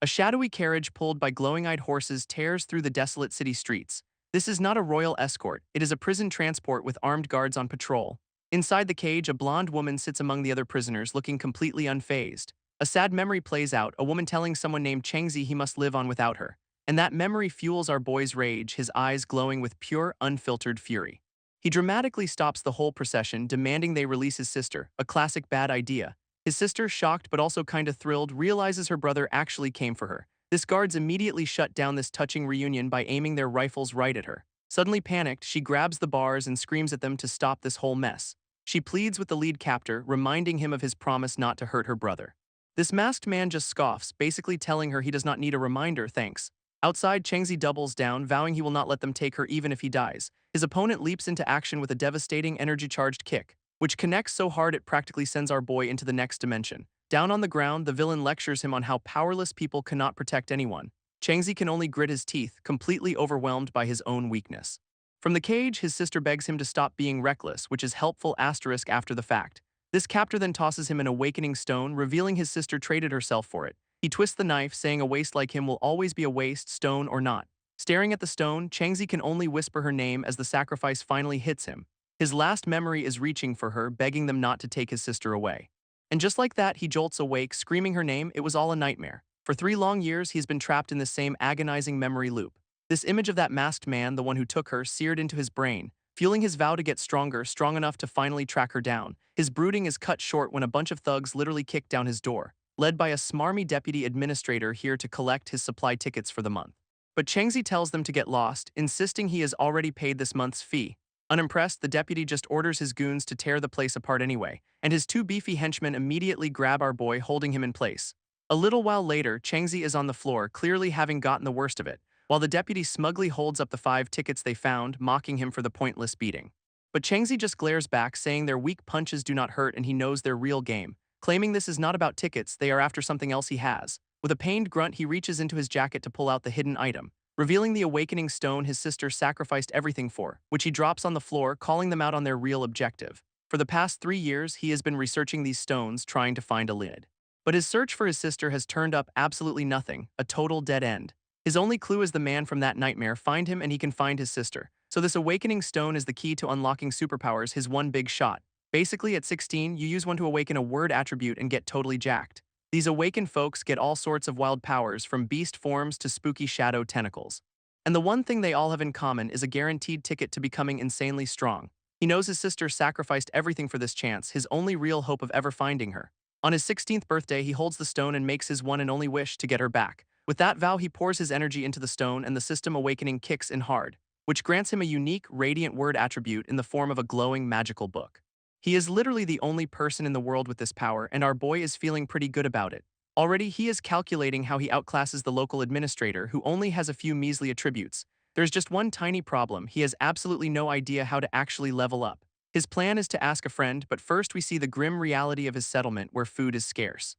A shadowy carriage pulled by glowing-eyed horses tears through the desolate city streets. This is not a royal escort, it is a prison transport with armed guards on patrol. Inside the cage, a blonde woman sits among the other prisoners, looking completely unfazed. A sad memory plays out, a woman telling someone named Chengzi he must live on without her. And that memory fuels our boy's rage, his eyes glowing with pure, unfiltered fury. He dramatically stops the whole procession, demanding they release his sister, a classic bad idea. His sister, shocked but also kinda thrilled, realizes her brother actually came for her. This guards immediately shut down this touching reunion by aiming their rifles right at her. Suddenly panicked, she grabs the bars and screams at them to stop this whole mess. She pleads with the lead captor, reminding him of his promise not to hurt her brother. This masked man just scoffs, basically telling her he does not need a reminder, thanks. Outside, Chengzi doubles down, vowing he will not let them take her even if he dies. His opponent leaps into action with a devastating energy-charged kick, which connects so hard it practically sends our boy into the next dimension. Down on the ground, the villain lectures him on how powerless people cannot protect anyone. Changzi can only grit his teeth, completely overwhelmed by his own weakness. From the cage, his sister begs him to stop being reckless, which is helpful asterisk after the fact. This captor then tosses him an awakening stone, revealing his sister traded herself for it. He twists the knife, saying a waste like him will always be a waste, stone or not. Staring at the stone, Changzi can only whisper her name as the sacrifice finally hits him. His last memory is reaching for her, begging them not to take his sister away. And just like that, he jolts awake, screaming her name. It was all a nightmare. For 3 long years, he's been trapped in this same agonizing memory loop. This image of that masked man, the one who took her, seared into his brain, fueling his vow to get stronger, strong enough to finally track her down. His brooding is cut short when a bunch of thugs literally kick down his door, led by a smarmy deputy administrator here to collect his supply tickets for the month. But Chengzi tells them to get lost, insisting he has already paid this month's fee. Unimpressed, the deputy just orders his goons to tear the place apart anyway, and his 2 beefy henchmen immediately grab our boy, holding him in place. A little while later, Chengzi is on the floor, clearly having gotten the worst of it, while the deputy smugly holds up the 5 tickets they found, mocking him for the pointless beating. But Chengzi just glares back, saying their weak punches do not hurt and he knows their real game, claiming this is not about tickets, they are after something else he has. With a pained grunt, he reaches into his jacket to pull out the hidden item, revealing the awakening stone his sister sacrificed everything for, which he drops on the floor, calling them out on their real objective. For the past 3 years, he has been researching these stones, trying to find a lid. But his search for his sister has turned up absolutely nothing, a total dead end. His only clue is the man from that nightmare. Find him and he can find his sister. So this awakening stone is the key to unlocking superpowers, his one big shot. Basically, at 16, you use one to awaken a word attribute and get totally jacked. These awakened folks get all sorts of wild powers, from beast forms to spooky shadow tentacles. And the one thing they all have in common is a guaranteed ticket to becoming insanely strong. He knows his sister sacrificed everything for this chance, his only real hope of ever finding her. On his 16th birthday, he holds the stone and makes his one and only wish to get her back. With that vow, he pours his energy into the stone and the system awakening kicks in hard, which grants him a unique, radiant word attribute in the form of a glowing magical book. He is literally the only person in the world with this power, and our boy is feeling pretty good about it. Already, he is calculating how he outclasses the local administrator, who only has a few measly attributes. There's just one tiny problem: he has absolutely no idea how to actually level up. His plan is to ask a friend, but first we see the grim reality of his settlement where food is scarce.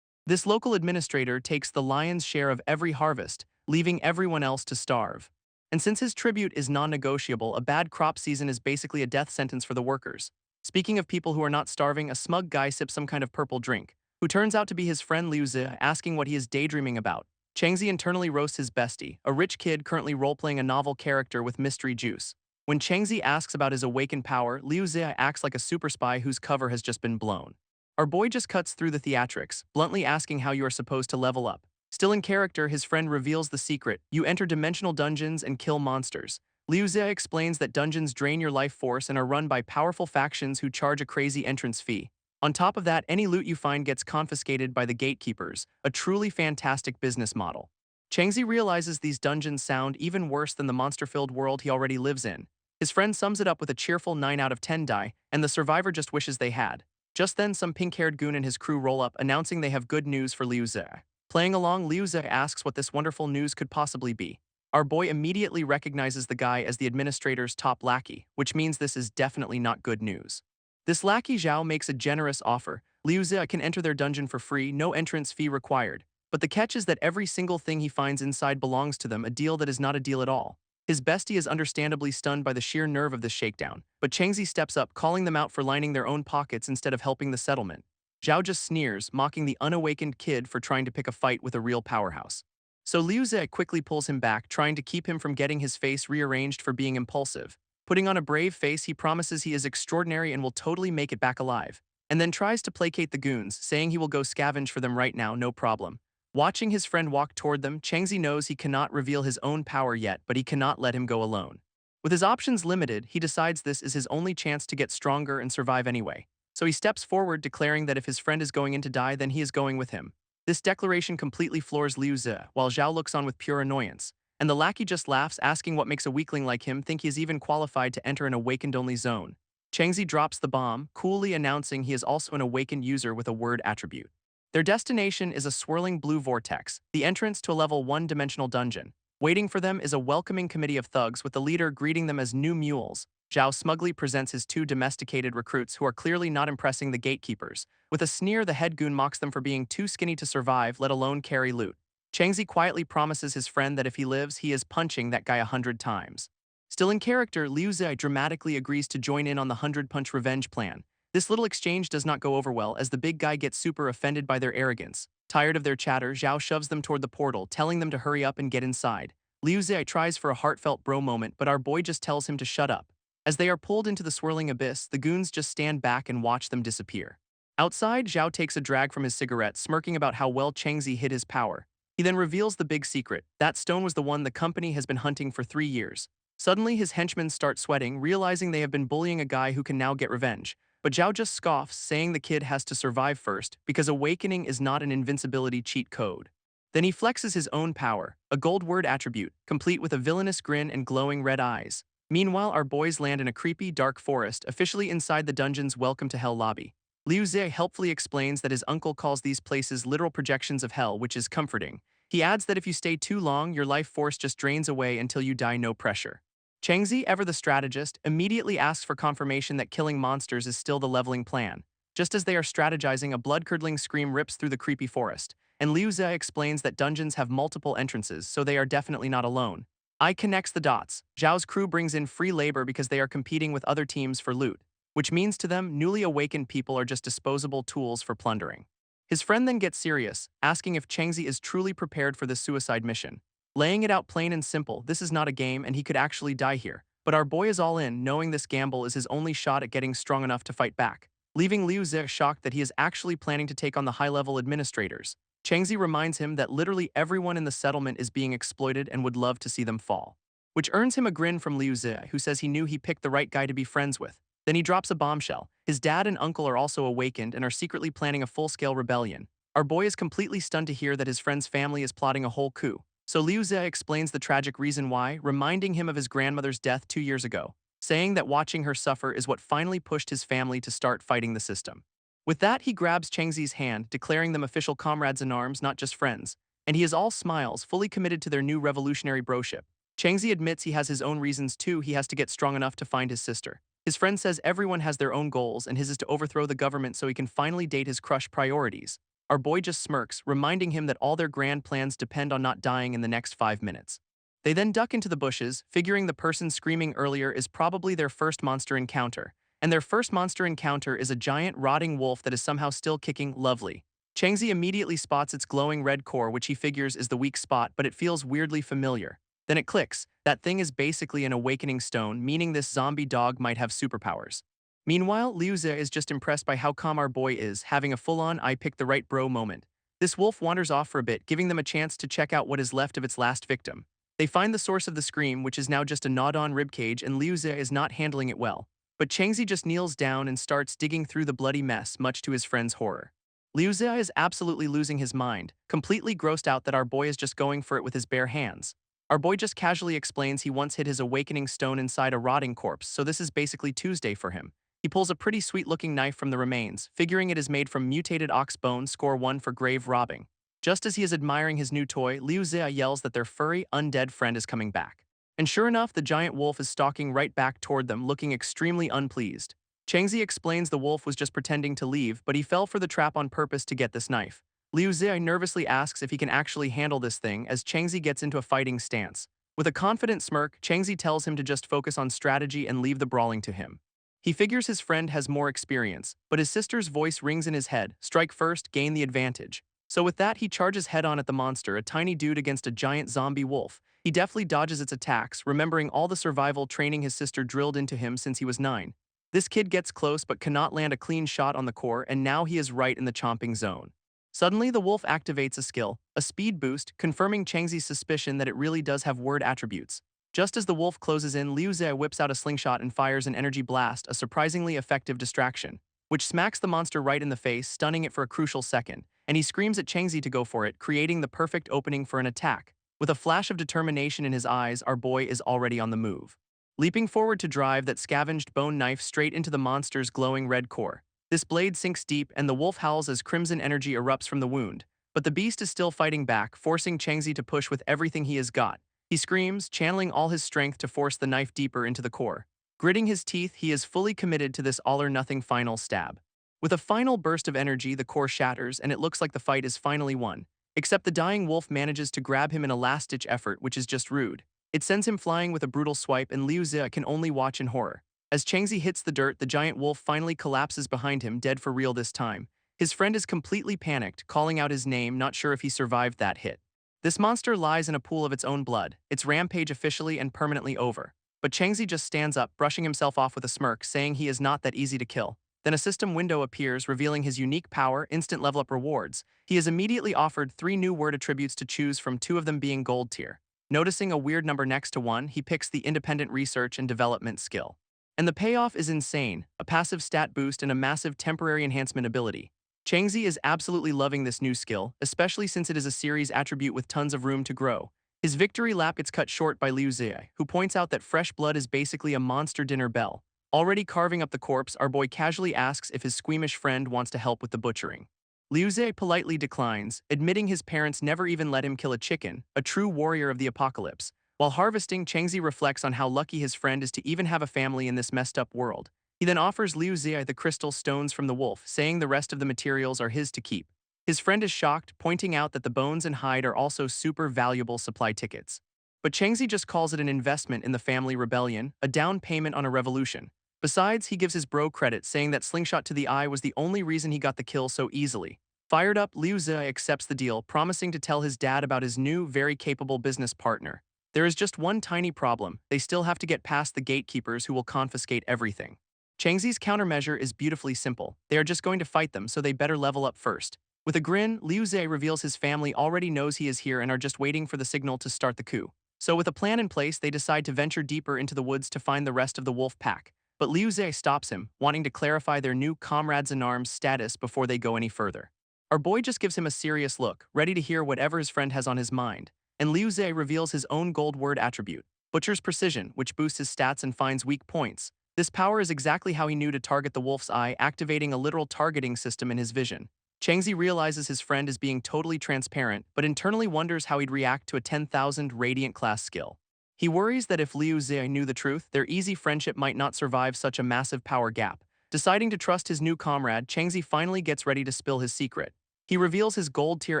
This local administrator takes the lion's share of every harvest, leaving everyone else to starve. And since his tribute is non-negotiable, a bad crop season is basically a death sentence for the workers. Speaking of people who are not starving, a smug guy sips some kind of purple drink, who turns out to be his friend Liu Zi, asking what he is daydreaming about. Changzi internally roasts his bestie, a rich kid currently role-playing a novel character with mystery juice. When Changzi asks about his awakened power, Liu Zi acts like a super spy whose cover has just been blown. Our boy just cuts through the theatrics, bluntly asking how you are supposed to level up. Still in character, his friend reveals the secret: you enter dimensional dungeons and kill monsters. Liu Zi explains that dungeons drain your life force and are run by powerful factions who charge a crazy entrance fee. On top of that, any loot you find gets confiscated by the gatekeepers, a truly fantastic business model. Changzi realizes these dungeons sound even worse than the monster-filled world he already lives in. His friend sums it up with a cheerful 9 out of 10 die, and the survivor just wishes they had. Just then, some pink-haired goon and his crew roll up, announcing they have good news for Liu Zi. Playing along, Liu Zi asks what this wonderful news could possibly be. Our boy immediately recognizes the guy as the administrator's top lackey, which means this is definitely not good news. This lackey Zhao makes a generous offer. Liu Zi can enter their dungeon for free, no entrance fee required. But the catch is that every single thing he finds inside belongs to them, a deal that is not a deal at all. His bestie is understandably stunned by the sheer nerve of this shakedown, but Changzi steps up, calling them out for lining their own pockets instead of helping the settlement. Zhao just sneers, mocking the unawakened kid for trying to pick a fight with a real powerhouse. So Liu Ze quickly pulls him back, trying to keep him from getting his face rearranged for being impulsive. Putting on a brave face, he promises he is extraordinary and will totally make it back alive, and then tries to placate the goons, saying he will go scavenge for them right now, no problem. Watching his friend walk toward them, Changzi knows he cannot reveal his own power yet, but he cannot let him go alone. With his options limited, he decides this is his only chance to get stronger and survive anyway. So he steps forward, declaring that if his friend is going in to die, then he is going with him. This declaration completely floors Liu Ze, while Zhao looks on with pure annoyance. And the lackey just laughs, asking what makes a weakling like him think he is even qualified to enter an awakened-only zone. Changzi drops the bomb, coolly announcing he is also an awakened user with a word attribute. Their destination is a swirling blue vortex, the entrance to a level 1-dimensional dungeon. Waiting for them is a welcoming committee of thugs, with the leader greeting them as new mules. Zhao smugly presents his 2 domesticated recruits who are clearly not impressing the gatekeepers. With a sneer, the head goon mocks them for being too skinny to survive, let alone carry loot. Changzi quietly promises his friend that if he lives, he is punching that guy 100 times. Still in character, Liu Ze dramatically agrees to join in on the 100-punch revenge plan. This little exchange does not go over well, as the big guy gets super offended by their arrogance. Tired of their chatter, Zhao shoves them toward the portal, telling them to hurry up and get inside. Liu Ze tries for a heartfelt bro moment, but our boy just tells him to shut up. As they are pulled into the swirling abyss, the goons just stand back and watch them disappear. Outside, Zhao takes a drag from his cigarette, smirking about how well Changzi hid his power. He then reveals the big secret. That stone was the one the company has been hunting for 3 years. Suddenly, his henchmen start sweating, realizing they have been bullying a guy who can now get revenge. But Zhao just scoffs, saying the kid has to survive first, because awakening is not an invincibility cheat code. Then he flexes his own power, a gold word attribute, complete with a villainous grin and glowing red eyes. Meanwhile, our boys land in a creepy, dark forest, officially inside the dungeon's Welcome to Hell lobby. Liu Ze helpfully explains that his uncle calls these places literal projections of hell, which is comforting. He adds that if you stay too long, your life force just drains away until you die, no pressure. Changzi, ever the strategist, immediately asks for confirmation that killing monsters is still the leveling plan. Just as they are strategizing, a blood-curdling scream rips through the creepy forest, and Liu Ze explains that dungeons have multiple entrances, so they are definitely not alone. I connects the dots. Zhao's crew brings in free labor because they are competing with other teams for loot, which means to them, newly awakened people are just disposable tools for plundering. His friend then gets serious, asking if Changzi is truly prepared for this suicide mission. Laying it out plain and simple, this is not a game and he could actually die here. But our boy is all in, knowing this gamble is his only shot at getting strong enough to fight back, leaving Liu Ze shocked that he is actually planning to take on the high-level administrators. Changzi reminds him that literally everyone in the settlement is being exploited and would love to see them fall, which earns him a grin from Liu Ze, who says he knew he picked the right guy to be friends with. Then he drops a bombshell. His dad and uncle are also awakened and are secretly planning a full-scale rebellion. Our boy is completely stunned to hear that his friend's family is plotting a whole coup. So Liu Ze explains the tragic reason why, reminding him of his grandmother's death 2 years ago, saying that watching her suffer is what finally pushed his family to start fighting the system. With that, he grabs Changzi's hand, declaring them official comrades in arms, not just friends. And he is all smiles, fully committed to their new revolutionary broship. Changzi admits he has his own reasons too. He has to get strong enough to find his sister. His friend says everyone has their own goals, and his is to overthrow the government so he can finally date his crush priorities. Our boy just smirks, reminding him that all their grand plans depend on not dying in the next 5 minutes. They then duck into the bushes, figuring the person screaming earlier is probably their first monster encounter. And their first monster encounter is a giant rotting wolf that is somehow still kicking. Lovely. Changzi immediately spots its glowing red core, which he figures is the weak spot, but it feels weirdly familiar. Then it clicks. That thing is basically an awakening stone, meaning this zombie dog might have superpowers. Meanwhile, Liu Ze is just impressed by how calm our boy is, having a full-on I picked the right bro moment. This wolf wanders off for a bit, giving them a chance to check out what is left of its last victim. They find the source of the scream, which is now just a gnawed-on ribcage, and Liu Ze is not handling it well. But Changzi just kneels down and starts digging through the bloody mess, much to his friend's horror. Liu Ze is absolutely losing his mind, completely grossed out that our boy is just going for it with his bare hands. Our boy just casually explains he once hid his awakening stone inside a rotting corpse, so this is basically Tuesday for him. He pulls a pretty sweet-looking knife from the remains, figuring it is made from mutated ox bone, score 1 for grave robbing. Just as he is admiring his new toy, Liu Ze yells that their furry, undead friend is coming back. And sure enough, the giant wolf is stalking right back toward them, looking extremely unpleased. Changzi explains the wolf was just pretending to leave, but he fell for the trap on purpose to get this knife. Liu Ze nervously asks if he can actually handle this thing as Changzi gets into a fighting stance. With a confident smirk, Changzi tells him to just focus on strategy and leave the brawling to him. He figures his friend has more experience, but his sister's voice rings in his head, strike first, gain the advantage. So with that, he charges head-on at the monster, a tiny dude against a giant zombie wolf. He deftly dodges its attacks, remembering all the survival training his sister drilled into him since he was 9. This kid gets close but cannot land a clean shot on the core, and now he is right in the chomping zone. Suddenly, the wolf activates a skill, a speed boost, confirming Changzi's suspicion that it really does have word attributes. Just as the wolf closes in, Liu Ze whips out a slingshot and fires an energy blast, a surprisingly effective distraction, which smacks the monster right in the face, stunning it for a crucial second, and he screams at Changzi to go for it, creating the perfect opening for an attack. With a flash of determination in his eyes, our boy is already on the move. Leaping forward to drive that scavenged bone knife straight into the monster's glowing red core. This blade sinks deep, and the wolf howls as crimson energy erupts from the wound. But the beast is still fighting back, forcing Changzi to push with everything he has got. He screams, channeling all his strength to force the knife deeper into the core. Gritting his teeth, he is fully committed to this all-or-nothing final stab. With a final burst of energy, the core shatters, and it looks like the fight is finally won. Except the dying wolf manages to grab him in a last-ditch effort, which is just rude. It sends him flying with a brutal swipe, and Liu Ze can only watch in horror. As Changzi hits the dirt, the giant wolf finally collapses behind him, dead for real this time. His friend is completely panicked, calling out his name, not sure if he survived that hit. This monster lies in a pool of its own blood, its rampage officially and permanently over. But Changzi just stands up, brushing himself off with a smirk, saying he is not that easy to kill. Then a system window appears, revealing his unique power, instant level-up rewards. He is immediately offered 3 new word attributes to choose from, 2 of them being gold tier. Noticing a weird number next to 1, he picks the independent research and development skill. And the payoff is insane, a passive stat boost and a massive temporary enhancement ability. Changzi is absolutely loving this new skill, especially since it is a series attribute with tons of room to grow. His victory lap gets cut short by Liu Ze, who points out that fresh blood is basically a monster dinner bell. Already carving up the corpse, our boy casually asks if his squeamish friend wants to help with the butchering. Liu Ze politely declines, admitting his parents never even let him kill a chicken, a true warrior of the apocalypse. While harvesting, Changzi reflects on how lucky his friend is to even have a family in this messed up world. He then offers Liu Ze the crystal stones from the wolf, saying the rest of the materials are his to keep. His friend is shocked, pointing out that the bones and hide are also super valuable supply tickets. But Changzi just calls it an investment in the family rebellion, a down payment on a revolution. Besides, he gives his bro credit, saying that slingshot to the eye was the only reason he got the kill so easily. Fired up, Liu Ze accepts the deal, promising to tell his dad about his new, very capable business partner. There is just one tiny problem: they still have to get past the gatekeepers who will confiscate everything. Changzi's countermeasure is beautifully simple. They are just going to fight them, so they better level up first. With a grin, Liu Ze reveals his family already knows he is here and are just waiting for the signal to start the coup. So with a plan in place, they decide to venture deeper into the woods to find the rest of the wolf pack. But Liu Ze stops him, wanting to clarify their new comrades-in-arms status before they go any further. Our boy just gives him a serious look, ready to hear whatever his friend has on his mind. And Liu Ze reveals his own gold word attribute, Butcher's Precision, which boosts his stats and finds weak points. This power is exactly how he knew to target the wolf's eye, activating a literal targeting system in his vision. Changzi realizes his friend is being totally transparent, but internally wonders how he'd react to a 10,000 Radiant class skill. He worries that if Liu Ze knew the truth, their easy friendship might not survive such a massive power gap. Deciding to trust his new comrade, Changzi finally gets ready to spill his secret. He reveals his gold tier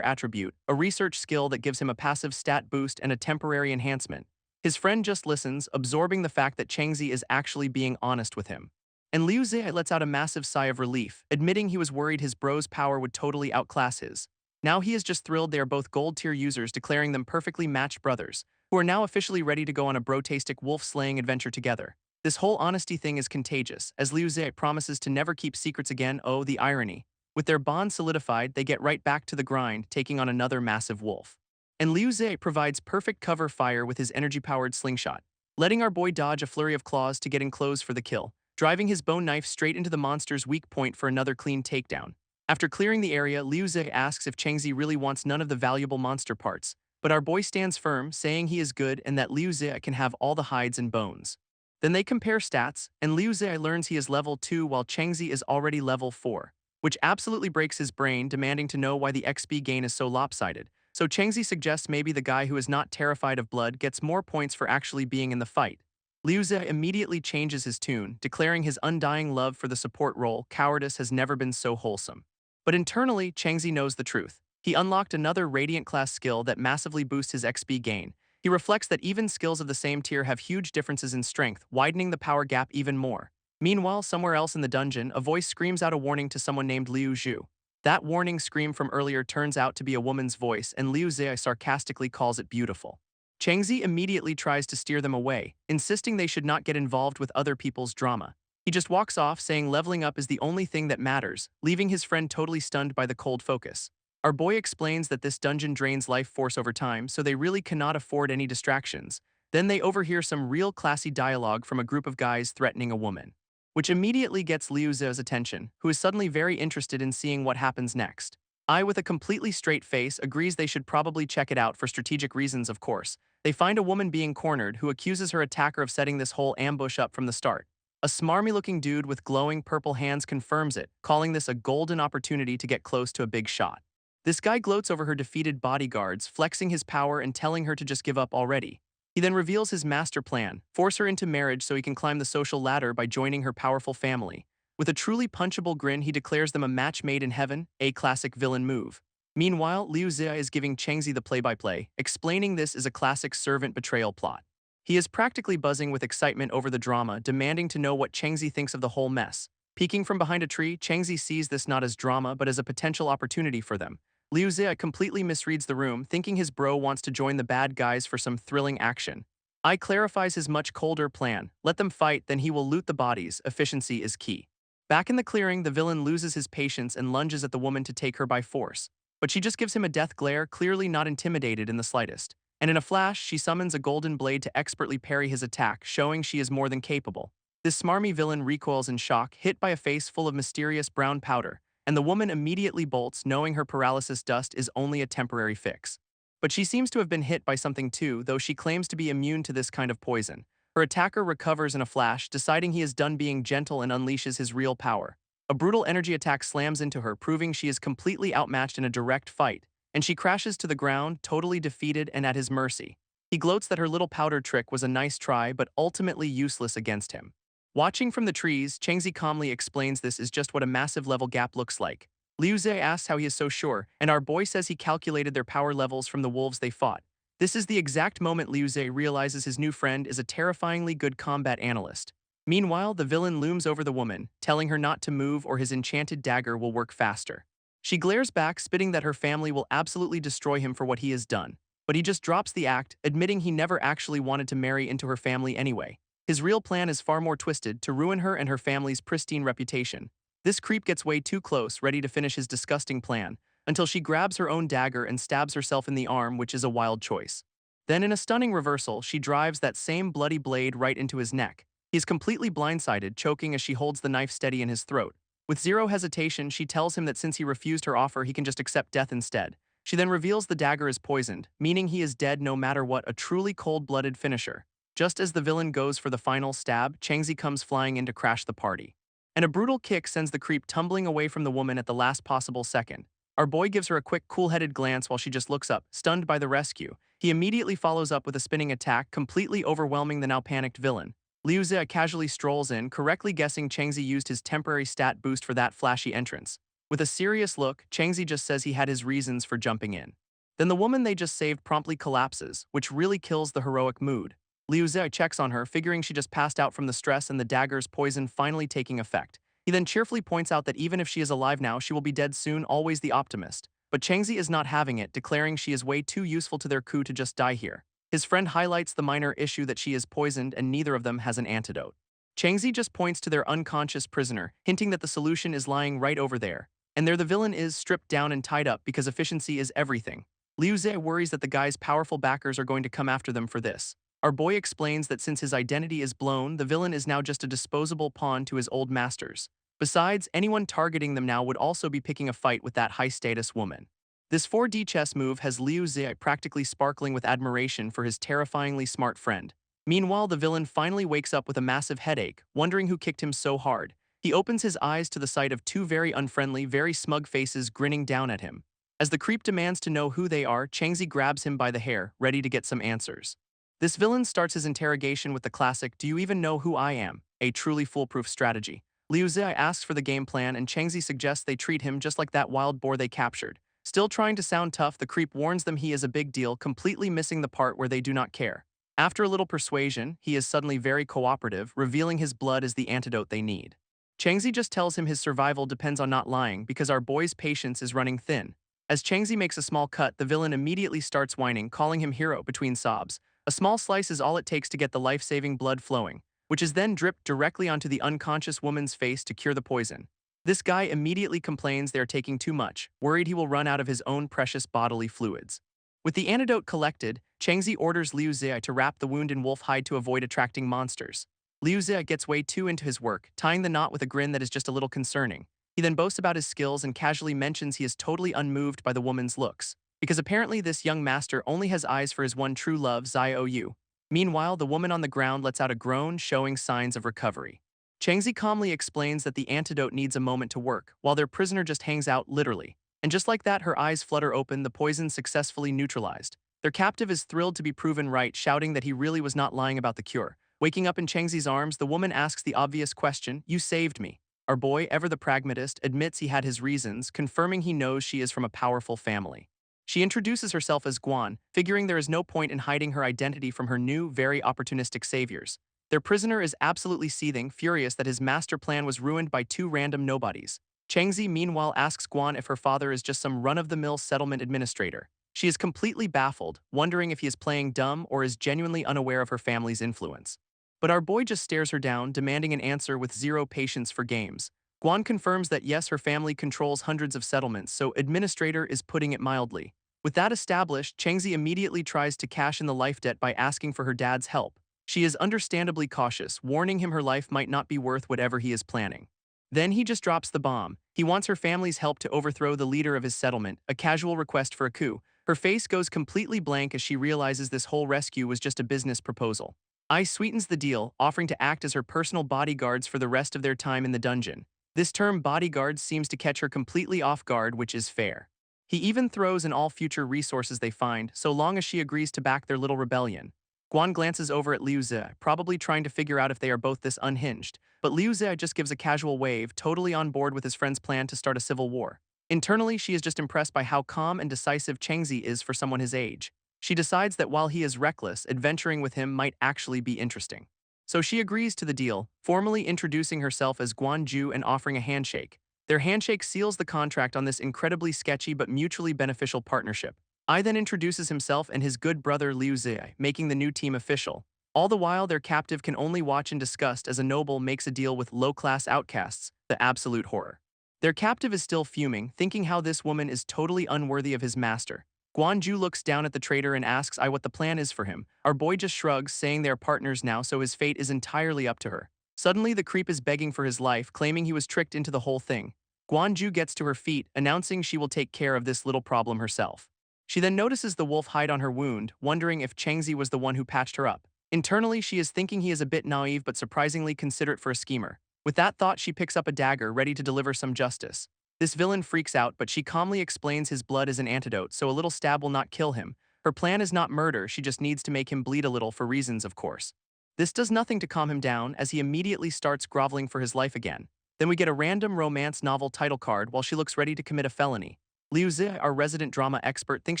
attribute, a research skill that gives him a passive stat boost and a temporary enhancement. His friend just listens, absorbing the fact that Changzi is actually being honest with him. And Liu Ze lets out a massive sigh of relief, admitting he was worried his bro's power would totally outclass his. Now he is just thrilled they are both gold tier users, declaring them perfectly matched brothers, who are now officially ready to go on a bro-tastic wolf-slaying adventure together. This whole honesty thing is contagious, as Liu Ze promises to never keep secrets again. Oh, the irony. With their bond solidified, they get right back to the grind, taking on another massive wolf. And Liu Ze provides perfect cover fire with his energy-powered slingshot, letting our boy dodge a flurry of claws to get in close for the kill, driving his bone knife straight into the monster's weak point for another clean takedown. After clearing the area, Liu Ze asks if Changzi really wants none of the valuable monster parts, but our boy stands firm, saying he is good and that Liu Ze can have all the hides and bones. Then they compare stats, and Liu Ze learns he is level 2 while Changzi is already level 4, which absolutely breaks his brain, demanding to know why the XP gain is so lopsided. So Changzi suggests maybe the guy who is not terrified of blood gets more points for actually being in the fight. Liu Ze immediately changes his tune, declaring his undying love for the support role. Cowardice has never been so wholesome. But internally, Changzi knows the truth. He unlocked another Radiant class skill that massively boosts his XP gain. He reflects that even skills of the same tier have huge differences in strength, widening the power gap even more. Meanwhile, somewhere else in the dungeon, a voice screams out a warning to someone named Liu Zhu. That warning scream from earlier turns out to be a woman's voice, and Liu Zhe sarcastically calls it beautiful. Changzi immediately tries to steer them away, insisting they should not get involved with other people's drama. He just walks off, saying leveling up is the only thing that matters, leaving his friend totally stunned by the cold focus. Our boy explains that this dungeon drains life force over time, so they really cannot afford any distractions. Then they overhear some real classy dialogue from a group of guys threatening a woman, which immediately gets Liu Zhe's attention, who is suddenly very interested in seeing what happens next. I, with a completely straight face, agrees they should probably check it out for strategic reasons, of course. They find a woman being cornered who accuses her attacker of setting this whole ambush up from the start. A smarmy-looking dude with glowing purple hands confirms it, calling this a golden opportunity to get close to a big shot. This guy gloats over her defeated bodyguards, flexing his power and telling her to just give up already. He then reveals his master plan, force her into marriage so he can climb the social ladder by joining her powerful family. With a truly punchable grin, he declares them a match made in heaven, a classic villain move. Meanwhile, Liu Zhe is giving Changzi the play-by-play, explaining this is a classic servant betrayal plot. He is practically buzzing with excitement over the drama, demanding to know what Changzi thinks of the whole mess. Peeking from behind a tree, Changzi sees this not as drama but as a potential opportunity for them. Liu Zhe completely misreads the room, thinking his bro wants to join the bad guys for some thrilling action. I clarifies his much colder plan. Let them fight, then he will loot the bodies. Efficiency is key. Back in the clearing, the villain loses his patience and lunges at the woman to take her by force. But she just gives him a death glare, clearly not intimidated in the slightest. And in a flash, she summons a golden blade to expertly parry his attack, showing she is more than capable. This smarmy villain recoils in shock, hit by a face full of mysterious brown powder, and the woman immediately bolts, knowing her paralysis dust is only a temporary fix. But she seems to have been hit by something too, though she claims to be immune to this kind of poison. Her attacker recovers in a flash, deciding he is done being gentle and unleashes his real power. A brutal energy attack slams into her, proving she is completely outmatched in a direct fight, and she crashes to the ground, totally defeated and at his mercy. He gloats that her little powder trick was a nice try, but ultimately useless against him. Watching from the trees, Changzi calmly explains this is just what a massive level gap looks like. Liu Zhe asks how he is so sure, and our boy says he calculated their power levels from the wolves they fought. This is the exact moment Liu Zhe realizes his new friend is a terrifyingly good combat analyst. Meanwhile, the villain looms over the woman, telling her not to move or his enchanted dagger will work faster. She glares back, spitting that her family will absolutely destroy him for what he has done. But he just drops the act, admitting he never actually wanted to marry into her family anyway. His real plan is far more twisted, to ruin her and her family's pristine reputation. This creep gets way too close, ready to finish his disgusting plan, until she grabs her own dagger and stabs herself in the arm, which is a wild choice. Then in a stunning reversal, she drives that same bloody blade right into his neck. He is completely blindsided, choking as she holds the knife steady in his throat. With zero hesitation, she tells him that since he refused her offer, he can just accept death instead. She then reveals the dagger is poisoned, meaning he is dead no matter what, a truly cold-blooded finisher. Just as the villain goes for the final stab, Changzi comes flying in to crash the party. And a brutal kick sends the creep tumbling away from the woman at the last possible second. Our boy gives her a quick, cool-headed glance while she just looks up, stunned by the rescue. He immediately follows up with a spinning attack, completely overwhelming the now panicked villain. Liu Zhe casually strolls in, correctly guessing Changzi used his temporary stat boost for that flashy entrance. With a serious look, Changzi just says he had his reasons for jumping in. Then the woman they just saved promptly collapses, which really kills the heroic mood. Liu Zhe checks on her, figuring she just passed out from the stress and the dagger's poison finally taking effect. He then cheerfully points out that even if she is alive now, she will be dead soon, always the optimist. But Changzi is not having it, declaring she is way too useful to their coup to just die here. His friend highlights the minor issue that she is poisoned and neither of them has an antidote. Changzi just points to their unconscious prisoner, hinting that the solution is lying right over there. And there the villain is, stripped down and tied up because efficiency is everything. Liu Zhe worries that the guy's powerful backers are going to come after them for this. Our boy explains that since his identity is blown, the villain is now just a disposable pawn to his old masters. Besides, anyone targeting them now would also be picking a fight with that high-status woman. This 4D chess move has Liu Zhe practically sparkling with admiration for his terrifyingly smart friend. Meanwhile, the villain finally wakes up with a massive headache, wondering who kicked him so hard. He opens his eyes to the sight of two very unfriendly, very smug faces grinning down at him. As the creep demands to know who they are, Changzi grabs him by the hair, ready to get some answers. This villain starts his interrogation with the classic, "Do you even know who I am?" A truly foolproof strategy. Liu Zhe asks for the game plan and Changzi suggests they treat him just like that wild boar they captured. Still trying to sound tough, the creep warns them he is a big deal, completely missing the part where they do not care. After a little persuasion, he is suddenly very cooperative, revealing his blood is the antidote they need. Changzi just tells him his survival depends on not lying because our boy's patience is running thin. As Changzi makes a small cut, the villain immediately starts whining, calling him hero between sobs. A small slice is all it takes to get the life-saving blood flowing, which is then dripped directly onto the unconscious woman's face to cure the poison. This guy immediately complains they are taking too much, worried he will run out of his own precious bodily fluids. With the antidote collected, Changzi orders Liu Zhe to wrap the wound in wolf hide to avoid attracting monsters. Liu Zhe gets way too into his work, tying the knot with a grin that is just a little concerning. He then boasts about his skills and casually mentions he is totally unmoved by the woman's looks, because apparently this young master only has eyes for his one true love, Xiaoyu. Meanwhile, the woman on the ground lets out a groan, showing signs of recovery. Changzi calmly explains that the antidote needs a moment to work, while their prisoner just hangs out literally. And just like that, her eyes flutter open, the poison successfully neutralized. Their captive is thrilled to be proven right, shouting that he really was not lying about the cure. Waking up in Changzi's arms, the woman asks the obvious question, "You saved me." Our boy, ever the pragmatist, admits he had his reasons, confirming he knows she is from a powerful family. She introduces herself as Guan, figuring there is no point in hiding her identity from her new, very opportunistic saviors. Their prisoner is absolutely seething, furious that his master plan was ruined by two random nobodies. Changzi meanwhile asks Guan if her father is just some run-of-the-mill settlement administrator. She is completely baffled, wondering if he is playing dumb or is genuinely unaware of her family's influence. But our boy just stares her down, demanding an answer with zero patience for games. Guan confirms that yes, her family controls hundreds of settlements, so administrator is putting it mildly. With that established, Changzi immediately tries to cash in the life debt by asking for her dad's help. She is understandably cautious, warning him her life might not be worth whatever he is planning. Then he just drops the bomb. He wants her family's help to overthrow the leader of his settlement, a casual request for a coup. Her face goes completely blank as she realizes this whole rescue was just a business proposal. Ai sweetens the deal, offering to act as her personal bodyguards for the rest of their time in the dungeon. This term bodyguards seems to catch her completely off guard, which is fair. He even throws in all future resources they find, so long as she agrees to back their little rebellion. Guan glances over at Liu Zhe, probably trying to figure out if they are both this unhinged, but Liu Zhe just gives a casual wave, totally on board with his friend's plan to start a civil war. Internally, she is just impressed by how calm and decisive Changzi is for someone his age. She decides that while he is reckless, adventuring with him might actually be interesting. So she agrees to the deal, formally introducing herself as Guan Ju and offering a handshake. Their handshake seals the contract on this incredibly sketchy but mutually beneficial partnership. Ai then introduces himself and his good brother Liu Zhe, making the new team official. All the while, their captive can only watch in disgust as a noble makes a deal with low-class outcasts, the absolute horror. Their captive is still fuming, thinking how this woman is totally unworthy of his master. Guan Ju looks down at the traitor and asks Ai what the plan is for him. Our boy just shrugs, saying they are partners now, so his fate is entirely up to her. Suddenly, the creep is begging for his life, claiming he was tricked into the whole thing. Guan Ju gets to her feet, announcing she will take care of this little problem herself. She then notices the wolf hide on her wound, wondering if Changzi was the one who patched her up. Internally, she is thinking he is a bit naive but surprisingly considerate for a schemer. With that thought, she picks up a dagger, ready to deliver some justice. This villain freaks out, but she calmly explains his blood is an antidote, so a little stab will not kill him. Her plan is not murder, she just needs to make him bleed a little for reasons, of course. This does nothing to calm him down, as he immediately starts groveling for his life again. Then we get a random romance novel title card while she looks ready to commit a felony. Liu Zhe, our resident drama expert, thinks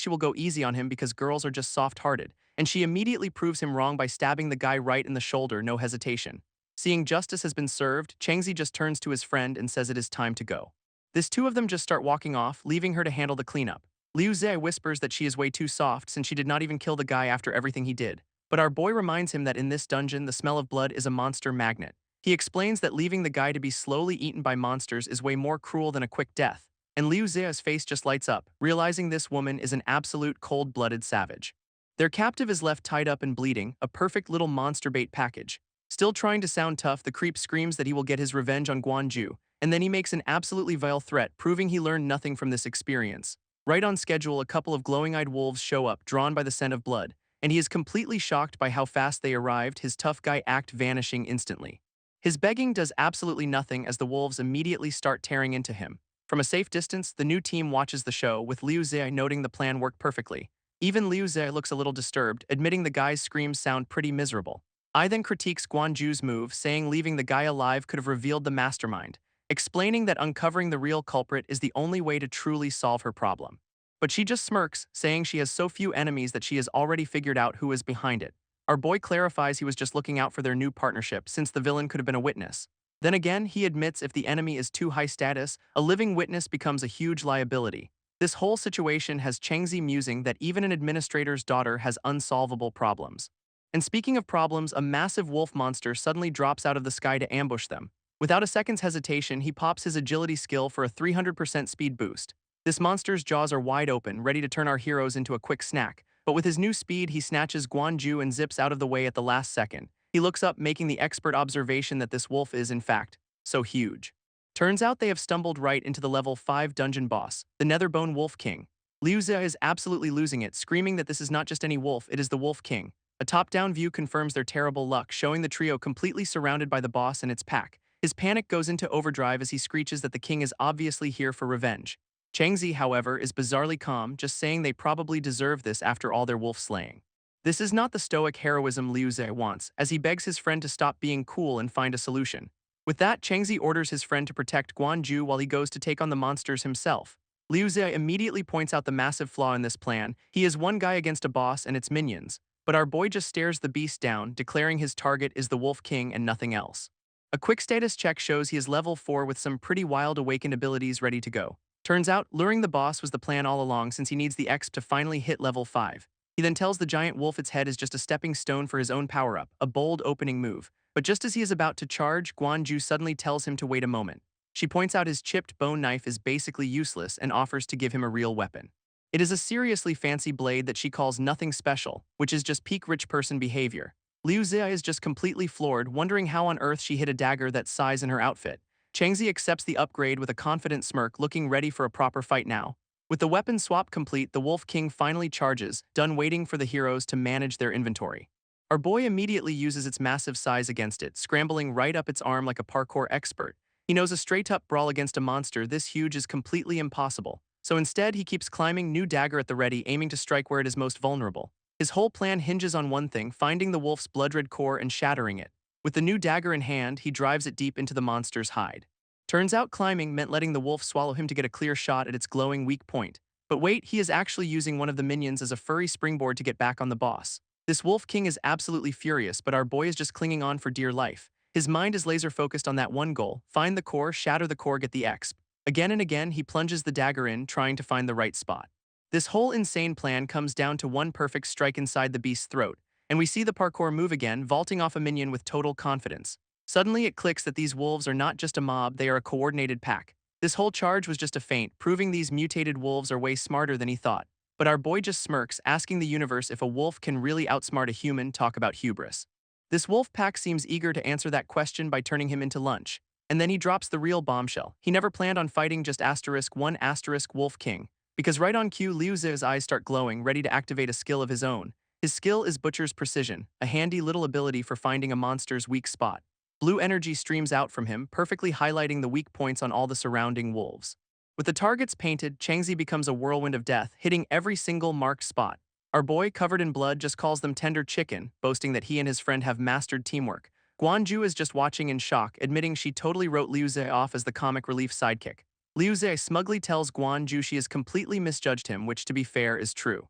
she will go easy on him because girls are just soft-hearted, and she immediately proves him wrong by stabbing the guy right in the shoulder, no hesitation. Seeing justice has been served, Changzi just turns to his friend and says it is time to go. This two of them just start walking off, leaving her to handle the cleanup. Liu Zhe whispers that she is way too soft since she did not even kill the guy after everything he did. But our boy reminds him that in this dungeon, the smell of blood is a monster magnet. He explains that leaving the guy to be slowly eaten by monsters is way more cruel than a quick death. And Liu Zhe's face just lights up, realizing this woman is an absolute cold-blooded savage. Their captive is left tied up and bleeding, a perfect little monster bait package. Still trying to sound tough, the creep screams that he will get his revenge on Guan Ju, and then he makes an absolutely vile threat, proving he learned nothing from this experience. Right on schedule, a couple of glowing-eyed wolves show up, drawn by the scent of blood, and he is completely shocked by how fast they arrived, his tough guy act vanishing instantly. His begging does absolutely nothing as the wolves immediately start tearing into him. From a safe distance, the new team watches the show, with Liu Zhe noting the plan worked perfectly. Even Liu Zhe looks a little disturbed, admitting the guy's screams sound pretty miserable. Ai then critiques Guan Ju's move, saying leaving the guy alive could have revealed the mastermind, explaining that uncovering the real culprit is the only way to truly solve her problem. But she just smirks, saying she has so few enemies that she has already figured out who is behind it. Our boy clarifies he was just looking out for their new partnership since the villain could have been a witness. Then again, he admits if the enemy is too high status, a living witness becomes a huge liability. This whole situation has Changzi musing that even an administrator's daughter has unsolvable problems. And speaking of problems, a massive wolf monster suddenly drops out of the sky to ambush them. Without a second's hesitation, he pops his agility skill for a 300% speed boost. This monster's jaws are wide open, ready to turn our heroes into a quick snack, but with his new speed, he snatches Guanju and zips out of the way at the last second. He looks up, making the expert observation that this wolf is, in fact, so huge. Turns out they have stumbled right into the level 5 dungeon boss, the Netherbone Wolf King. Liu Ze is absolutely losing it, screaming that this is not just any wolf, it is the Wolf King. A top-down view confirms their terrible luck, showing the trio completely surrounded by the boss and its pack. His panic goes into overdrive as he screeches that the king is obviously here for revenge. Changzi, however, is bizarrely calm, just saying they probably deserve this after all their wolf slaying. This is not the stoic heroism Liu Ze wants, as he begs his friend to stop being cool and find a solution. With that, Changzi orders his friend to protect Guanju while he goes to take on the monsters himself. Liu Ze immediately points out the massive flaw in this plan. He is one guy against a boss and its minions, but our boy just stares the beast down, declaring his target is the Wolf King and nothing else. A quick status check shows he is level 4 with some pretty wild awakened abilities ready to go. Turns out, luring the boss was the plan all along since he needs the X to finally hit level 5. He then tells the giant wolf its head is just a stepping stone for his own power-up, a bold opening move. But just as he is about to charge, Guanju suddenly tells him to wait a moment. She points out his chipped bone knife is basically useless and offers to give him a real weapon. It is a seriously fancy blade that she calls nothing special, which is just peak rich person behavior. Liu Ze is just completely floored, wondering how on earth she hid a dagger that size in her outfit. Changzi accepts the upgrade with a confident smirk, looking ready for a proper fight now. With the weapon swap complete, the Wolf King finally charges, done waiting for the heroes to manage their inventory. Our boy immediately uses its massive size against it, scrambling right up its arm like a parkour expert. He knows a straight-up brawl against a monster this huge is completely impossible, so instead he keeps climbing, new dagger at the ready, aiming to strike where it is most vulnerable. His whole plan hinges on one thing, finding the wolf's blood-red core and shattering it. With the new dagger in hand, he drives it deep into the monster's hide. Turns out climbing meant letting the wolf swallow him to get a clear shot at its glowing weak point. But wait, he is actually using one of the minions as a furry springboard to get back on the boss. This Wolf King is absolutely furious, but our boy is just clinging on for dear life. His mind is laser-focused on that one goal: find the core, shatter the core, get the X. Again and again, he plunges the dagger in, trying to find the right spot. This whole insane plan comes down to one perfect strike inside the beast's throat, and we see the parkour move again, vaulting off a minion with total confidence. Suddenly it clicks that these wolves are not just a mob, they are a coordinated pack. This whole charge was just a feint, proving these mutated wolves are way smarter than he thought. But our boy just smirks, asking the universe if a wolf can really outsmart a human. Talk about hubris. This wolf pack seems eager to answer that question by turning him into lunch. And then he drops the real bombshell. He never planned on fighting just *1 Wolf King. Because right on cue, Liu Ze's eyes start glowing, ready to activate a skill of his own. His skill is Butcher's Precision, a handy little ability for finding a monster's weak spot. Blue energy streams out from him, perfectly highlighting the weak points on all the surrounding wolves. With the targets painted, Changzi becomes a whirlwind of death, hitting every single marked spot. Our boy, covered in blood, just calls them tender chicken, boasting that he and his friend have mastered teamwork. Guanju is just watching in shock, admitting she totally wrote Liu Ze off as the comic relief sidekick. Liu Ze smugly tells Guanju she has completely misjudged him, which, to be fair, is true.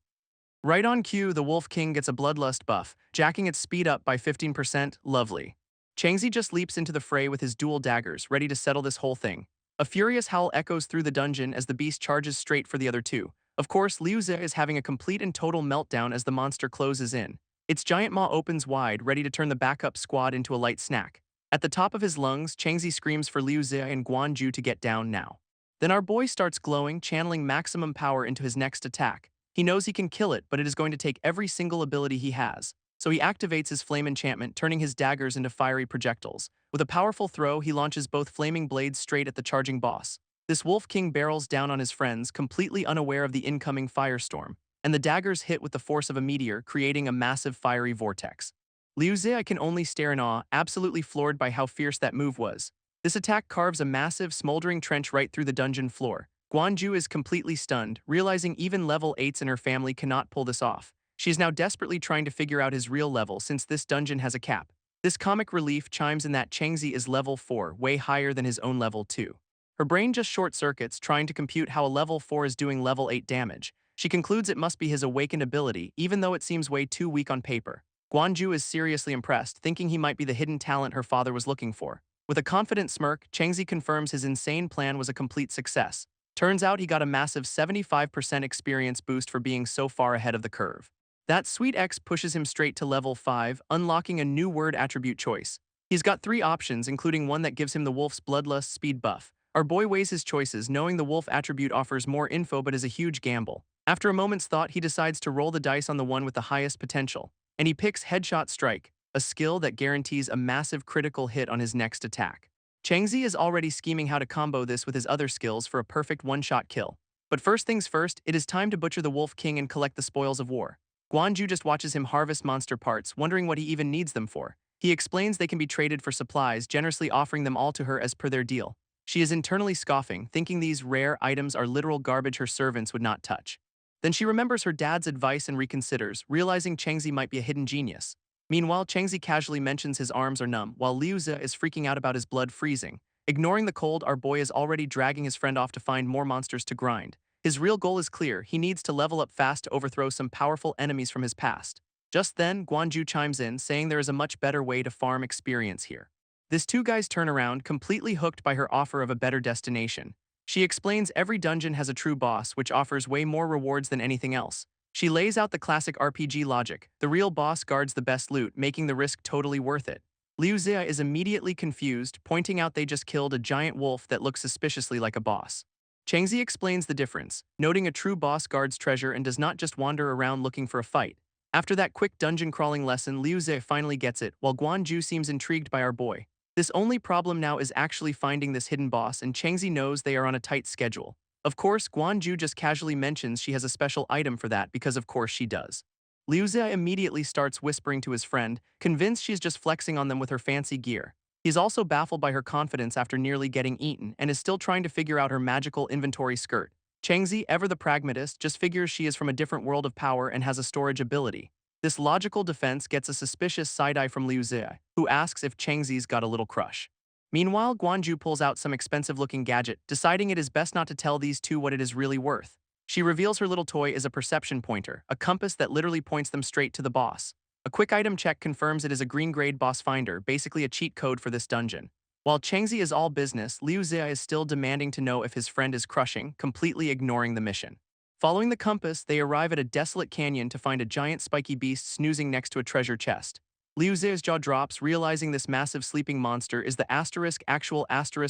Right on cue, the Wolf King gets a bloodlust buff, jacking its speed up by 15%. Lovely. Changzi just leaps into the fray with his dual daggers, ready to settle this whole thing. A furious howl echoes through the dungeon as the beast charges straight for the other two. Of course, Liu Ze is having a complete and total meltdown as the monster closes in. Its giant maw opens wide, ready to turn the backup squad into a light snack. At the top of his lungs, Changzi screams for Liu Ze and Guanju to get down now. Then our boy starts glowing, channeling maximum power into his next attack. He knows he can kill it, but it is going to take every single ability he has. So he activates his flame enchantment, turning his daggers into fiery projectiles. With a powerful throw, he launches both flaming blades straight at the charging boss. This Wolf King barrels down on his friends, completely unaware of the incoming firestorm, and the daggers hit with the force of a meteor, creating a massive fiery vortex. Liu Ze can only stare in awe, absolutely floored by how fierce that move was. This attack carves a massive, smoldering trench right through the dungeon floor. Guanju is completely stunned, realizing even level 8s in her family cannot pull this off. She is now desperately trying to figure out his real level since this dungeon has a cap. This comic relief chimes in that Changzi is level 4, way higher than his own level 2. Her brain just short-circuits, trying to compute how a level 4 is doing level 8 damage. She concludes it must be his awakened ability, even though it seems way too weak on paper. Guanju is seriously impressed, thinking he might be the hidden talent her father was looking for. With a confident smirk, Changzi confirms his insane plan was a complete success. Turns out he got a massive 75% experience boost for being so far ahead of the curve. That sweet X pushes him straight to level 5, unlocking a new word attribute choice. He's got 3 options, including one that gives him the wolf's bloodlust speed buff. Our boy weighs his choices, knowing the wolf attribute offers more info but is a huge gamble. After a moment's thought, he decides to roll the dice on the one with the highest potential, and he picks Headshot Strike, a skill that guarantees a massive critical hit on his next attack. Changzi is already scheming how to combo this with his other skills for a perfect one-shot kill. But first things first, it is time to butcher the Wolf King and collect the spoils of war. Guanju just watches him harvest monster parts, wondering what he even needs them for. He explains they can be traded for supplies, generously offering them all to her as per their deal. She is internally scoffing, thinking these rare items are literal garbage her servants would not touch. Then she remembers her dad's advice and reconsiders, realizing Changzi might be a hidden genius. Meanwhile, Changzi casually mentions his arms are numb, while Liu Ze is freaking out about his blood freezing. Ignoring the cold, our boy is already dragging his friend off to find more monsters to grind. His real goal is clear, he needs to level up fast to overthrow some powerful enemies from his past. Just then, Guanju chimes in, saying there is a much better way to farm experience here. This two guys turn around, completely hooked by her offer of a better destination. She explains every dungeon has a true boss, which offers way more rewards than anything else. She lays out the classic RPG logic. The real boss guards the best loot, making the risk totally worth it. Liu Zia is immediately confused, pointing out they just killed a giant wolf that looks suspiciously like a boss. Changzi explains the difference, noting a true boss guards treasure and does not just wander around looking for a fight. After that quick dungeon crawling lesson, Liu Zia finally gets it, while Guanju seems intrigued by our boy. This only problem now is actually finding this hidden boss, and Changzi knows they are on a tight schedule. Of course, Guanju just casually mentions she has a special item for that because of course she does. Liu Zia immediately starts whispering to his friend, convinced she's just flexing on them with her fancy gear. He's also baffled by her confidence after nearly getting eaten and is still trying to figure out her magical inventory skirt. Changzi, ever the pragmatist, just figures she is from a different world of power and has a storage ability. This logical defense gets a suspicious side-eye from Liu Zia, who asks if Changzi's got a little crush. Meanwhile, Guanju pulls out some expensive-looking gadget, deciding it is best not to tell these two what it is really worth. She reveals her little toy is a perception pointer, a compass that literally points them straight to the boss. A quick item check confirms it is a green-grade boss finder, basically a cheat code for this dungeon. While Changzi is all business, Liu Zia is still demanding to know if his friend is crushing, completely ignoring the mission. Following the compass, they arrive at a desolate canyon to find a giant spiky beast snoozing next to a treasure chest. Liu Zia's jaw drops, realizing this massive sleeping monster is the actual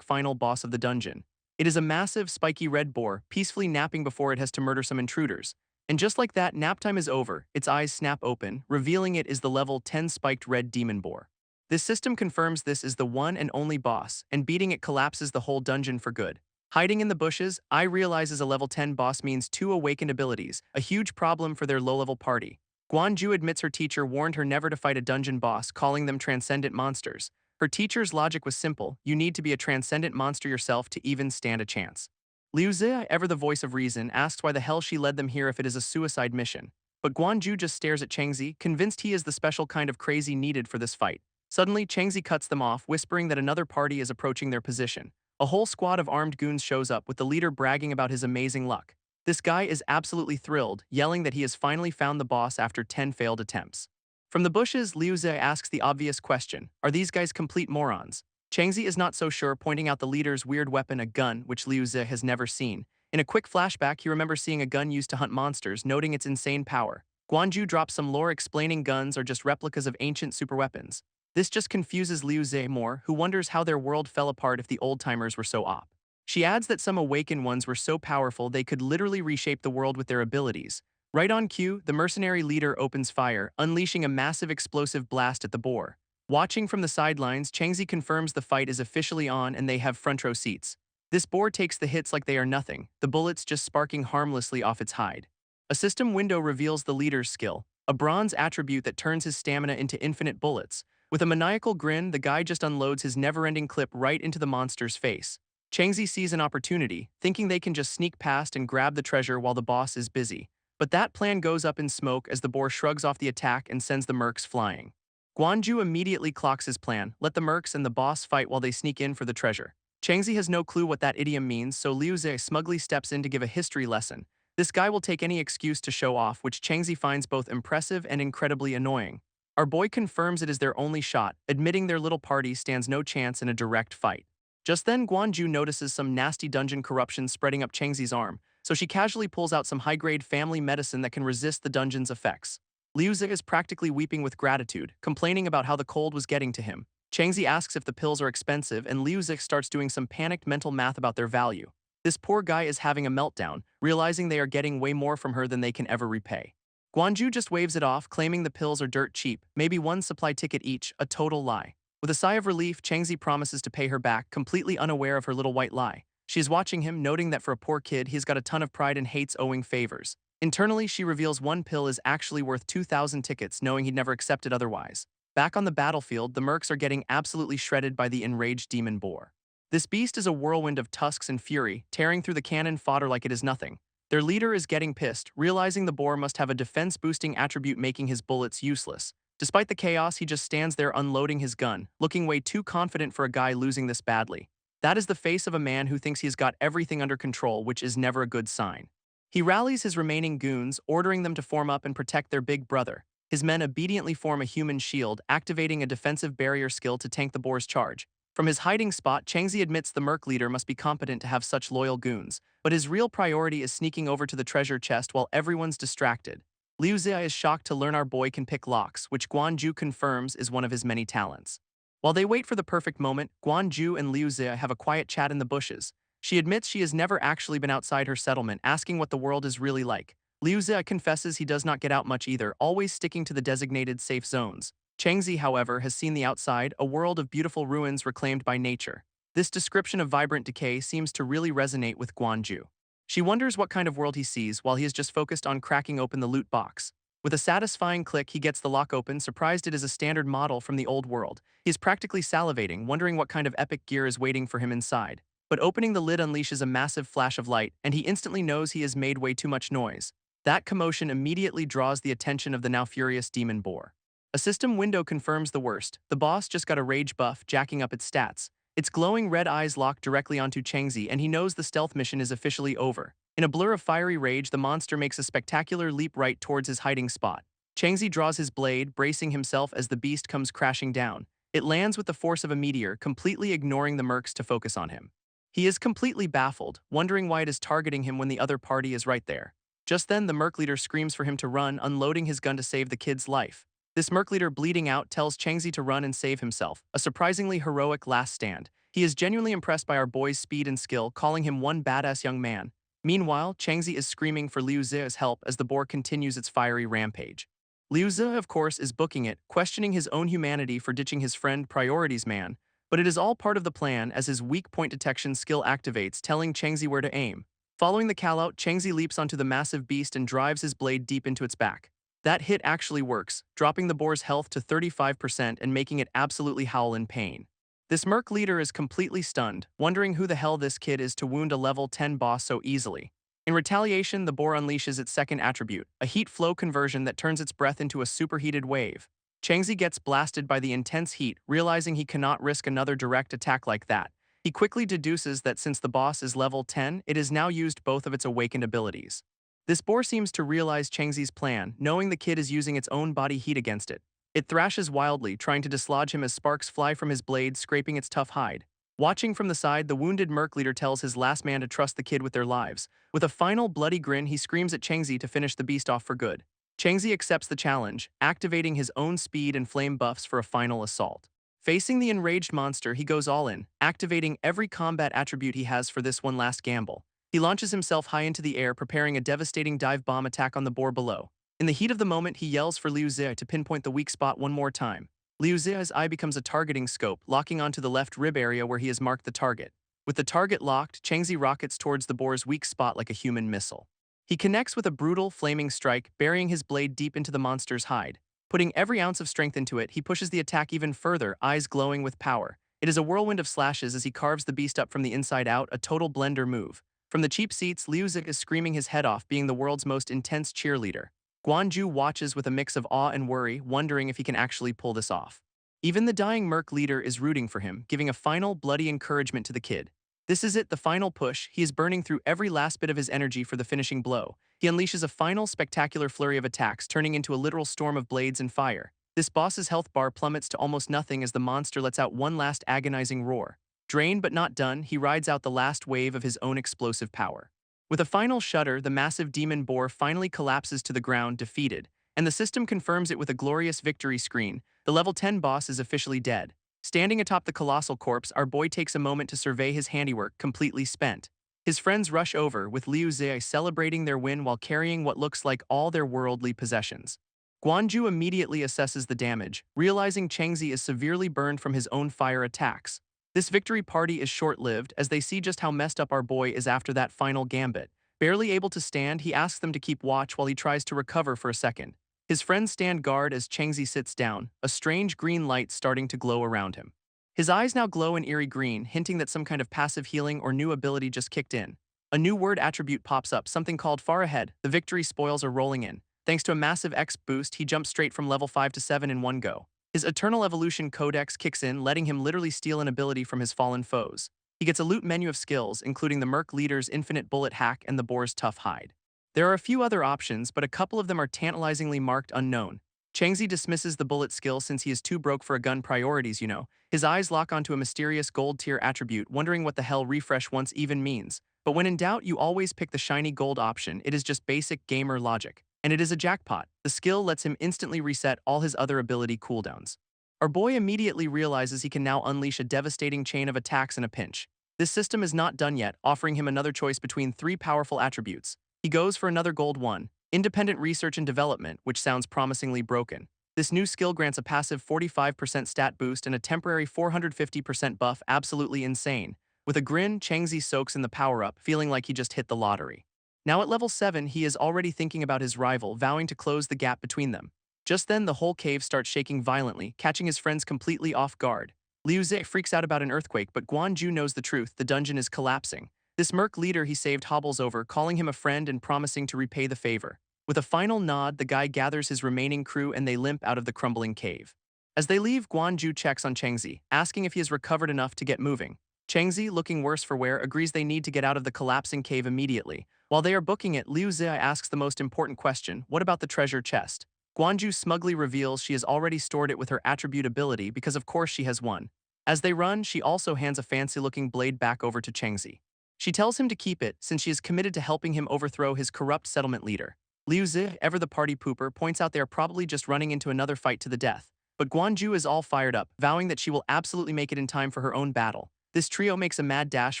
final boss of the dungeon. It is a massive, spiky red boar, peacefully napping before it has to murder some intruders. And just like that, nap time is over, its eyes snap open, revealing it is the level 10 spiked red demon boar. This system confirms this is the one and only boss, and beating it collapses the whole dungeon for good. Hiding in the bushes, I realizes a level 10 boss means 2 awakened abilities, a huge problem for their low-level party. Guanju admits her teacher warned her never to fight a dungeon boss, calling them transcendent monsters. Her teacher's logic was simple, you need to be a transcendent monster yourself to even stand a chance. Liu Zia, ever the voice of reason, asks why the hell she led them here if it is a suicide mission. But Guanju just stares at Changzi, convinced he is the special kind of crazy needed for this fight. Suddenly, Changzi cuts them off, whispering that another party is approaching their position. A whole squad of armed goons shows up, with the leader bragging about his amazing luck. This guy is absolutely thrilled, yelling that he has finally found the boss after 10 failed attempts. From the bushes, Liu Zia asks the obvious question, are these guys complete morons? Changzi is not so sure, pointing out the leader's weird weapon, a gun, which Liu Zia has never seen. In a quick flashback, he remembers seeing a gun used to hunt monsters, noting its insane power. Guanju drops some lore explaining guns are just replicas of ancient superweapons. This just confuses Liu Zia more, who wonders how their world fell apart if the old-timers were so op. She adds that some awakened ones were so powerful they could literally reshape the world with their abilities. Right on cue, the mercenary leader opens fire, unleashing a massive explosive blast at the boar. Watching from the sidelines, Changzi confirms the fight is officially on and they have front row seats. This boar takes the hits like they are nothing, the bullets just sparking harmlessly off its hide. A system window reveals the leader's skill, a bronze attribute that turns his stamina into infinite bullets. With a maniacal grin, the guy just unloads his never-ending clip right into the monster's face. Changzi sees an opportunity, thinking they can just sneak past and grab the treasure while the boss is busy. But that plan goes up in smoke as the boar shrugs off the attack and sends the mercs flying. Guanju immediately clocks his plan, let the mercs and the boss fight while they sneak in for the treasure. Changzi has no clue what that idiom means, so Liu Zia smugly steps in to give a history lesson. This guy will take any excuse to show off, which Changzi finds both impressive and incredibly annoying. Our boy confirms it is their only shot, admitting their little party stands no chance in a direct fight. Just then, Guanju notices some nasty dungeon corruption spreading up Changzi's arm, so she casually pulls out some high-grade family medicine that can resist the dungeon's effects. Liu Zi is practically weeping with gratitude, complaining about how the cold was getting to him. Changzi asks if the pills are expensive, and Liu Zi starts doing some panicked mental math about their value. This poor guy is having a meltdown, realizing they are getting way more from her than they can ever repay. Guanju just waves it off, claiming the pills are dirt cheap, maybe one supply ticket each, a total lie. With a sigh of relief, Changzi promises to pay her back, completely unaware of her little white lie. She is watching him, noting that for a poor kid, he's got a ton of pride and hates owing favors. Internally, she reveals one pill is actually worth 2,000 tickets, knowing he'd never accept it otherwise. Back on the battlefield, the mercs are getting absolutely shredded by the enraged demon boar. This beast is a whirlwind of tusks and fury, tearing through the cannon fodder like it is nothing. Their leader is getting pissed, realizing the boar must have a defense-boosting attribute making his bullets useless. Despite the chaos, he just stands there unloading his gun, looking way too confident for a guy losing this badly. That is the face of a man who thinks he's got everything under control, which is never a good sign. He rallies his remaining goons, ordering them to form up and protect their big brother. His men obediently form a human shield, activating a defensive barrier skill to tank the boar's charge. From his hiding spot, Changzi admits the merc leader must be competent to have such loyal goons, but his real priority is sneaking over to the treasure chest while everyone's distracted. Liu Zia is shocked to learn our boy can pick locks, which Guanju confirms is one of his many talents. While they wait for the perfect moment, Guanju and Liu Zia have a quiet chat in the bushes. She admits she has never actually been outside her settlement, asking what the world is really like. Liu Zia confesses he does not get out much either, always sticking to the designated safe zones. Changzi, however, has seen the outside, a world of beautiful ruins reclaimed by nature. This description of vibrant decay seems to really resonate with Guanju. She wonders what kind of world he sees while he is just focused on cracking open the loot box. With a satisfying click, he gets the lock open, surprised it is a standard model from the old world. He is practically salivating, wondering what kind of epic gear is waiting for him inside. But opening the lid unleashes a massive flash of light, and he instantly knows he has made way too much noise. That commotion immediately draws the attention of the now furious demon boar. A system window confirms the worst. The boss just got a rage buff, jacking up its stats. Its glowing red eyes lock directly onto Changzi, and he knows the stealth mission is officially over. In a blur of fiery rage, the monster makes a spectacular leap right towards his hiding spot. Changzi draws his blade, bracing himself as the beast comes crashing down. It lands with the force of a meteor, completely ignoring the mercs to focus on him. He is completely baffled, wondering why it is targeting him when the other party is right there. Just then, the merc leader screams for him to run, unloading his gun to save the kid's life. This merc leader, bleeding out, tells Changzi to run and save himself, a surprisingly heroic last stand. He is genuinely impressed by our boy's speed and skill, calling him one badass young man. Meanwhile, Changzi is screaming for Liu Zi's help as the boar continues its fiery rampage. Liu Zi, of course, is booking it, questioning his own humanity for ditching his friend Priorities Man, but it is all part of the plan as his weak point detection skill activates, telling Changzi where to aim. Following the call-out, Changzi leaps onto the massive beast and drives his blade deep into its back. That hit actually works, dropping the boar's health to 35% and making it absolutely howl in pain. This merc leader is completely stunned, wondering who the hell this kid is to wound a level 10 boss so easily. In retaliation, the boar unleashes its second attribute, a heat flow conversion that turns its breath into a superheated wave. Changzi gets blasted by the intense heat, realizing he cannot risk another direct attack like that. He quickly deduces that since the boss is level 10, it has now used both of its awakened abilities. This boar seems to realize Changzi's plan, knowing the kid is using its own body heat against it. It thrashes wildly, trying to dislodge him as sparks fly from his blade, scraping its tough hide. Watching from the side, the wounded merc leader tells his last man to trust the kid with their lives. With a final bloody grin, he screams at Changzi to finish the beast off for good. Changzi accepts the challenge, activating his own speed and flame buffs for a final assault. Facing the enraged monster, he goes all in, activating every combat attribute he has for this one last gamble. He launches himself high into the air, preparing a devastating dive bomb attack on the boar below. In the heat of the moment, he yells for Liu Zi to pinpoint the weak spot one more time. Liu Zi's eye becomes a targeting scope, locking onto the left rib area where he has marked the target. With the target locked, Changzi rockets towards the boar's weak spot like a human missile. He connects with a brutal, flaming strike, burying his blade deep into the monster's hide. Putting every ounce of strength into it, he pushes the attack even further, eyes glowing with power. It is a whirlwind of slashes as he carves the beast up from the inside out, a total blender move. From the cheap seats, Liu Zi is screaming his head off, being the world's most intense cheerleader. Guanju watches with a mix of awe and worry, wondering if he can actually pull this off. Even the dying merc leader is rooting for him, giving a final, bloody encouragement to the kid. This is it, the final push. He is burning through every last bit of his energy for the finishing blow. He unleashes a final spectacular flurry of attacks, turning into a literal storm of blades and fire. This boss's health bar plummets to almost nothing as the monster lets out one last agonizing roar. Drained but not done, he rides out the last wave of his own explosive power. With a final shudder, the massive demon boar finally collapses to the ground, defeated, and the system confirms it with a glorious victory screen. The level 10 boss is officially dead. Standing atop the colossal corpse, our boy takes a moment to survey his handiwork, completely spent. His friends rush over, with Liu Zi celebrating their win while carrying what looks like all their worldly possessions. Guanju immediately assesses the damage, realizing Changzi is severely burned from his own fire attacks. This victory party is short-lived as they see just how messed up our boy is after that final gambit. Barely able to stand, he asks them to keep watch while he tries to recover for a second. His friends stand guard as Changzi sits down, a strange green light starting to glow around him. His eyes now glow an eerie green, hinting that some kind of passive healing or new ability just kicked in. A new word attribute pops up, something called far ahead. The victory spoils are rolling in. Thanks to a massive X boost, he jumps straight from level 5 to 7 in one go. His Eternal Evolution Codex kicks in, letting him literally steal an ability from his fallen foes. He gets a loot menu of skills, including the Merc Leader's Infinite Bullet Hack and the Boar's Tough Hide. There are a few other options, but a couple of them are tantalizingly marked unknown. Changzi dismisses the bullet skill since he is too broke for a gun priorities, you know. His eyes lock onto a mysterious gold tier attribute, wondering what the hell refresh once even means. But when in doubt, you always pick the shiny gold option. It is just basic gamer logic. And it is a jackpot. The skill lets him instantly reset all his other ability cooldowns. Our boy immediately realizes he can now unleash a devastating chain of attacks in a pinch. This system is not done yet, offering him another choice between 3 powerful attributes. He goes for another gold one, Independent Research and Development, which sounds promisingly broken. This new skill grants a passive 45% stat boost and a temporary 450% buff, absolutely insane. With a grin, Changzi soaks in the power-up, feeling like he just hit the lottery. Now at level 7, he is already thinking about his rival, vowing to close the gap between them. Just then, the whole cave starts shaking violently, catching his friends completely off guard. Liu Zi freaks out about an earthquake, but Guanju knows the truth, the dungeon is collapsing. This merc leader he saved hobbles over, calling him a friend and promising to repay the favor. With a final nod, the guy gathers his remaining crew and they limp out of the crumbling cave. As they leave, Guanju checks on Changzi, asking if he has recovered enough to get moving. Changzi, looking worse for wear, agrees they need to get out of the collapsing cave immediately. While they are booking it, Liu Zi asks the most important question: what about the treasure chest? Guanju smugly reveals she has already stored it with her attribute ability because of course she has one. As they run, she also hands a fancy-looking blade back over to Changzi. She tells him to keep it since she is committed to helping him overthrow his corrupt settlement leader. Liu Zi, ever the party pooper, points out they are probably just running into another fight to the death. But Guanju is all fired up, vowing that she will absolutely make it in time for her own battle. This trio makes a mad dash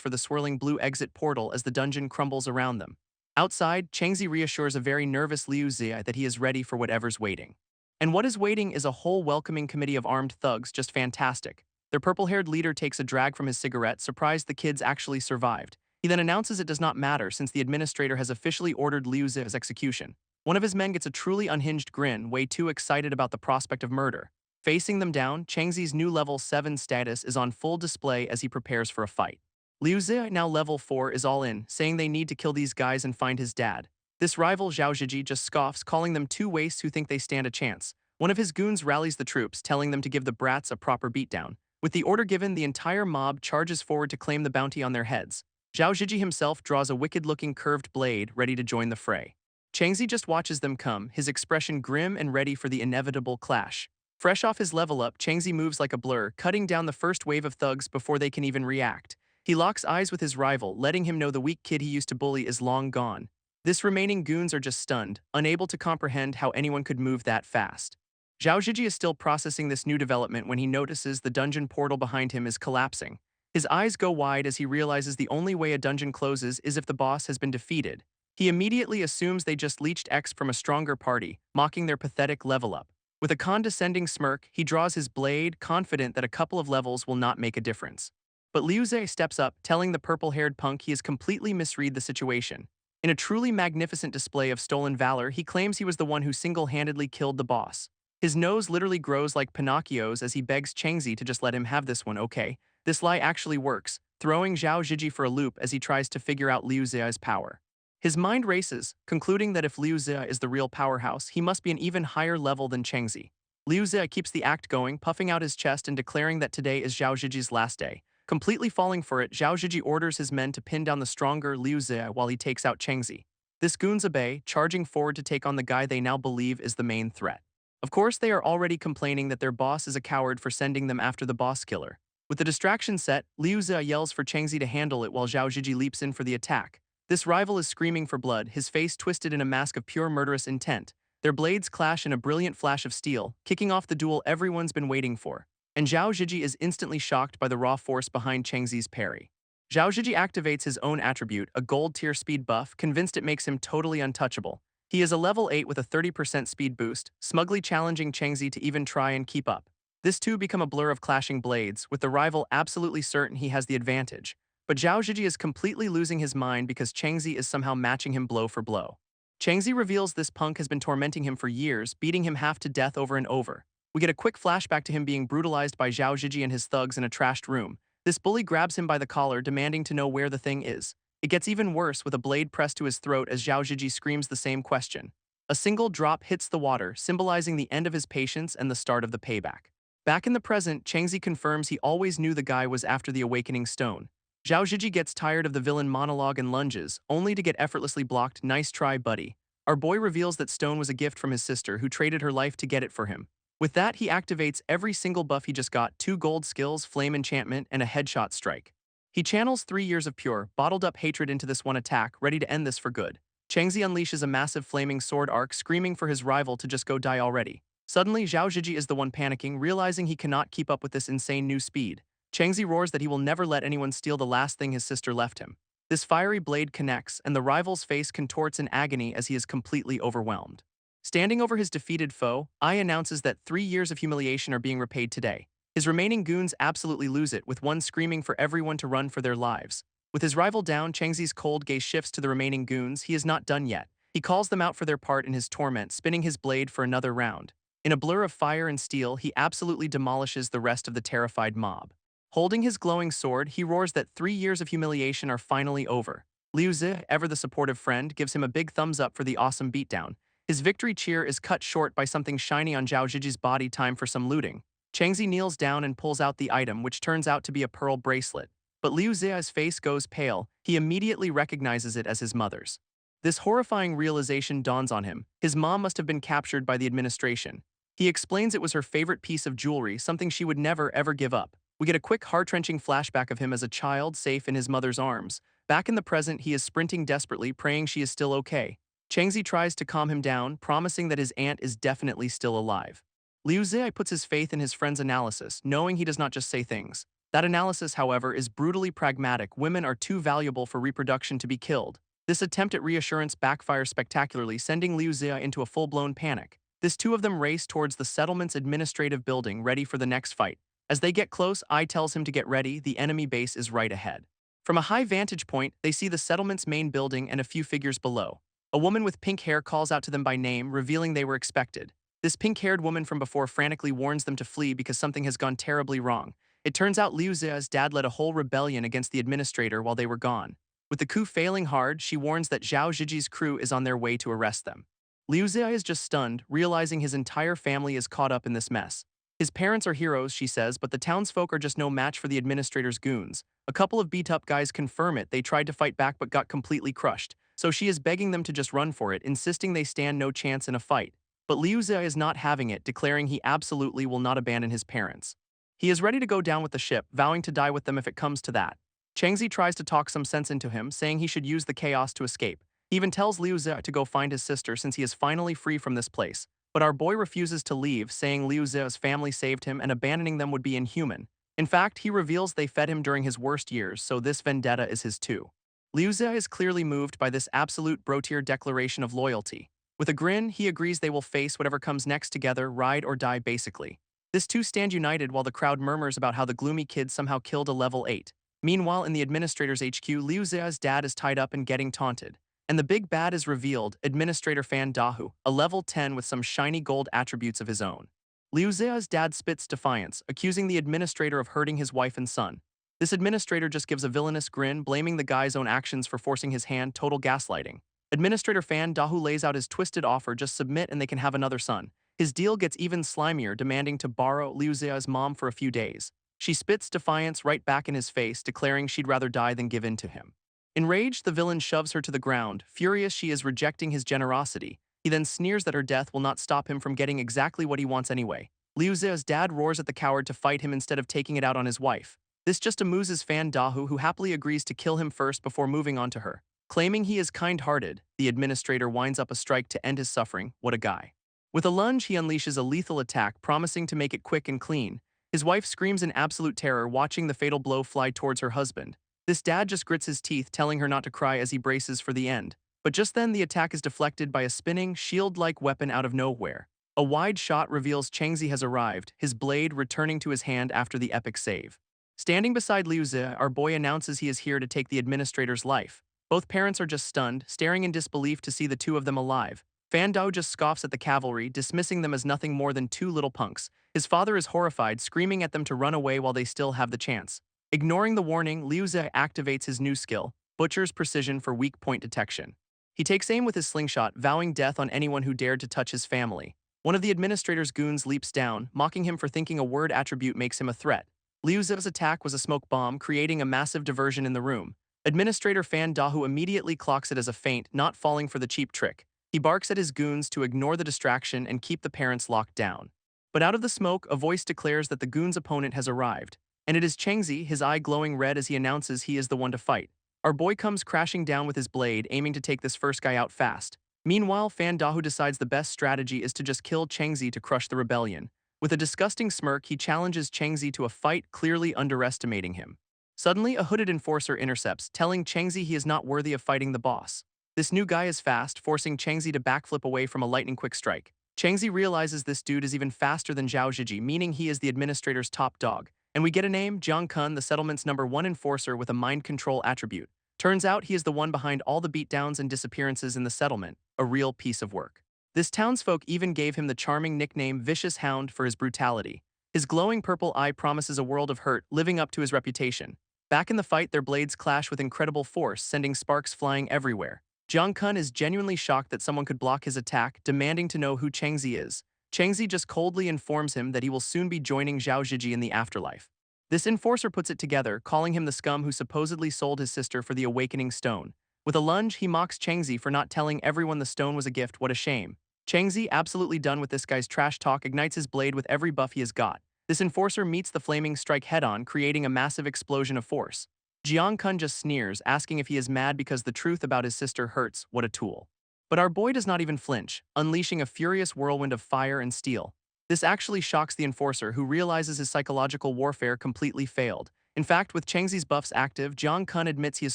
for the swirling blue exit portal as the dungeon crumbles around them. Outside, Changzi reassures a very nervous Liu Zi that he is ready for whatever's waiting. And what is waiting is a whole welcoming committee of armed thugs, just fantastic. Their purple-haired leader takes a drag from his cigarette, surprised the kids actually survived. He then announces it does not matter since the administrator has officially ordered Liu Zi's execution. One of his men gets a truly unhinged grin, way too excited about the prospect of murder. Facing them down, Changzi's new level 7 status is on full display as he prepares for a fight. Liu Zi, now level 4, is all in, saying they need to kill these guys and find his dad. This rival Zhao Zhiji just scoffs, calling them two wastes who think they stand a chance. One of his goons rallies the troops, telling them to give the brats a proper beatdown. With the order given, the entire mob charges forward to claim the bounty on their heads. Zhao Zhiji himself draws a wicked-looking curved blade, ready to join the fray. Changzi just watches them come, his expression grim and ready for the inevitable clash. Fresh off his level up, Changzi moves like a blur, cutting down the first wave of thugs before they can even react. He locks eyes with his rival, letting him know the weak kid he used to bully is long gone. This remaining goons are just stunned, unable to comprehend how anyone could move that fast. Zhao Zhiji is still processing this new development when he notices the dungeon portal behind him is collapsing. His eyes go wide as he realizes the only way a dungeon closes is if the boss has been defeated. He immediately assumes they just leached X from a stronger party, mocking their pathetic level up. With a condescending smirk, he draws his blade, confident that a couple of levels will not make a difference. But Liu Zi steps up, telling the purple-haired punk he has completely misread the situation. In a truly magnificent display of stolen valor, he claims he was the one who single-handedly killed the boss. His nose literally grows like Pinocchio's as he begs Changzi to just let him have this one, okay? This lie actually works, throwing Zhao Zhiji for a loop as he tries to figure out Liu Zi's power. His mind races, concluding that if Liu Zi is the real powerhouse, he must be an even higher level than Changzi. Liu Zi keeps the act going, puffing out his chest and declaring that today is Zhao Zhiji's last day. Completely falling for it, Zhao Zhiji orders his men to pin down the stronger Liu Zi while he takes out Changzi. This goons obey, charging forward to take on the guy they now believe is the main threat. Of course, they are already complaining that their boss is a coward for sending them after the boss killer. With the distraction set, Liu Zhe yells for Changzi to handle it while Zhao Zhiji leaps in for the attack. This rival is screaming for blood, his face twisted in a mask of pure murderous intent. Their blades clash in a brilliant flash of steel, kicking off the duel everyone's been waiting for. And Zhao Zhiji is instantly shocked by the raw force behind Changzi's parry. Zhao Zhiji activates his own attribute, a gold tier speed buff, convinced it makes him totally untouchable. He is a level 8 with a 30% speed boost, smugly challenging Changzi to even try and keep up. This too become a blur of clashing blades, with the rival absolutely certain he has the advantage. But Zhao Zhiji is completely losing his mind because Changzi is somehow matching him blow for blow. Changzi reveals this punk has been tormenting him for years, beating him half to death over and over. We get a quick flashback to him being brutalized by Zhao Zhiji and his thugs in a trashed room. This bully grabs him by the collar, demanding to know where the thing is. It gets even worse with a blade pressed to his throat as Zhao Zhiji screams the same question. A single drop hits the water, symbolizing the end of his patience and the start of the payback. Back in the present, Changzi confirms he always knew the guy was after the awakening stone. Zhao Zhiji gets tired of the villain monologue and lunges, only to get effortlessly blocked. Nice try, buddy. Our boy reveals that stone was a gift from his sister who traded her life to get it for him. With that, he activates every single buff he just got, 2 gold skills, flame enchantment, and a headshot strike. He channels 3 years of pure, bottled-up hatred into this one attack, ready to end this for good. Changzi unleashes a massive flaming sword arc, screaming for his rival to just go die already. Suddenly, Zhao Zhiji is the one panicking, realizing he cannot keep up with this insane new speed. Changzi roars that he will never let anyone steal the last thing his sister left him. This fiery blade connects, and the rival's face contorts in agony as he is completely overwhelmed. Standing over his defeated foe, Ai announces that 3 years of humiliation are being repaid today. His remaining goons absolutely lose it, with one screaming for everyone to run for their lives. With his rival down, Changzi's cold gaze shifts to the remaining goons. He is not done yet. He calls them out for their part in his torment, spinning his blade for another round. In a blur of fire and steel, he absolutely demolishes the rest of the terrified mob. Holding his glowing sword, he roars that 3 years of humiliation are finally over. Liu Zi, ever the supportive friend, gives him a big thumbs up for the awesome beatdown. His victory cheer is cut short by something shiny on Zhao Zhiji's body. Time for some looting. Changzi kneels down and pulls out the item, which turns out to be a pearl bracelet. But Liu Zi's face goes pale. He immediately recognizes it as his mother's. This horrifying realization dawns on him. His mom must have been captured by the administration. He explains it was her favorite piece of jewelry, something she would never ever give up. We get a quick heart-wrenching flashback of him as a child, safe in his mother's arms. Back in the present, he is sprinting desperately, praying she is still okay. Changzi tries to calm him down, promising that his aunt is definitely still alive. Liu Zi puts his faith in his friend's analysis, knowing he does not just say things. That analysis, however, is brutally pragmatic. Women are too valuable for reproduction to be killed. This attempt at reassurance backfires spectacularly, sending Liu Zi into a full-blown panic. This two of them race towards the settlement's administrative building, ready for the next fight. As they get close, Ai tells him to get ready. The enemy base is right ahead. From a high vantage point, they see the settlement's main building and a few figures below. A woman with pink hair calls out to them by name, revealing they were expected. This pink-haired woman from before frantically warns them to flee because something has gone terribly wrong. It turns out Liu Zi's dad led a whole rebellion against the administrator while they were gone. With the coup failing hard, she warns that Zhao Zhiji's crew is on their way to arrest them. Liu Zi is just stunned, realizing his entire family is caught up in this mess. His parents are heroes, she says, but the townsfolk are just no match for the administrator's goons. A couple of beat-up guys confirm it. They tried to fight back but got completely crushed. So she is begging them to just run for it, insisting they stand no chance in a fight. But Liu Zi is not having it, declaring he absolutely will not abandon his parents. He is ready to go down with the ship, vowing to die with them if it comes to that. Changzi tries to talk some sense into him, saying he should use the chaos to escape. He even tells Liu Zi to go find his sister since he is finally free from this place. But our boy refuses to leave, saying Liu Zi's family saved him and abandoning them would be inhuman. In fact, he reveals they fed him during his worst years, so this vendetta is his too. Liu Zi is clearly moved by this absolute bro-tier declaration of loyalty. With a grin, he agrees they will face whatever comes next together, ride or die basically. This two stand united while the crowd murmurs about how the gloomy kid somehow killed a level 8. Meanwhile, in the administrator's HQ, Liu Zi's dad is tied up and getting taunted. And the big bad is revealed, Administrator Fan Dahu, a level 10 with some shiny gold attributes of his own. Liu Zi's dad spits defiance, accusing the administrator of hurting his wife and son. This administrator just gives a villainous grin, blaming the guy's own actions for forcing his hand, total gaslighting. Administrator Fan Dahu lays out his twisted offer, just submit and they can have another son. His deal gets even slimier, demanding to borrow Liu Zi's mom for a few days. She spits defiance right back in his face, declaring she'd rather die than give in to him. Enraged, the villain shoves her to the ground. Furious she is rejecting his generosity, He then sneers that her death will not stop him from getting exactly what he wants anyway. Liu Zia's dad roars at the coward to fight him instead of taking it out on his wife. This just amuses Fan Dahu, who happily agrees to kill him first before moving on to her. Claiming he is kind-hearted, the administrator winds up a strike to end his suffering. What a guy. With a lunge, he unleashes a lethal attack, promising to make it quick and clean. His wife screams in absolute terror, watching the fatal blow fly towards her husband. This dad just grits his teeth, telling her not to cry as he braces for the end. But just then, the attack is deflected by a spinning, shield-like weapon out of nowhere. A wide shot reveals Changzi has arrived, his blade returning to his hand after the epic save. Standing beside Liu Zi, our boy announces he is here to take the administrator's life. Both parents are just stunned, staring in disbelief to see the two of them alive. Fan Dao just scoffs at the cavalry, dismissing them as nothing more than two little punks. His father is horrified, screaming at them to run away while they still have the chance. Ignoring the warning, Liu Zi activates his new skill, Butcher's Precision, for weak point detection. He takes aim with his slingshot, vowing death on anyone who dared to touch his family. One of the administrator's goons leaps down, mocking him for thinking a word attribute makes him a threat. Liu Zi's attack was a smoke bomb, creating a massive diversion in the room. Administrator Fan Dahu immediately clocks it as a feint, not falling for the cheap trick. He barks at his goons to ignore the distraction and keep the parents locked down. But out of the smoke, a voice declares that the goon's opponent has arrived. And it is Changzi, his eye glowing red as he announces he is the one to fight. Our boy comes crashing down with his blade, aiming to take this first guy out fast. Meanwhile, Fan Dahu decides the best strategy is to just kill Changzi to crush the rebellion. With a disgusting smirk, he challenges Changzi to a fight, clearly underestimating him. Suddenly, a hooded enforcer intercepts, telling Changzi he is not worthy of fighting the boss. This new guy is fast, forcing Changzi to backflip away from a lightning-quick strike. Changzi realizes this dude is even faster than Zhao Zhiji, meaning he is the administrator's top dog. And we get a name, Jiang Kun, the settlement's #1 enforcer with a mind control attribute. Turns out he is the one behind all the beatdowns and disappearances in the settlement, a real piece of work. This townsfolk even gave him the charming nickname Vicious Hound for his brutality. His glowing purple eye promises a world of hurt, living up to his reputation. Back in the fight, their blades clash with incredible force, sending sparks flying everywhere. Jiang Kun is genuinely shocked that someone could block his attack, demanding to know who Changzi is. Changzi just coldly informs him that he will soon be joining Zhao Zhiji in the afterlife. This enforcer puts it together, calling him the scum who supposedly sold his sister for the awakening stone. With a lunge, he mocks Changzi for not telling everyone the stone was a gift. What a shame. Changzi, absolutely done with this guy's trash talk, ignites his blade with every buff he has got. This enforcer meets the flaming strike head-on, creating a massive explosion of force. Jiang Kun just sneers, asking if he is mad because the truth about his sister hurts. What a tool. But our boy does not even flinch, unleashing a furious whirlwind of fire and steel. This actually shocks the enforcer, who realizes his psychological warfare completely failed. In fact, with Changzi's buffs active, Jiang Kun admits he is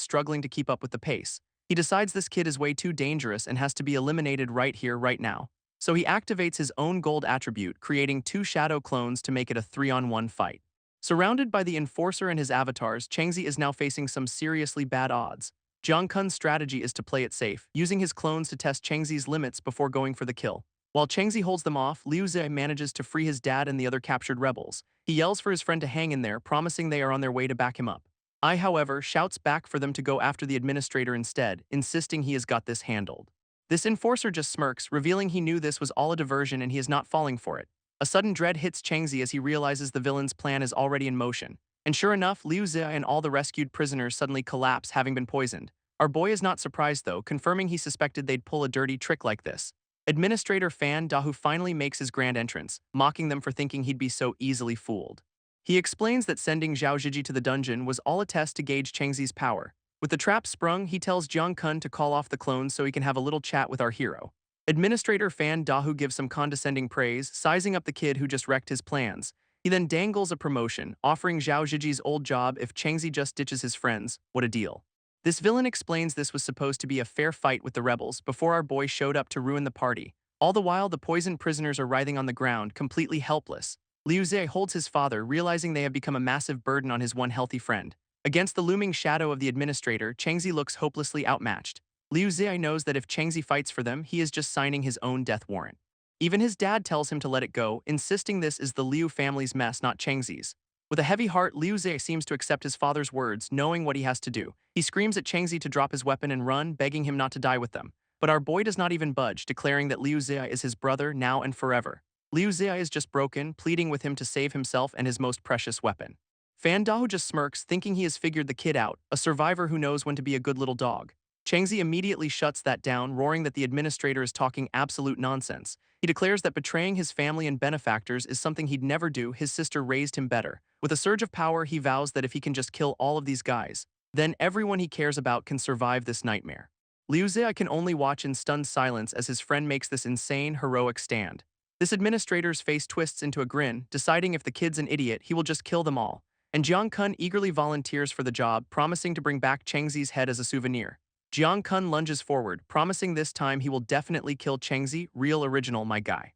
struggling to keep up with the pace. He decides this kid is way too dangerous and has to be eliminated right here, right now. So he activates his own gold attribute, creating 2 shadow clones to make it a 3-on-1 fight. Surrounded by the enforcer and his avatars, Changzi is now facing some seriously bad odds. Jiang Kun's strategy is to play it safe, using his clones to test Changzi's limits before going for the kill. While Changzi holds them off, Liu Zi manages to free his dad and the other captured rebels. He yells for his friend to hang in there, promising they are on their way to back him up. I, however, shouts back for them to go after the administrator instead, insisting he has got this handled. This enforcer just smirks, revealing he knew this was all a diversion and he is not falling for it. A sudden dread hits Changzi as he realizes the villain's plan is already in motion. And sure enough, Liu Zi and all the rescued prisoners suddenly collapse, having been poisoned. Our boy is not surprised though, confirming he suspected they'd pull a dirty trick like this. Administrator Fan Dahu finally makes his grand entrance, mocking them for thinking he'd be so easily fooled. He explains that sending Zhao Zhiji to the dungeon was all a test to gauge Changzi's power. With the trap sprung, he tells Jiang Kun to call off the clones so he can have a little chat with our hero. Administrator Fan Dahu gives some condescending praise, sizing up the kid who just wrecked his plans. He then dangles a promotion, offering Zhao Zhiji's old job if Changzi just ditches his friends. What a deal. This villain explains this was supposed to be a fair fight with the rebels before our boy showed up to ruin the party. All the while, the poisoned prisoners are writhing on the ground, completely helpless. Liu Zi holds his father, realizing they have become a massive burden on his one healthy friend. Against the looming shadow of the administrator, Changzi looks hopelessly outmatched. Liu Zi knows that if Changzi fights for them, he is just signing his own death warrant. Even his dad tells him to let it go, insisting this is the Liu family's mess, not Changzi's. With a heavy heart, Liu Zi seems to accept his father's words, knowing what he has to do. He screams at Changzi to drop his weapon and run, begging him not to die with them. But our boy does not even budge, declaring that Liu Zi is his brother now and forever. Liu Zi is just broken, pleading with him to save himself and his most precious weapon. Fan Dahu just smirks, thinking he has figured the kid out, a survivor who knows when to be a good little dog. Changzi immediately shuts that down, roaring that the administrator is talking absolute nonsense. He declares that betraying his family and benefactors is something he'd never do. His sister raised him better. With a surge of power, he vows that if he can just kill all of these guys, then everyone he cares about can survive this nightmare. Liu Zhe can only watch in stunned silence as his friend makes this insane, heroic stand. This administrator's face twists into a grin, deciding if the kid's an idiot, he will just kill them all. And Jiang Kun eagerly volunteers for the job, promising to bring back Chengzi's head as a souvenir. Jiang Kun lunges forward, promising this time he will definitely kill Chengzi, real original my guy.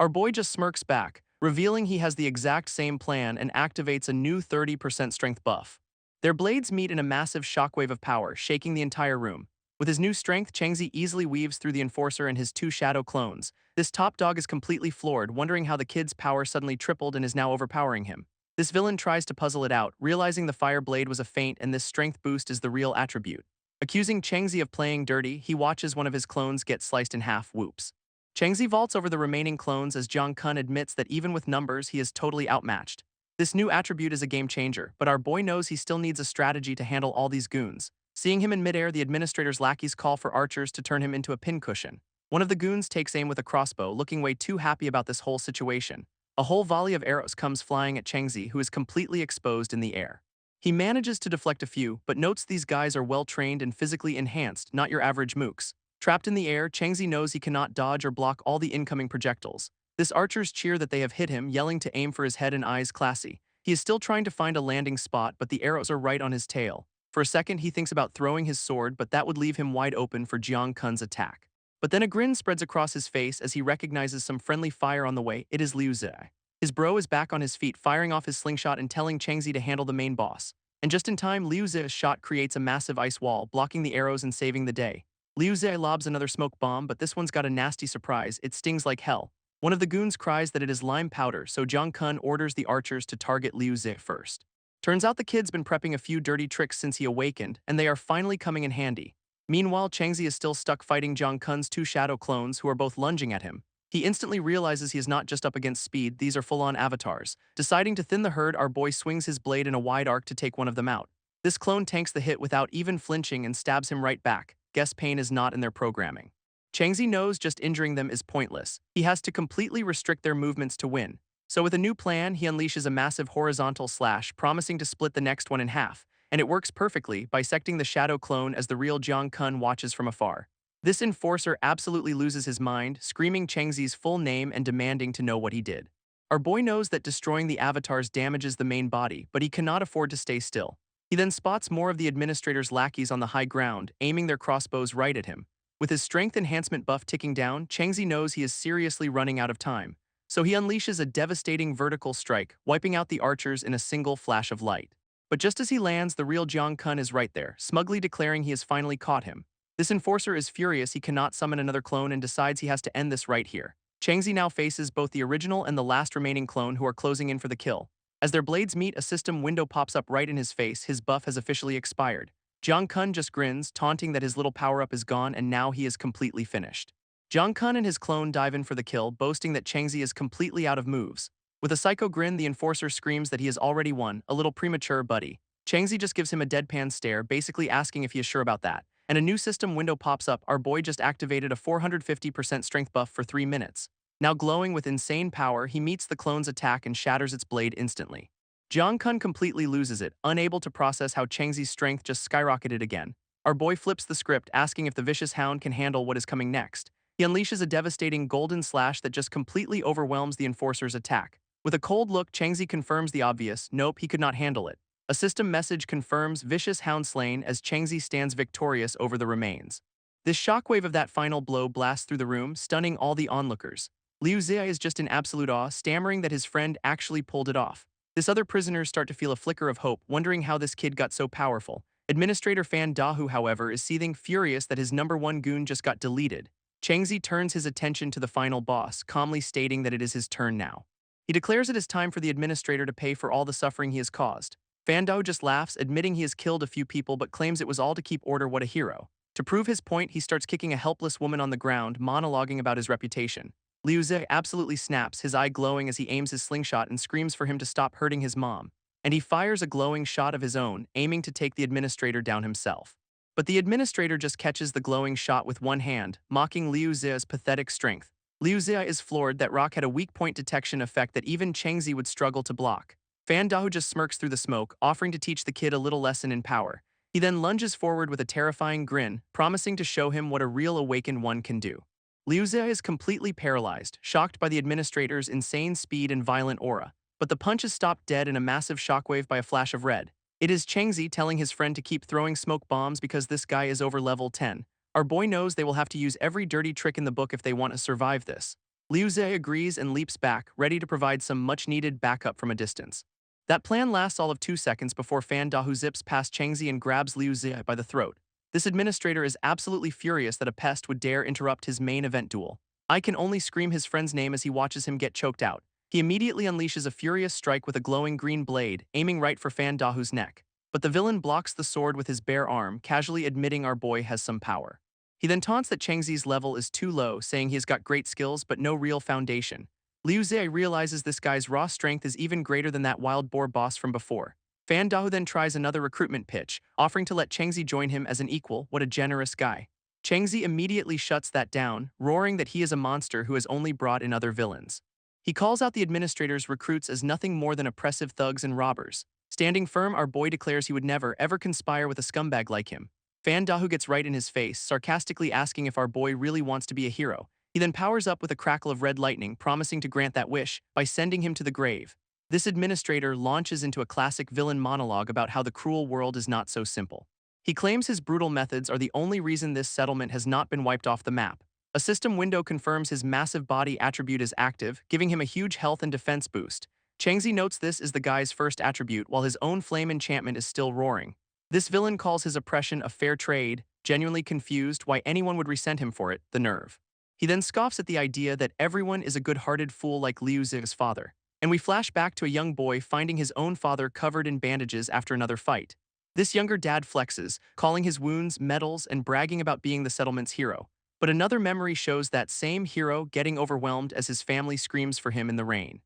Our boy just smirks back, revealing he has the exact same plan and activates a new 30% strength buff. Their blades meet in a massive shockwave of power, shaking the entire room. With his new strength, Chengzi easily weaves through the Enforcer and his two shadow clones. This top dog is completely floored, wondering how the kid's power suddenly tripled and is now overpowering him. This villain tries to puzzle it out, realizing the fire blade was a feint and this strength boost is the real attribute. Accusing Chengzi of playing dirty, he watches one of his clones get sliced in half, whoops. Chengzi vaults over the remaining clones as Jiang Kun admits that even with numbers, he is totally outmatched. This new attribute is a game changer, but our boy knows he still needs a strategy to handle all these goons. Seeing him in midair, the administrator's lackeys call for archers to turn him into a pincushion. One of the goons takes aim with a crossbow, looking way too happy about this whole situation. A whole volley of arrows comes flying at Chengzi, who is completely exposed in the air. He manages to deflect a few, but notes these guys are well-trained and physically enhanced, not your average mooks. Trapped in the air, Chengzi knows he cannot dodge or block all the incoming projectiles. This archers cheer that they have hit him, yelling to aim for his head and eyes classy. He is still trying to find a landing spot, but the arrows are right on his tail. For a second, he thinks about throwing his sword, but that would leave him wide open for Jiang Kun's attack. But then a grin spreads across his face as he recognizes some friendly fire on the way. It is Liu Zhe. His bro is back on his feet, firing off his slingshot and telling Chengzi to handle the main boss. And just in time, Liu Zhe's shot creates a massive ice wall, blocking the arrows and saving the day. Liu Zhe lobs another smoke bomb, but this one's got a nasty surprise. It stings like hell. One of the goons cries that it is lime powder, so Jiang Kun orders the archers to target Liu Zhe first. Turns out the kid's been prepping a few dirty tricks since he awakened, and they are finally coming in handy. Meanwhile, Chengzi is still stuck fighting Jiang Kun's two shadow clones who are both lunging at him. He instantly realizes he is not just up against speed, these are full-on avatars. Deciding to thin the herd, our boy swings his blade in a wide arc to take one of them out. This clone tanks the hit without even flinching and stabs him right back. Guess pain is not in their programming. Chengzi knows just injuring them is pointless. He has to completely restrict their movements to win. So with a new plan, he unleashes a massive horizontal slash, promising to split the next one in half. And it works perfectly, bisecting the shadow clone as the real Jiang Kun watches from afar. This enforcer absolutely loses his mind, screaming Chengzi's full name and demanding to know what he did. Our boy knows that destroying the avatars damages the main body, but he cannot afford to stay still. He then spots more of the administrator's lackeys on the high ground, aiming their crossbows right at him. With his strength enhancement buff ticking down, Chengzi knows he is seriously running out of time. So he unleashes a devastating vertical strike, wiping out the archers in a single flash of light. But just as he lands, the real Jiang Kun is right there, smugly declaring he has finally caught him. This enforcer is furious he cannot summon another clone and decides he has to end this right here. Chengzi now faces both the original and the last remaining clone who are closing in for the kill. As their blades meet, a system window pops up right in his face. His buff has officially expired. Jiang Kun just grins, taunting that his little power-up is gone and now he is completely finished. Jiang Kun and his clone dive in for the kill, boasting that Chengzi is completely out of moves. With a psycho grin, the enforcer screams that he has already won, a little premature, buddy. Chengzi just gives him a deadpan stare, basically asking if he is sure about that. And a new system window pops up. Our boy just activated a 450% strength buff for 3 minutes. Now glowing with insane power, he meets the clone's attack and shatters its blade instantly. Jiang Kun completely loses it, unable to process how Chengzi's strength just skyrocketed again. Our boy flips the script, asking if the vicious hound can handle what is coming next. He unleashes a devastating golden slash that just completely overwhelms the enforcer's attack. With a cold look, Chengzi confirms the obvious, nope, he could not handle it. A system message confirms vicious hound slain as Chengzi stands victorious over the remains. This shockwave of that final blow blasts through the room, stunning all the onlookers. Liu Zhe is just in absolute awe, stammering that his friend actually pulled it off. This other prisoners start to feel a flicker of hope, wondering how this kid got so powerful. Administrator Fan Dahu, however, is seething, furious that his #1 goon just got deleted. Chengzi turns his attention to the final boss, calmly stating that it is his turn now. He declares it is time for the administrator to pay for all the suffering he has caused. Fan Dao just laughs, admitting he has killed a few people but claims it was all to keep order. What a hero. To prove his point, he starts kicking a helpless woman on the ground, monologuing about his reputation. Liu Zhe absolutely snaps, his eye glowing as he aims his slingshot and screams for him to stop hurting his mom. And he fires a glowing shot of his own, aiming to take the administrator down himself. But the administrator just catches the glowing shot with one hand, mocking Liu Zia's pathetic strength. Liu Zia is floored that rock had a weak point detection effect that even Chengzi would struggle to block. Fan Dahu just smirks through the smoke, offering to teach the kid a little lesson in power. He then lunges forward with a terrifying grin, promising to show him what a real awakened one can do. Liu Zia is completely paralyzed, shocked by the administrator's insane speed and violent aura. But the punch is stopped dead in a massive shockwave by a flash of red. It is Chengzi telling his friend to keep throwing smoke bombs because this guy is over level 10. Our boy knows they will have to use every dirty trick in the book if they want to survive this. Liu Zia agrees and leaps back, ready to provide some much-needed backup from a distance. That plan lasts all of 2 seconds before Fan Dahu zips past Chengzi and grabs Liu Zia by the throat. This administrator is absolutely furious that a pest would dare interrupt his main event duel. I can only scream his friend's name as he watches him get choked out. He immediately unleashes a furious strike with a glowing green blade, aiming right for Fan Dahu's neck. But the villain blocks the sword with his bare arm, casually admitting our boy has some power. He then taunts that Chengzi's level is too low, saying he has got great skills but no real foundation. Liu Zia realizes this guy's raw strength is even greater than that wild boar boss from before. Fan Dahu then tries another recruitment pitch, offering to let Chengzi join him as an equal. What a generous guy. Chengzi immediately shuts that down, roaring that he is a monster who has only brought in other villains. He calls out the administrator's recruits as nothing more than oppressive thugs and robbers. Standing firm, our boy declares he would never, ever conspire with a scumbag like him. Fan Dahu gets right in his face, sarcastically asking if our boy really wants to be a hero. He then powers up with a crackle of red lightning, promising to grant that wish by sending him to the grave. This administrator launches into a classic villain monologue about how the cruel world is not so simple. He claims his brutal methods are the only reason this settlement has not been wiped off the map. A system window confirms his massive body attribute is active, giving him a huge health and defense boost. Chengzi notes this is the guy's first attribute, while his own flame enchantment is still roaring. This villain calls his oppression a fair trade, genuinely confused why anyone would resent him for it, the nerve. He then scoffs at the idea that everyone is a good-hearted fool like Liu Zi's father. And we flash back to a young boy finding his own father covered in bandages after another fight. This younger dad flexes, calling his wounds medals and bragging about being the settlement's hero. But another memory shows that same hero getting overwhelmed as his family screams for him in the rain.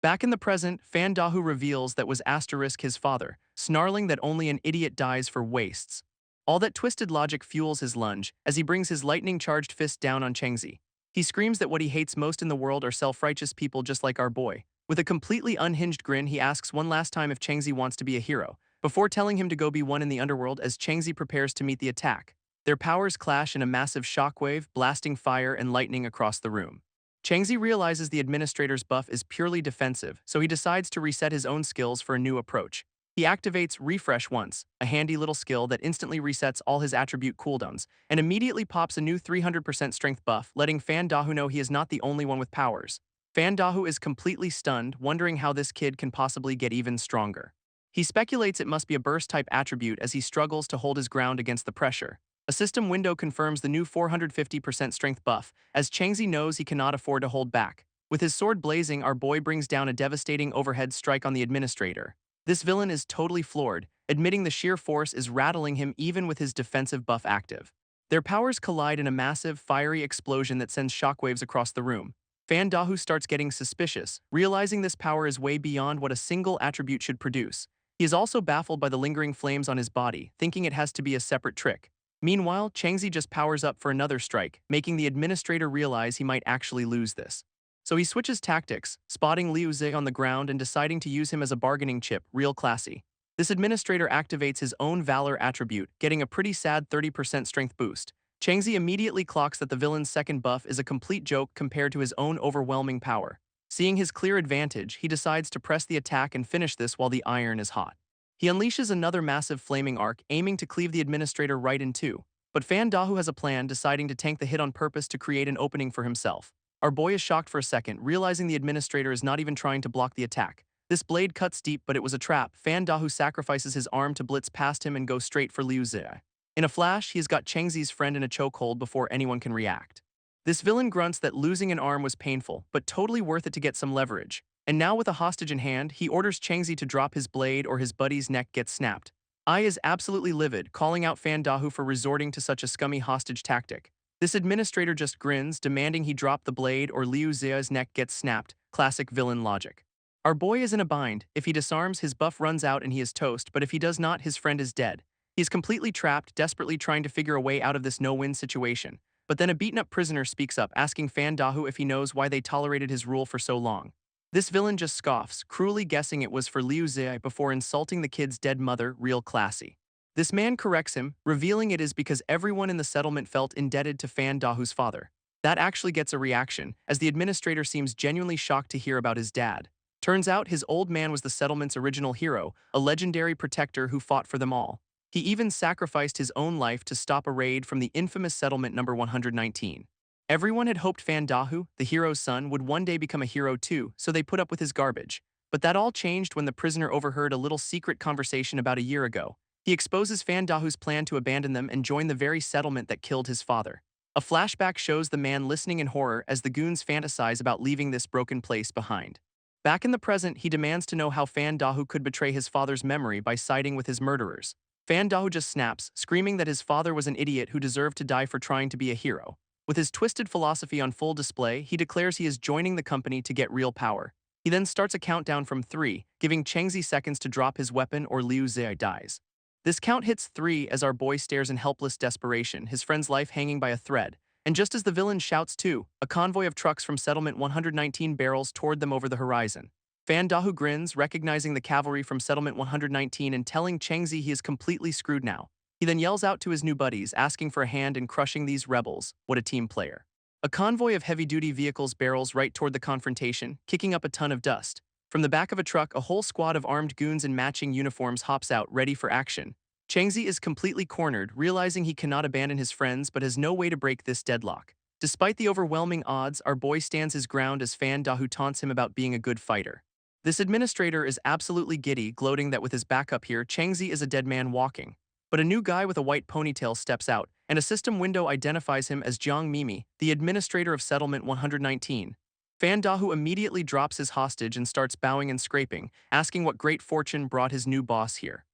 Back in the present, Fan Dahu reveals that was Asterisk his father, snarling that only an idiot dies for wastes. All that twisted logic fuels his lunge as he brings his lightning-charged fist down on Chengzi. He screams that what he hates most in the world are self-righteous people just like our boy. With a completely unhinged grin, he asks one last time if Chengzi wants to be a hero, before telling him to go be one in the underworld as Chengzi prepares to meet the attack. Their powers clash in a massive shockwave, blasting fire and lightning across the room. Chengzi realizes the administrator's buff is purely defensive, so he decides to reset his own skills for a new approach. He activates Refresh Once, a handy little skill that instantly resets all his attribute cooldowns, and immediately pops a new 300% strength buff, letting Fan Dahu know he is not the only one with powers. Fan Dahu is completely stunned, wondering how this kid can possibly get even stronger. He speculates it must be a burst-type attribute as he struggles to hold his ground against the pressure. A system window confirms the new 450% strength buff, as Chengzi knows he cannot afford to hold back. With his sword blazing, our boy brings down a devastating overhead strike on the administrator. This villain is totally floored, admitting the sheer force is rattling him even with his defensive buff active. Their powers collide in a massive, fiery explosion that sends shockwaves across the room. Fan Dahu starts getting suspicious, realizing this power is way beyond what a single attribute should produce. He is also baffled by the lingering flames on his body, thinking it has to be a separate trick. Meanwhile, Chengzi just powers up for another strike, making the administrator realize he might actually lose this. So he switches tactics, spotting Liu Zi on the ground and deciding to use him as a bargaining chip, real classy. This administrator activates his own valor attribute, getting a pretty sad 30% strength boost. Chengzi immediately clocks that the villain's second buff is a complete joke compared to his own overwhelming power. Seeing his clear advantage, he decides to press the attack and finish this while the iron is hot. He unleashes another massive flaming arc, aiming to cleave the administrator right in two. But Fan Dahu has a plan, deciding to tank the hit on purpose to create an opening for himself. Our boy is shocked for a second, realizing the administrator is not even trying to block the attack. This blade cuts deep, but it was a trap. Fan Dahu sacrifices his arm to blitz past him and go straight for Liu Zi. In a flash, he has got Chengzi's friend in a chokehold before anyone can react. This villain grunts that losing an arm was painful, but totally worth it to get some leverage. And now with a hostage in hand, he orders Chengzi to drop his blade or his buddy's neck gets snapped. I is absolutely livid, calling out Fan Dahu for resorting to such a scummy hostage tactic. This administrator just grins, demanding he drop the blade or Liu Zia's neck gets snapped. Classic villain logic. Our boy is in a bind. If he disarms, his buff runs out and he is toast, but if he does not, his friend is dead. He is completely trapped, desperately trying to figure a way out of this no-win situation. But then a beaten-up prisoner speaks up, asking Fan Dahu if he knows why they tolerated his rule for so long. This villain just scoffs, cruelly guessing it was for Liu Zi before insulting the kid's dead mother, real classy. This man corrects him, revealing it is because everyone in the settlement felt indebted to Fan Dahu's father. That actually gets a reaction, as the administrator seems genuinely shocked to hear about his dad. Turns out his old man was the settlement's original hero, a legendary protector who fought for them all. He even sacrificed his own life to stop a raid from the infamous settlement number 119. Everyone had hoped Fan Dahu, the hero's son, would one day become a hero too, so they put up with his garbage. But that all changed when the prisoner overheard a little secret conversation about a year ago. He exposes Fan Dahu's plan to abandon them and join the very settlement that killed his father. A flashback shows the man listening in horror as the goons fantasize about leaving this broken place behind. Back in the present, he demands to know how Fan Dahu could betray his father's memory by siding with his murderers. Fan Dahu just snaps, screaming that his father was an idiot who deserved to die for trying to be a hero. With his twisted philosophy on full display, he declares he is joining the company to get real power. He then starts a countdown from 3, giving Chengzi seconds to drop his weapon or Liu Zi dies. This count hits 3 as our boy stares in helpless desperation, his friend's life hanging by a thread. And just as the villain shouts 2, a convoy of trucks from Settlement 119 barrels toward them over the horizon. Fan Dahu grins, recognizing the cavalry from Settlement 119 and telling Chengzi he is completely screwed now. He then yells out to his new buddies, asking for a hand in crushing these rebels. What a team player. A convoy of heavy-duty vehicles barrels right toward the confrontation, kicking up a ton of dust. From the back of a truck, a whole squad of armed goons in matching uniforms hops out, ready for action. Chengzi is completely cornered, realizing he cannot abandon his friends but has no way to break this deadlock. Despite the overwhelming odds, our boy stands his ground as Fan Dahu taunts him about being a good fighter. This administrator is absolutely giddy, gloating that with his backup here, Chengzi is a dead man walking. But a new guy with a white ponytail steps out, and a system window identifies him as Jiang Mimi, the administrator of Settlement 119. Fan Dahu immediately drops his hostage and starts bowing and scraping, asking what great fortune brought his new boss here.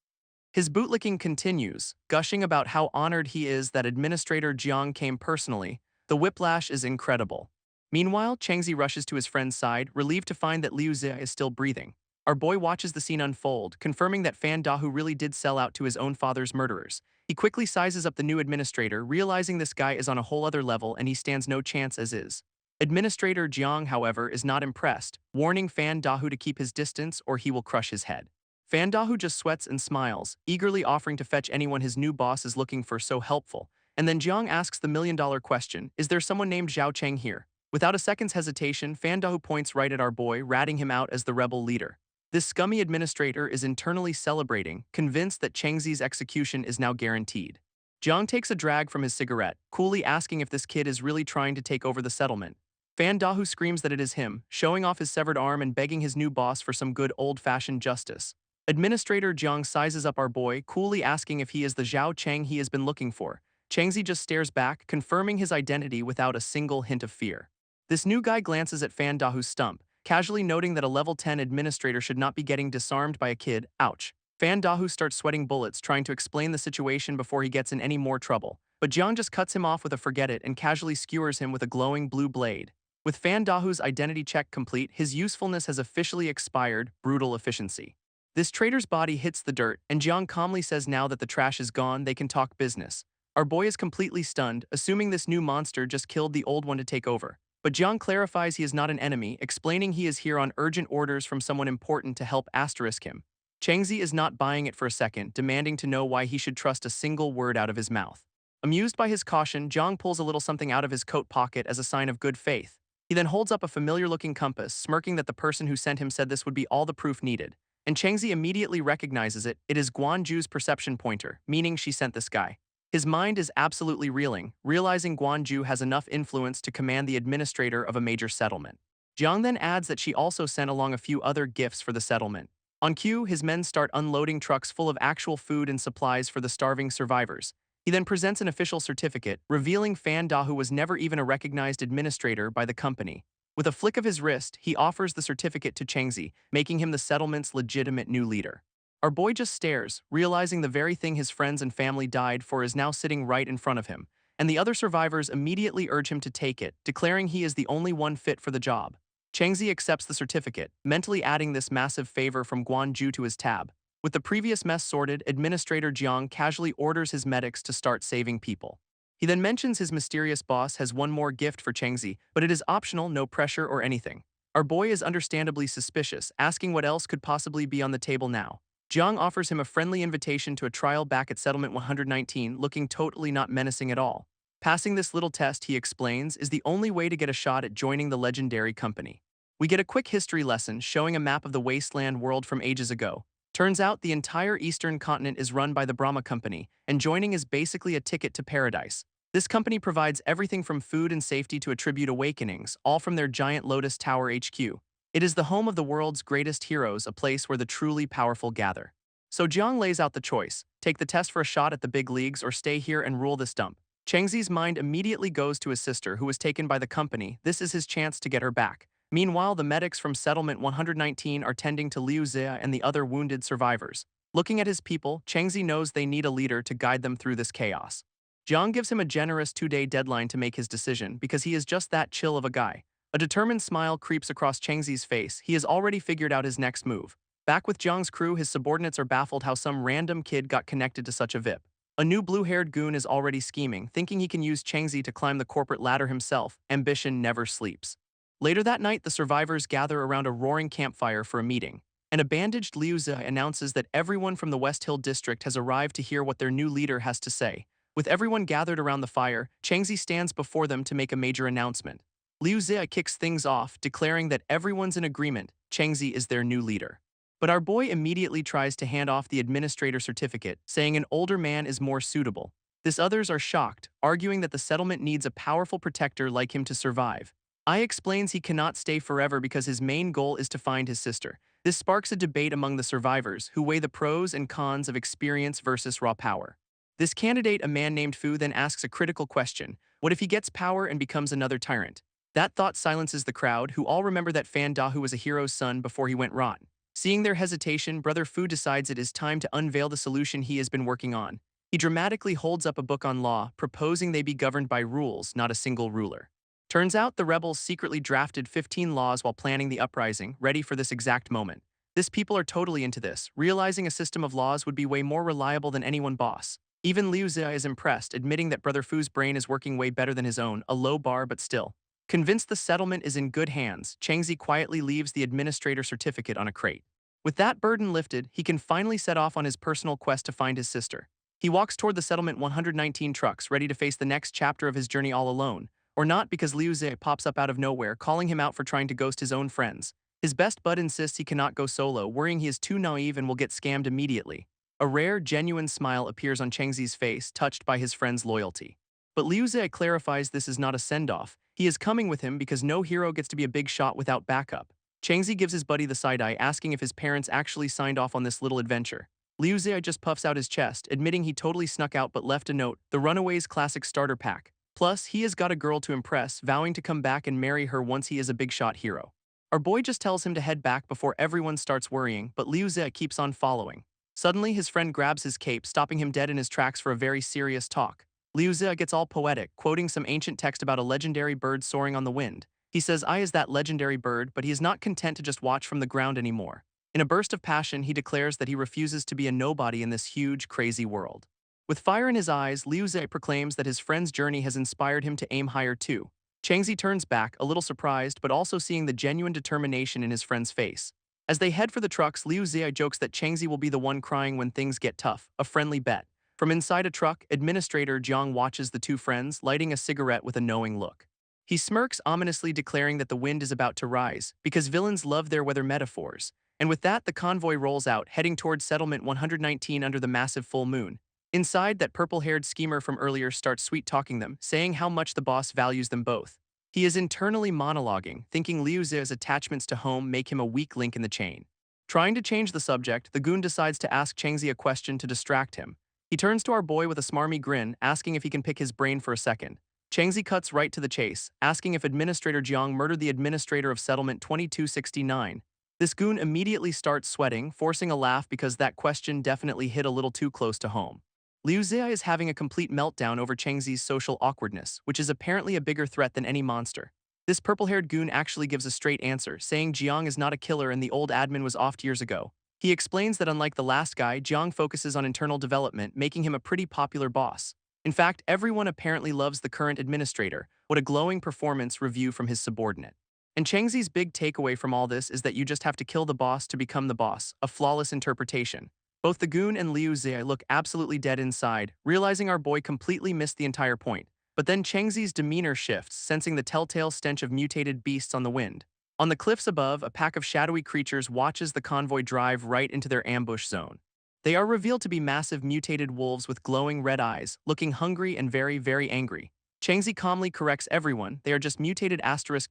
His bootlicking continues, gushing about how honored he is that Administrator Jiang came personally. The whiplash is incredible. Meanwhile, Chengzi rushes to his friend's side, relieved to find that Liu Zi is still breathing. Our boy watches the scene unfold, confirming that Fan Dahu really did sell out to his own father's murderers. He quickly sizes up the new administrator, realizing this guy is on a whole other level and he stands no chance as is. Administrator Jiang, however, is not impressed, warning Fan Dahu to keep his distance or he will crush his head. Fan Dahu just sweats and smiles, eagerly offering to fetch anyone his new boss is looking for, so helpful. And then Jiang asks the million-dollar question, is there someone named Zhao Cheng here? Without a second's hesitation, Fan Dahu points right at our boy, ratting him out as the rebel leader. This scummy administrator is internally celebrating, convinced that Chengzi's execution is now guaranteed. Jiang takes a drag from his cigarette, coolly asking if this kid is really trying to take over the settlement. Fan Dahu screams that it is him, showing off his severed arm and begging his new boss for some good old-fashioned justice. Administrator Jiang sizes up our boy, coolly asking if he is the Zhao Cheng he has been looking for. Chengzi just stares back, confirming his identity without a single hint of fear. This new guy glances at Fan Dahu's stump, casually noting that a level 10 administrator should not be getting disarmed by a kid. Ouch. Fan Dahu starts sweating bullets, trying to explain the situation before he gets in any more trouble. But Jiang just cuts him off with a forget it and casually skewers him with a glowing blue blade. With Fan Dahu's identity check complete, his usefulness has officially expired. Brutal efficiency. This traitor's body hits the dirt, and Jiang calmly says now that the trash is gone, they can talk business. Our boy is completely stunned, assuming this new monster just killed the old one to take over. But Jiang clarifies he is not an enemy, explaining he is here on urgent orders from someone important to help asterisk him. Chengzi is not buying it for a second, demanding to know why he should trust a single word out of his mouth. Amused by his caution, Jiang pulls a little something out of his coat pocket as a sign of good faith. He then holds up a familiar-looking compass, smirking that the person who sent him said this would be all the proof needed. And Chengzi immediately recognizes it. It is Guanju's perception pointer, meaning she sent this guy. His mind is absolutely reeling, realizing Guanju has enough influence to command the administrator of a major settlement. Jiang then adds that she also sent along a few other gifts for the settlement. On cue, his men start unloading trucks full of actual food and supplies for the starving survivors. He then presents an official certificate, revealing Fan Dahu was never even a recognized administrator by the company. With a flick of his wrist, he offers the certificate to Chengzi, making him the settlement's legitimate new leader. Our boy just stares, realizing the very thing his friends and family died for is now sitting right in front of him, and the other survivors immediately urge him to take it, declaring he is the only one fit for the job. Chengzi accepts the certificate, mentally adding this massive favor from Guanju to his tab. With the previous mess sorted, Administrator Jiang casually orders his medics to start saving people. He then mentions his mysterious boss has one more gift for Chengzi, but it is optional, no pressure or anything. Our boy is understandably suspicious, asking what else could possibly be on the table now. Jiang offers him a friendly invitation to a trial back at Settlement 119, looking totally not menacing at all. Passing this little test, he explains, is the only way to get a shot at joining the legendary company. We get a quick history lesson showing a map of the wasteland world from ages ago. Turns out the entire eastern continent is run by the Brahma Company, and joining is basically a ticket to paradise. This company provides everything from food and safety to attribute awakenings, all from their giant Lotus Tower HQ. It is the home of the world's greatest heroes, a place where the truly powerful gather. So Jiang lays out the choice: take the test for a shot at the big leagues or stay here and rule this dump. Chengzi's mind immediately goes to his sister, who was taken by the company. This is his chance to get her back. Meanwhile, the medics from Settlement 119 are tending to Liu Zia and the other wounded survivors. Looking at his people, Chengzi knows they need a leader to guide them through this chaos. Jiang gives him a generous 2-day deadline to make his decision because he is just that chill of a guy. A determined smile creeps across Chengzi's face. He has already figured out his next move. Back with Jiang's crew, his subordinates are baffled how some random kid got connected to such a VIP. A new blue-haired goon is already scheming, thinking he can use Chengzi to climb the corporate ladder himself. Ambition never sleeps. Later that night, the survivors gather around a roaring campfire for a meeting, and a bandaged Liu Zia announces that everyone from the West Hill district has arrived to hear what their new leader has to say. With everyone gathered around the fire, Chengzi stands before them to make a major announcement. Liu Zia kicks things off, declaring that everyone's in agreement. Chengzi is their new leader. But our boy immediately tries to hand off the administrator certificate, saying an older man is more suitable. This others are shocked, arguing that the settlement needs a powerful protector like him to survive. Ai explains he cannot stay forever because his main goal is to find his sister. This sparks a debate among the survivors, who weigh the pros and cons of experience versus raw power. This candidate, a man named Fu, then asks a critical question: what if he gets power and becomes another tyrant? That thought silences the crowd, who all remember that Fan Dahu was a hero's son before he went rotten. Seeing their hesitation, Brother Fu decides it is time to unveil the solution he has been working on. He dramatically holds up a book on law, proposing they be governed by rules, not a single ruler. Turns out the rebels secretly drafted 15 laws while planning the uprising, ready for this exact moment. This people are totally into this, realizing a system of laws would be way more reliable than any one boss. Even Liu Zia is impressed, admitting that Brother Fu's brain is working way better than his own, a low bar but still. Convinced the settlement is in good hands, Chengzi quietly leaves the administrator certificate on a crate. With that burden lifted, he can finally set off on his personal quest to find his sister. He walks toward the Settlement 119 trucks, ready to face the next chapter of his journey all alone. Or not, because Liu Zia pops up out of nowhere, calling him out for trying to ghost his own friends. His best bud insists he cannot go solo, worrying he is too naive and will get scammed immediately. A rare, genuine smile appears on Chengzi's face, touched by his friend's loyalty. But Liu Zia clarifies this is not a send-off. He is coming with him because no hero gets to be a big shot without backup. Chengzi gives his buddy the side-eye, asking if his parents actually signed off on this little adventure. Liu Zia just puffs out his chest, admitting he totally snuck out but left a note: the Runaways Classic Starter Pack. Plus, he has got a girl to impress, vowing to come back and marry her once he is a big-shot hero. Our boy just tells him to head back before everyone starts worrying, but Liu Zia keeps on following. Suddenly, his friend grabs his cape, stopping him dead in his tracks for a very serious talk. Liu Zia gets all poetic, quoting some ancient text about a legendary bird soaring on the wind. He says Ai is that legendary bird, but he is not content to just watch from the ground anymore. In a burst of passion, he declares that he refuses to be a nobody in this huge, crazy world. With fire in his eyes, Liu Zia proclaims that his friend's journey has inspired him to aim higher too. Chengzi turns back, a little surprised but also seeing the genuine determination in his friend's face. As they head for the trucks, Liu Zia jokes that Chengzi will be the one crying when things get tough, a friendly bet. From inside a truck, Administrator Jiang watches the two friends, lighting a cigarette with a knowing look. He smirks, ominously declaring that the wind is about to rise, because villains love their weather metaphors. And with that, the convoy rolls out, heading towards Settlement 119 under the massive full moon. Inside, that purple-haired schemer from earlier starts sweet-talking them, saying how much the boss values them both. He is internally monologuing, thinking Liu Zia's attachments to home make him a weak link in the chain. Trying to change the subject, the goon decides to ask Chengzi a question to distract him. He turns to our boy with a smarmy grin, asking if he can pick his brain for a second. Chengzi cuts right to the chase, asking if Administrator Jiang murdered the administrator of Settlement 2269. This goon immediately starts sweating, forcing a laugh because that question definitely hit a little too close to home. Liu Zia is having a complete meltdown over Chengzi's social awkwardness, which is apparently a bigger threat than any monster. This purple-haired goon actually gives a straight answer, saying Jiang is not a killer and the old admin was offed years ago. He explains that unlike the last guy, Jiang focuses on internal development, making him a pretty popular boss. In fact, everyone apparently loves the current administrator. What a glowing performance review from his subordinate. And Changzi's big takeaway from all this is that you just have to kill the boss to become the boss, a flawless interpretation. Both the goon and Liu Zhe look absolutely dead inside, realizing our boy completely missed the entire point. But then Changzi's demeanor shifts, sensing the telltale stench of mutated beasts on the wind. On the cliffs above, a pack of shadowy creatures watches the convoy drive right into their ambush zone. They are revealed to be massive mutated wolves with glowing red eyes, looking hungry and very, very angry. Changzi calmly corrects everyone, they are just mutated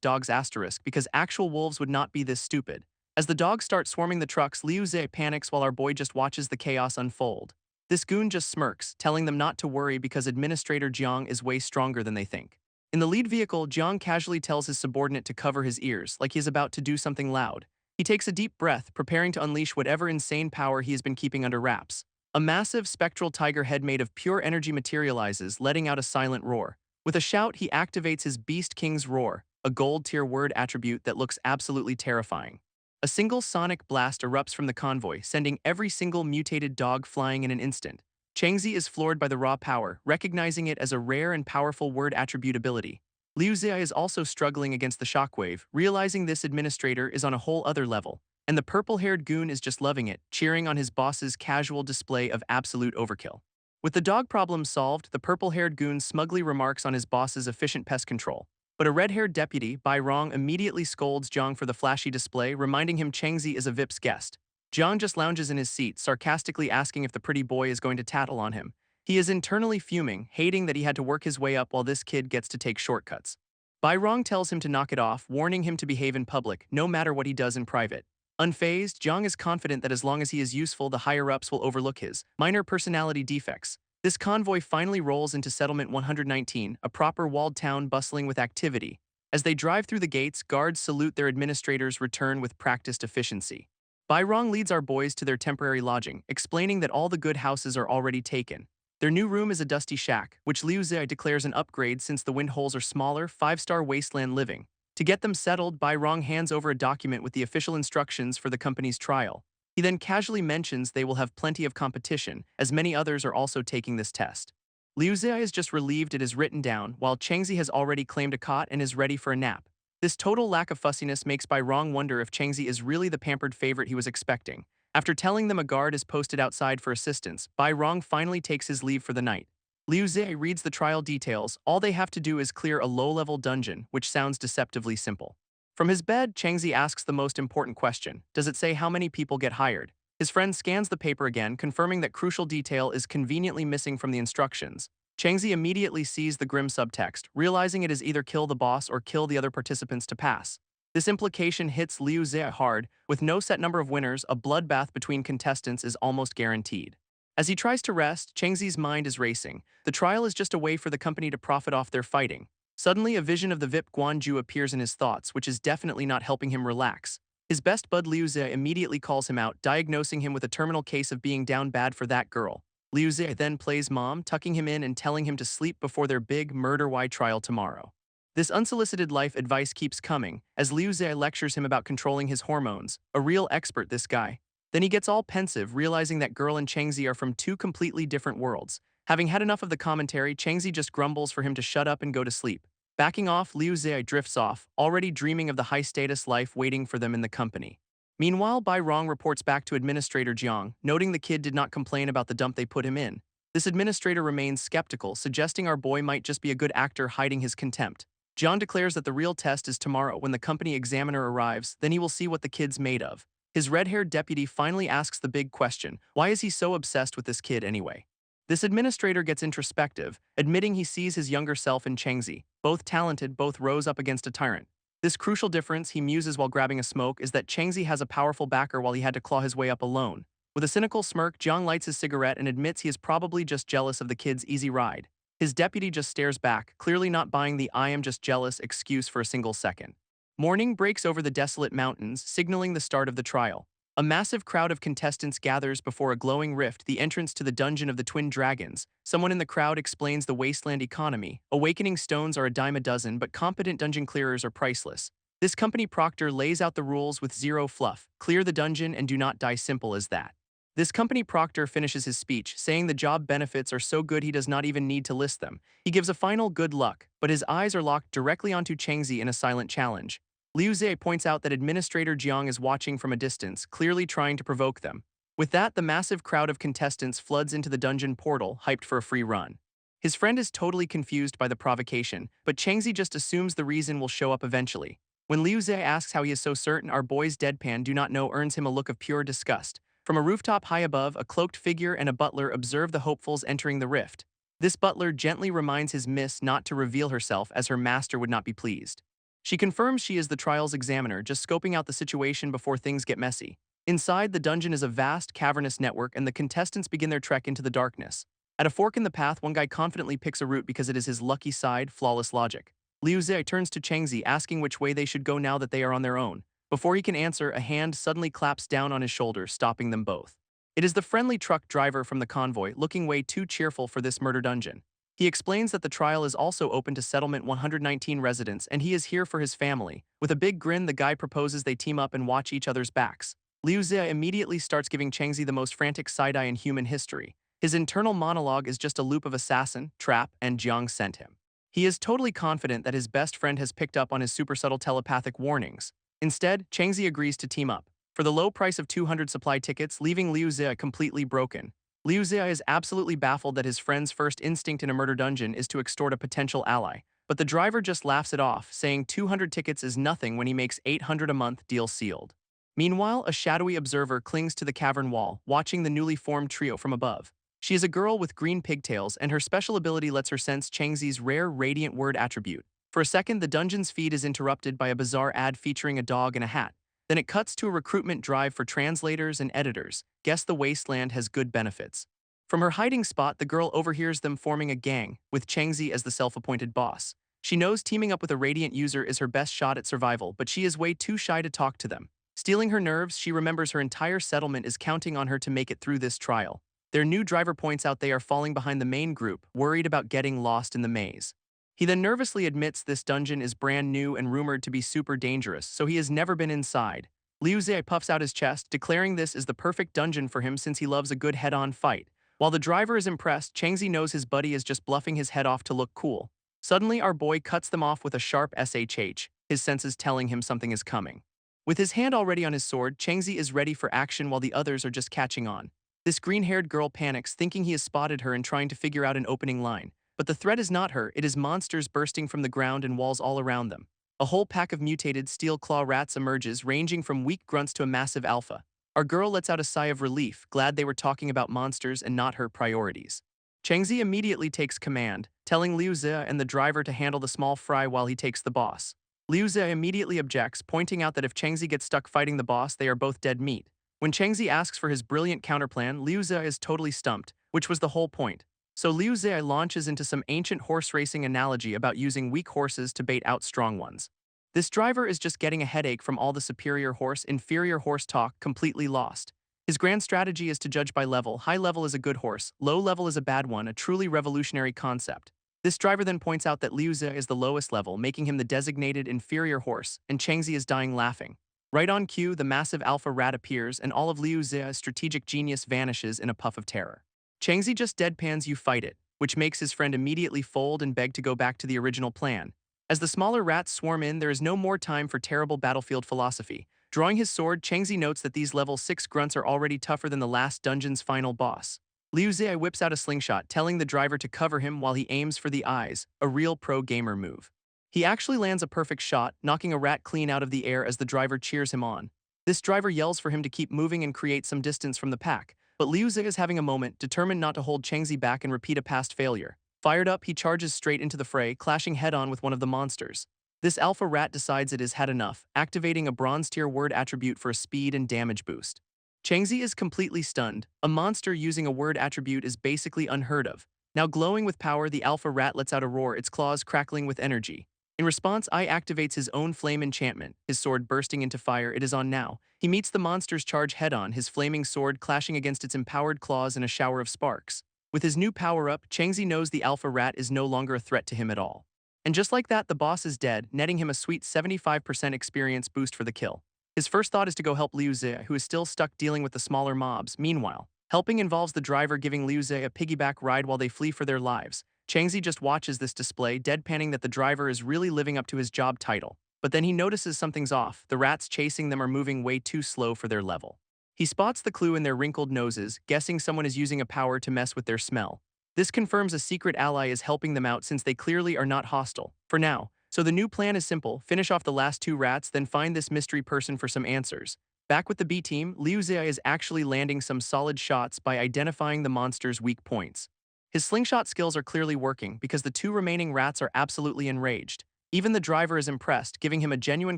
dogs because actual wolves would not be this stupid. As the dogs start swarming the trucks, Liu Ze panics while our boy just watches the chaos unfold. This goon just smirks, telling them not to worry because Administrator Jiang is way stronger than they think. In the lead vehicle, Jiang casually tells his subordinate to cover his ears, like he is about to do something loud. He takes a deep breath, preparing to unleash whatever insane power he has been keeping under wraps. A massive spectral tiger head made of pure energy materializes, letting out a silent roar. With a shout, he activates his Beast King's Roar, a gold-tier word attribute that looks absolutely terrifying. A single sonic blast erupts from the convoy, sending every single mutated dog flying in an instant. Changzi is floored by the raw power, recognizing it as a rare and powerful word attribute ability. Liu Zia is also struggling against the shockwave, realizing this administrator is on a whole other level. And the purple-haired goon is just loving it, cheering on his boss's casual display of absolute overkill. With the dog problem solved, the purple-haired goon smugly remarks on his boss's efficient pest control. But a red-haired deputy, Bai Rong, immediately scolds Jiang for the flashy display, reminding him Changzi is a VIP's guest. Jiang just lounges in his seat, sarcastically asking if the pretty boy is going to tattle on him. He is internally fuming, hating that he had to work his way up while this kid gets to take shortcuts. Bai Rong tells him to knock it off, warning him to behave in public, no matter what he does in private. Unfazed, Jiang is confident that as long as he is useful, the higher-ups will overlook his minor personality defects. This convoy finally rolls into Settlement 119, a proper walled town bustling with activity. As they drive through the gates, guards salute their administrator's return with practiced efficiency. Bai Rong leads our boys to their temporary lodging, explaining that all the good houses are already taken. Their new room is a dusty shack, which Liu Zhe declares an upgrade since the wind holes are smaller, 5-star wasteland living. To get them settled, Bai Rong hands over a document with the official instructions for the company's trial. He then casually mentions they will have plenty of competition, as many others are also taking this test. Liu Zhe is just relieved it is written down, while Changzi has already claimed a cot and is ready for a nap. This total lack of fussiness makes Bai Rong wonder if Changzi is really the pampered favorite he was expecting. After telling them a guard is posted outside for assistance, Bai Rong finally takes his leave for the night. Liu Zhe reads the trial details. All they have to do is clear a low-level dungeon, which sounds deceptively simple. From his bed, Changzi asks the most important question. Does it say how many people get hired? His friend scans the paper again, confirming that crucial detail is conveniently missing from the instructions. Changzi immediately sees the grim subtext, realizing it is either kill the boss or kill the other participants to pass. This implication hits Liu Zhe hard. With no set number of winners, a bloodbath between contestants is almost guaranteed. As he tries to rest, Changzi's mind is racing. The trial is just a way for the company to profit off their fighting. Suddenly, a vision of the VIP Guanju appears in his thoughts, which is definitely not helping him relax. His best bud Liu Zhe immediately calls him out, diagnosing him with a terminal case of being down bad for that girl. Liu Zhe then plays mom, tucking him in and telling him to sleep before their big murder-why trial tomorrow. This unsolicited life advice keeps coming, as Liu Zhe lectures him about controlling his hormones. A real expert, this guy. Then he gets all pensive, realizing that girl and Changzi are from two completely different worlds. Having had enough of the commentary, Changzi just grumbles for him to shut up and go to sleep. Backing off, Liu Zhe drifts off, already dreaming of the high-status life waiting for them in the company. Meanwhile, Bai Rong reports back to Administrator Jiang, noting the kid did not complain about the dump they put him in. This administrator remains skeptical, suggesting our boy might just be a good actor hiding his contempt. Jiang declares that the real test is tomorrow when the company examiner arrives, then he will see what the kid's made of. His red-haired deputy finally asks the big question, why is he so obsessed with this kid anyway? This administrator gets introspective, admitting he sees his younger self in Changzi. Both talented, both rose up against a tyrant. This crucial difference, he muses while grabbing a smoke, is that Changzi has a powerful backer while he had to claw his way up alone. With a cynical smirk, Jiang lights his cigarette and admits he is probably just jealous of the kid's easy ride. His deputy just stares back, clearly not buying the "I am just jealous" excuse for a single second. Morning breaks over the desolate mountains, signaling the start of the trial. A massive crowd of contestants gathers before a glowing rift, the entrance to the dungeon of the Twin Dragons. Someone in the crowd explains the wasteland economy. Awakening stones are a dime a dozen, but competent dungeon clearers are priceless. This company proctor lays out the rules with zero fluff: clear the dungeon and do not die, simple as that. This company proctor finishes his speech, saying the job benefits are so good he does not even need to list them. He gives a final good luck, but his eyes are locked directly onto Changzi in a silent challenge. Liu Zhe points out that Administrator Jiang is watching from a distance, clearly trying to provoke them. With that, the massive crowd of contestants floods into the dungeon portal, hyped for a free run. His friend is totally confused by the provocation, but Changzi just assumes the reason will show up eventually. When Liu Zhe asks how he is so certain our boy's deadpan do not know earns him a look of pure disgust. From a rooftop high above, a cloaked figure and a butler observe the hopefuls entering the rift. This butler gently reminds his miss not to reveal herself as her master would not be pleased. She confirms she is the trial's examiner, just scoping out the situation before things get messy. Inside, the dungeon is a vast, cavernous network and the contestants begin their trek into the darkness. At a fork in the path, one guy confidently picks a route because it is his lucky side, flawless logic. Liu Zhe turns to Changzi, asking which way they should go now that they are on their own. Before he can answer, a hand suddenly claps down on his shoulder, stopping them both. It is the friendly truck driver from the convoy, looking way too cheerful for this murder dungeon. He explains that the trial is also open to Settlement 119 residents and he is here for his family. With a big grin, the guy proposes they team up and watch each other's backs. Liu Zhe immediately starts giving Changzi the most frantic side-eye in human history. His internal monologue is just a loop of assassin, trap, and Jiang sent him. He is totally confident that his best friend has picked up on his super subtle telepathic warnings. Instead, Changzi agrees to team up, for the low price of 200 supply tickets, leaving Liu Zhe completely broken. Liu Zhe is absolutely baffled that his friend's first instinct in a murder dungeon is to extort a potential ally, but the driver just laughs it off, saying 200 tickets is nothing when he makes 800 a month, deal sealed. Meanwhile, a shadowy observer clings to the cavern wall, watching the newly formed trio from above. She is a girl with green pigtails, and her special ability lets her sense Changzi's rare radiant word attribute. For a second, the dungeon's feed is interrupted by a bizarre ad featuring a dog and a hat. Then it cuts to a recruitment drive for translators and editors. Guess the wasteland has good benefits. From her hiding spot, the girl overhears them forming a gang, with Changzi as the self-appointed boss. She knows teaming up with a radiant user is her best shot at survival, but she is way too shy to talk to them. Stealing her nerves, she remembers her entire settlement is counting on her to make it through this trial. Their new driver points out they are falling behind the main group, worried about getting lost in the maze. He then nervously admits this dungeon is brand new and rumored to be super dangerous, so he has never been inside. Liu Zhe puffs out his chest, declaring this is the perfect dungeon for him since he loves a good head-on fight. While the driver is impressed, Changzi knows his buddy is just bluffing his head off to look cool. Suddenly, our boy cuts them off with a sharp SHH, his senses telling him something is coming. With his hand already on his sword, Changzi is ready for action while the others are just catching on. This green-haired girl panics, thinking he has spotted her and trying to figure out an opening line. But the threat is not her, it is monsters bursting from the ground and walls all around them. A whole pack of mutated steel claw rats emerges, ranging from weak grunts to a massive alpha. Our girl lets out a sigh of relief, glad they were talking about monsters and not her priorities. Changzi immediately takes command, telling Liu Zhe and the driver to handle the small fry while he takes the boss. Liu Zhe immediately objects, pointing out that if Changzi gets stuck fighting the boss, they are both dead meat. When Changzi asks for his brilliant counterplan, Liu Zhe is totally stumped, which was the whole point. So Liu Zhe launches into some ancient horse racing analogy about using weak horses to bait out strong ones. This driver is just getting a headache from all the superior horse, inferior horse talk, completely lost. His grand strategy is to judge by level. High level is a good horse, low level is a bad one, a truly revolutionary concept. This driver then points out that Liu Zhe is the lowest level, making him the designated inferior horse, and Changzi is dying laughing. Right on cue, the massive alpha rat appears, and all of Liu Zhe's strategic genius vanishes in a puff of terror. Changzi just deadpans "you fight it," which makes his friend immediately fold and beg to go back to the original plan. As the smaller rats swarm in, there is no more time for terrible battlefield philosophy. Drawing his sword, Changzi notes that these level 6 grunts are already tougher than the last dungeon's final boss. Liu Zhe whips out a slingshot, telling the driver to cover him while he aims for the eyes, a real pro gamer move. He actually lands a perfect shot, knocking a rat clean out of the air as the driver cheers him on. This driver yells for him to keep moving and create some distance from the pack, but Liu Zhe is having a moment, determined not to hold Changzi back and repeat a past failure. Fired up, he charges straight into the fray, clashing head-on with one of the monsters. This alpha rat decides it has had enough, activating a bronze-tier word attribute for a speed and damage boost. Changzi is completely stunned. A monster using a word attribute is basically unheard of. Now glowing with power, the alpha rat lets out a roar, its claws crackling with energy. In response, I activates his own flame enchantment, his sword bursting into fire. It is on now. He meets the monster's charge head-on, his flaming sword clashing against its empowered claws in a shower of sparks. With his new power-up, Changzi knows the alpha rat is no longer a threat to him at all. And just like that, the boss is dead, netting him a sweet 75% experience boost for the kill. His first thought is to go help Liu Zi, who is still stuck dealing with the smaller mobs. Meanwhile, helping involves the driver giving Liu Zi a piggyback ride while they flee for their lives. Changzi just watches this display, deadpanning that the driver is really living up to his job title. But then he notices something's off. The rats chasing them are moving way too slow for their level. He spots the clue in their wrinkled noses, guessing someone is using a power to mess with their smell. This confirms a secret ally is helping them out since they clearly are not hostile, for now. So the new plan is simple: finish off the last two rats, then find this mystery person for some answers. Back with the B team, Liu Zia is actually landing some solid shots by identifying the monster's weak points. His slingshot skills are clearly working because the two remaining rats are absolutely enraged. Even the driver is impressed, giving him a genuine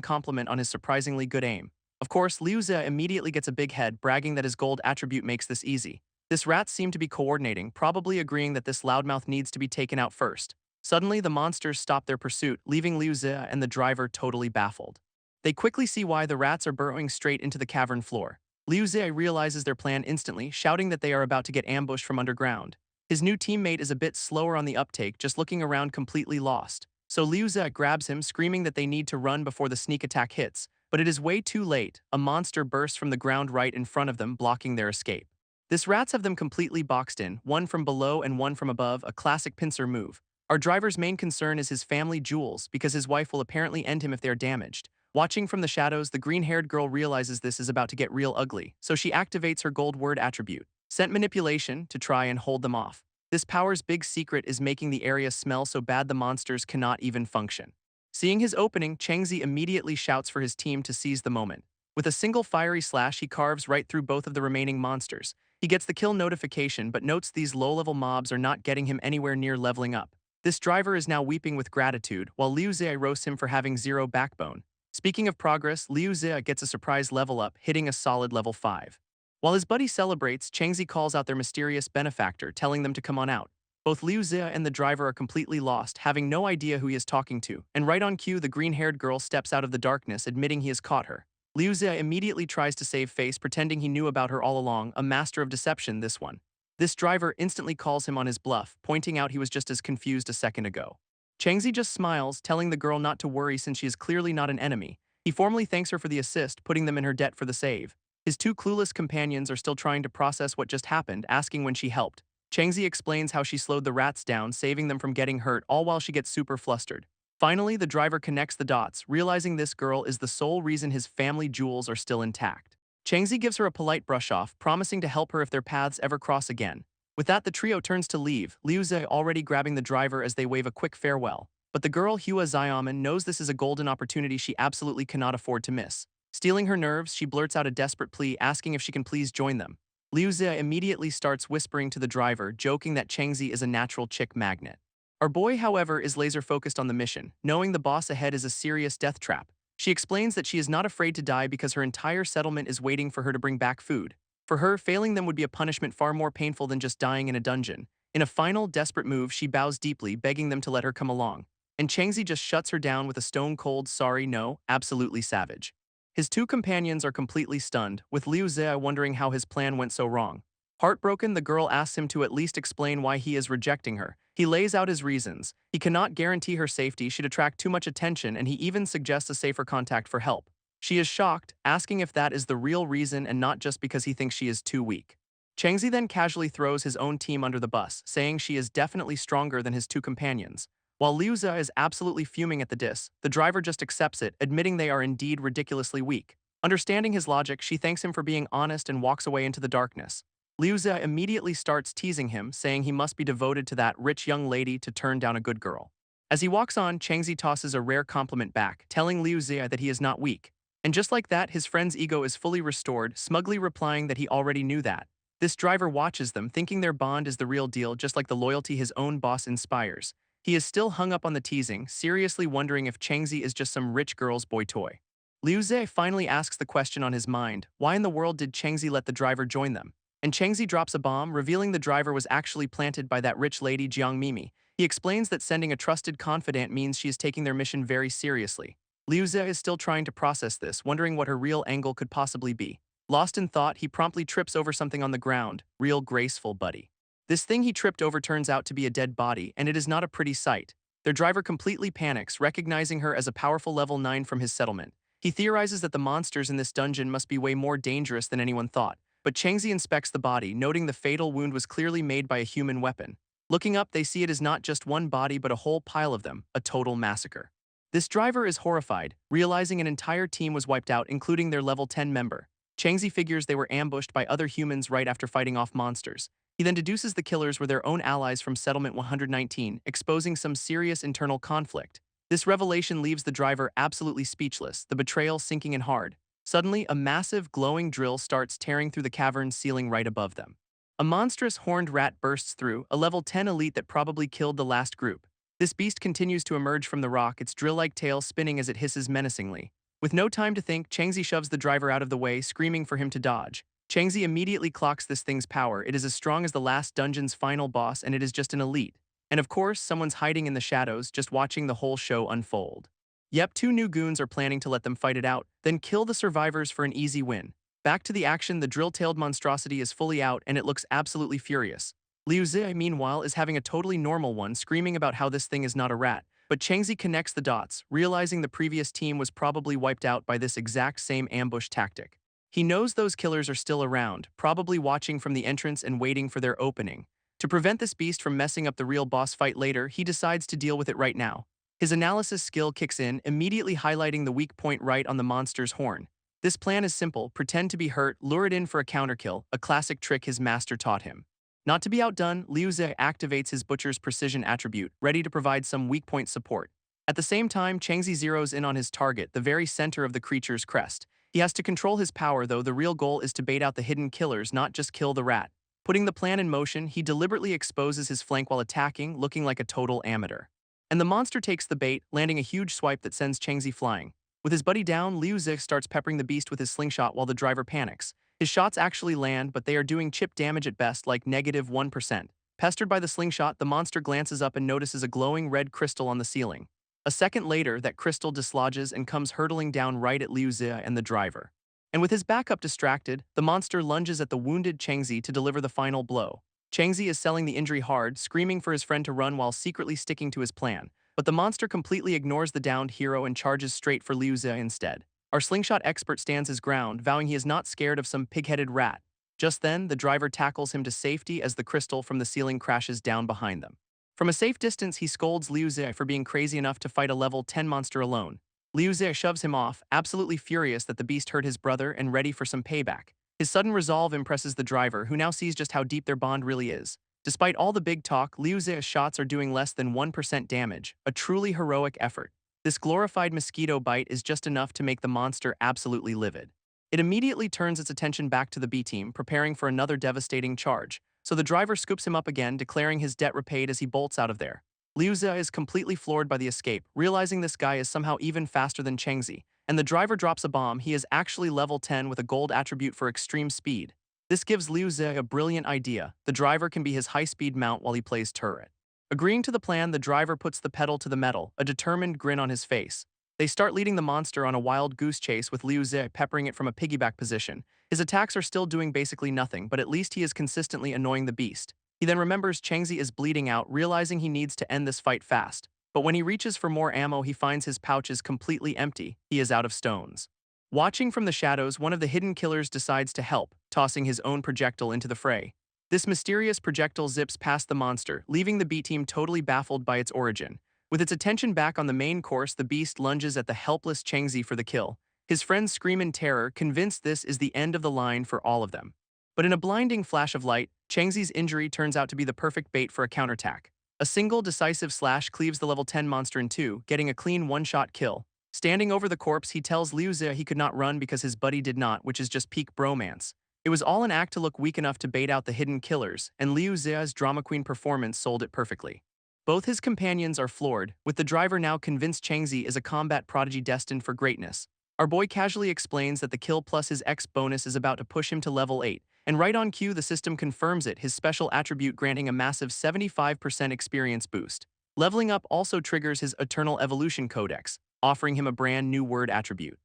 compliment on his surprisingly good aim. Of course, Liu Zia immediately gets a big head, bragging that his gold attribute makes this easy. This rat seemed to be coordinating, probably agreeing that this loudmouth needs to be taken out first. Suddenly, the monsters stop their pursuit, leaving Liu Zia and the driver totally baffled. They quickly see why the rats are burrowing straight into the cavern floor. Liu Zia realizes their plan instantly, shouting that they are about to get ambushed from underground. His new teammate is a bit slower on the uptake, just looking around completely lost. So Liu Zia grabs him, screaming that they need to run before the sneak attack hits. But it is way too late. A monster bursts from the ground right in front of them, blocking their escape. This rats have them completely boxed in, one from below and one from above, a classic pincer move. Our driver's main concern is his family jewels, because his wife will apparently end him if they are damaged. Watching from the shadows, the green-haired girl realizes this is about to get real ugly, so she activates her gold word attribute, scent manipulation, to try and hold them off. This power's big secret is making the area smell so bad the monsters cannot even function. Seeing his opening, Changzi immediately shouts for his team to seize the moment. With a single fiery slash, he carves right through both of the remaining monsters. He gets the kill notification but notes these low-level mobs are not getting him anywhere near leveling up. This driver is now weeping with gratitude, while Liu Zia roasts him for having zero backbone. Speaking of progress, Liu Zia gets a surprise level up, hitting a solid level 5. While his buddy celebrates, Changzi calls out their mysterious benefactor, telling them to come on out. Both Liu Zia and the driver are completely lost, having no idea who he is talking to, and right on cue, the green-haired girl steps out of the darkness, admitting he has caught her. Liu Zia immediately tries to save face, pretending he knew about her all along, a master of deception, this one. This driver instantly calls him on his bluff, pointing out he was just as confused a second ago. Changzi just smiles, telling the girl not to worry since she is clearly not an enemy. He formally thanks her for the assist, putting them in her debt for the save. His two clueless companions are still trying to process what just happened, asking when she helped. Changzi explains how she slowed the rats down, saving them from getting hurt, all while she gets super flustered. Finally, the driver connects the dots, realizing this girl is the sole reason his family jewels are still intact. Changzi gives her a polite brush-off, promising to help her if their paths ever cross again. With that, the trio turns to leave, Liu Zia already grabbing the driver as they wave a quick farewell. But the girl Hua Xiaoman knows this is a golden opportunity she absolutely cannot afford to miss. Stealing her nerves, she blurts out a desperate plea, asking if she can please join them. Liu Zia immediately starts whispering to the driver, joking that Changzi is a natural chick magnet. Our boy, however, is laser-focused on the mission, knowing the boss ahead is a serious death trap. She explains that she is not afraid to die because her entire settlement is waiting for her to bring back food. For her, failing them would be a punishment far more painful than just dying in a dungeon. In a final, desperate move, she bows deeply, begging them to let her come along. And Changzi just shuts her down with a stone-cold sorry no, absolutely savage. His two companions are completely stunned, with Liu Zia wondering how his plan went so wrong. Heartbroken, the girl asks him to at least explain why he is rejecting her. He lays out his reasons. He cannot guarantee her safety, she'd attract too much attention, and he even suggests a safer contact for help. She is shocked, asking if that is the real reason and not just because he thinks she is too weak. Changzi then casually throws his own team under the bus, saying she is definitely stronger than his two companions. While Liu Zia is absolutely fuming at the diss, the driver just accepts it, admitting they are indeed ridiculously weak. Understanding his logic, she thanks him for being honest and walks away into the darkness. Liu Zia immediately starts teasing him, saying he must be devoted to that rich young lady to turn down a good girl. As he walks on, Changzi tosses a rare compliment back, telling Liu Zia that he is not weak. And just like that, his friend's ego is fully restored, smugly replying that he already knew that. This driver watches them, thinking their bond is the real deal, just like the loyalty his own boss inspires. He is still hung up on the teasing, seriously wondering if Changzi is just some rich girl's boy toy. Liu Zia finally asks the question on his mind: why in the world did Changzi let the driver join them? And Changzi drops a bomb, revealing the driver was actually planted by that rich lady Jiang Mimi. He explains that sending a trusted confidant means she is taking their mission very seriously. Liu Zia is still trying to process this, wondering what her real angle could possibly be. Lost in thought, he promptly trips over something on the ground. Real graceful, buddy. This thing he tripped over turns out to be a dead body, and it is not a pretty sight. Their driver completely panics, recognizing her as a powerful level 9 from his settlement. He theorizes that the monsters in this dungeon must be way more dangerous than anyone thought, but Changzi inspects the body, noting the fatal wound was clearly made by a human weapon. Looking up, they see it is not just one body but a whole pile of them, a total massacre. This driver is horrified, realizing an entire team was wiped out, including their level 10 member. Changzi figures they were ambushed by other humans right after fighting off monsters. He then deduces the killers were their own allies from Settlement 119, exposing some serious internal conflict. This revelation leaves the driver absolutely speechless, the betrayal sinking in hard. Suddenly, a massive, glowing drill starts tearing through the cavern's ceiling right above them. A monstrous horned rat bursts through, a level 10 elite that probably killed the last group. This beast continues to emerge from the rock, its drill-like tail spinning as it hisses menacingly. With no time to think, Changzi shoves the driver out of the way, screaming for him to dodge. Changzi immediately clocks this thing's power. It is as strong as the last dungeon's final boss, and it is just an elite. And of course, someone's hiding in the shadows, just watching the whole show unfold. Yep, two new goons are planning to let them fight it out, then kill the survivors for an easy win. Back to the action, the drill-tailed monstrosity is fully out, and it looks absolutely furious. Liu Zi, meanwhile, is having a totally normal one, screaming about how this thing is not a rat. But Changzi connects the dots, realizing the previous team was probably wiped out by this exact same ambush tactic. He knows those killers are still around, probably watching from the entrance and waiting for their opening. To prevent this beast from messing up the real boss fight later, he decides to deal with it right now. His analysis skill kicks in, immediately highlighting the weak point right on the monster's horn. This plan is simple: pretend to be hurt, lure it in for a counterkill, a classic trick his master taught him. Not to be outdone, Liu Zi activates his Butcher's Precision attribute, ready to provide some weak point support. At the same time, Changzi zeroes in on his target, the very center of the creature's crest. He has to control his power, though. The real goal is to bait out the hidden killers, not just kill the rat. Putting the plan in motion, he deliberately exposes his flank while attacking, looking like a total amateur. And the monster takes the bait, landing a huge swipe that sends Changzi flying. With his buddy down, Liu Zi starts peppering the beast with his slingshot while the driver panics. His shots actually land, but they are doing chip damage at best, like -1%. Pestered by the slingshot, the monster glances up and notices a glowing red crystal on the ceiling. A second later, that crystal dislodges and comes hurtling down right at Liu Zi and the driver. And with his backup distracted, the monster lunges at the wounded Changzi to deliver the final blow. Changzi is selling the injury hard, screaming for his friend to run while secretly sticking to his plan. But the monster completely ignores the downed hero and charges straight for Liu Zi instead. Our slingshot expert stands his ground, vowing he is not scared of some pig-headed rat. Just then, the driver tackles him to safety as the crystal from the ceiling crashes down behind them. From a safe distance, he scolds Liu Zi for being crazy enough to fight a level 10 monster alone. Liu Zi shoves him off, absolutely furious that the beast hurt his brother and ready for some payback. His sudden resolve impresses the driver, who now sees just how deep their bond really is. Despite all the big talk, Liu Zi's shots are doing less than 1% damage, a truly heroic effort. This glorified mosquito bite is just enough to make the monster absolutely livid. It immediately turns its attention back to the B team, preparing for another devastating charge. So the driver scoops him up again, declaring his debt repaid as he bolts out of there. Liu Zi is completely floored by the escape, realizing this guy is somehow even faster than Changzi. And the driver drops a bomb. He is actually level 10 with a gold attribute for extreme speed. This gives Liu Zi a brilliant idea. The driver can be his high-speed mount while he plays turret. Agreeing to the plan, the driver puts the pedal to the metal, a determined grin on his face. They start leading the monster on a wild goose chase with Liu Zi peppering it from a piggyback position. His attacks are still doing basically nothing, but at least he is consistently annoying the beast. He then remembers Changzi is bleeding out, realizing he needs to end this fight fast. But when he reaches for more ammo, he finds his pouch is completely empty. He is out of stones. Watching from the shadows, one of the hidden killers decides to help, tossing his own projectile into the fray. This mysterious projectile zips past the monster, leaving the B team totally baffled by its origin. With its attention back on the main course, the beast lunges at the helpless Changzi for the kill. His friends scream in terror, convinced this is the end of the line for all of them. But in a blinding flash of light, Changzi's injury turns out to be the perfect bait for a counterattack. A single decisive slash cleaves the level 10 monster in two, getting a clean one-shot kill. Standing over the corpse, he tells Liu Zi he could not run because his buddy did not, which is just peak bromance. It was all an act to look weak enough to bait out the hidden killers, and Liu Zi's drama queen performance sold it perfectly. Both his companions are floored, with the driver now convinced Changzi is a combat prodigy destined for greatness. Our boy casually explains that the kill plus his X bonus is about to push him to level 8, and right on cue the system confirms it, his special attribute granting a massive 75% experience boost. Leveling up also triggers his Eternal Evolution Codex, offering him a brand new word attribute.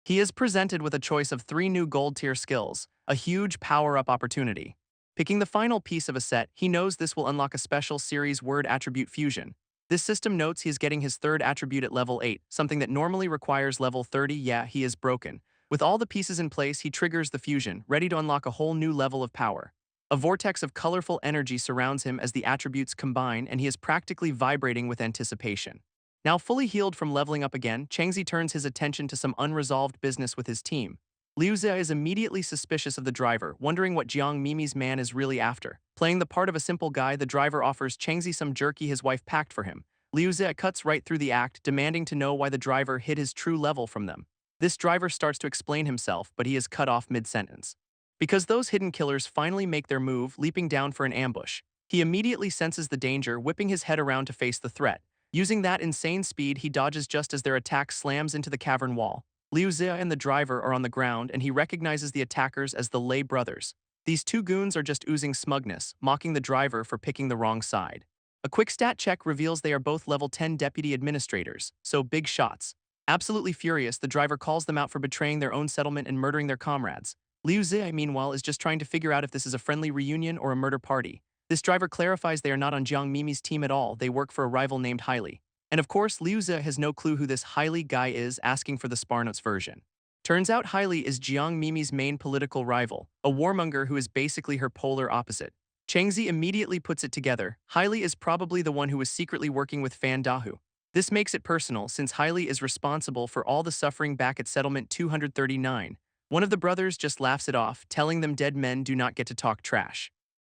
He is presented with a choice of 3 new gold tier skills, a huge power-up opportunity. Picking the final piece of a set, he knows this will unlock a special series word attribute fusion. This system notes he is getting his third attribute at level 8, something that normally requires level 30. Yeah, he is broken. With all the pieces in place, he triggers the fusion, ready to unlock a whole new level of power. A vortex of colorful energy surrounds him as the attributes combine, and he is practically vibrating with anticipation. Now fully healed from leveling up again, Changzi turns his attention to some unresolved business with his team. Liu Zhe is immediately suspicious of the driver, wondering what Jiang Mimi's man is really after. Playing the part of a simple guy, the driver offers Changzi some jerky his wife packed for him. Liu Zhe cuts right through the act, demanding to know why the driver hid his true level from them. This driver starts to explain himself, but he is cut off mid-sentence. Because those hidden killers finally make their move, leaping down for an ambush. He immediately senses the danger, whipping his head around to face the threat. Using that insane speed, he dodges just as their attack slams into the cavern wall. Liu Zhe and the driver are on the ground, and he recognizes the attackers as the Lei brothers. These two goons are just oozing smugness, mocking the driver for picking the wrong side. A quick stat check reveals they are both level 10 deputy administrators, so big shots. Absolutely furious, the driver calls them out for betraying their own settlement and murdering their comrades. Liu Zhe, meanwhile, is just trying to figure out if this is a friendly reunion or a murder party. This driver clarifies they are not on Jiang Mimi's team at all, they work for a rival named Hailey. And of course, Liu Zhe has no clue who this Hailey guy is, asking for the Sparnotes version. Turns out Hailey is Jiang Mimi's main political rival, a warmonger who is basically her polar opposite. Changzi immediately puts it together. Hailey is probably the one who is secretly working with Fan Dahu. This makes it personal, since Hailey is responsible for all the suffering back at Settlement 239. One of the brothers just laughs it off, telling them dead men do not get to talk trash.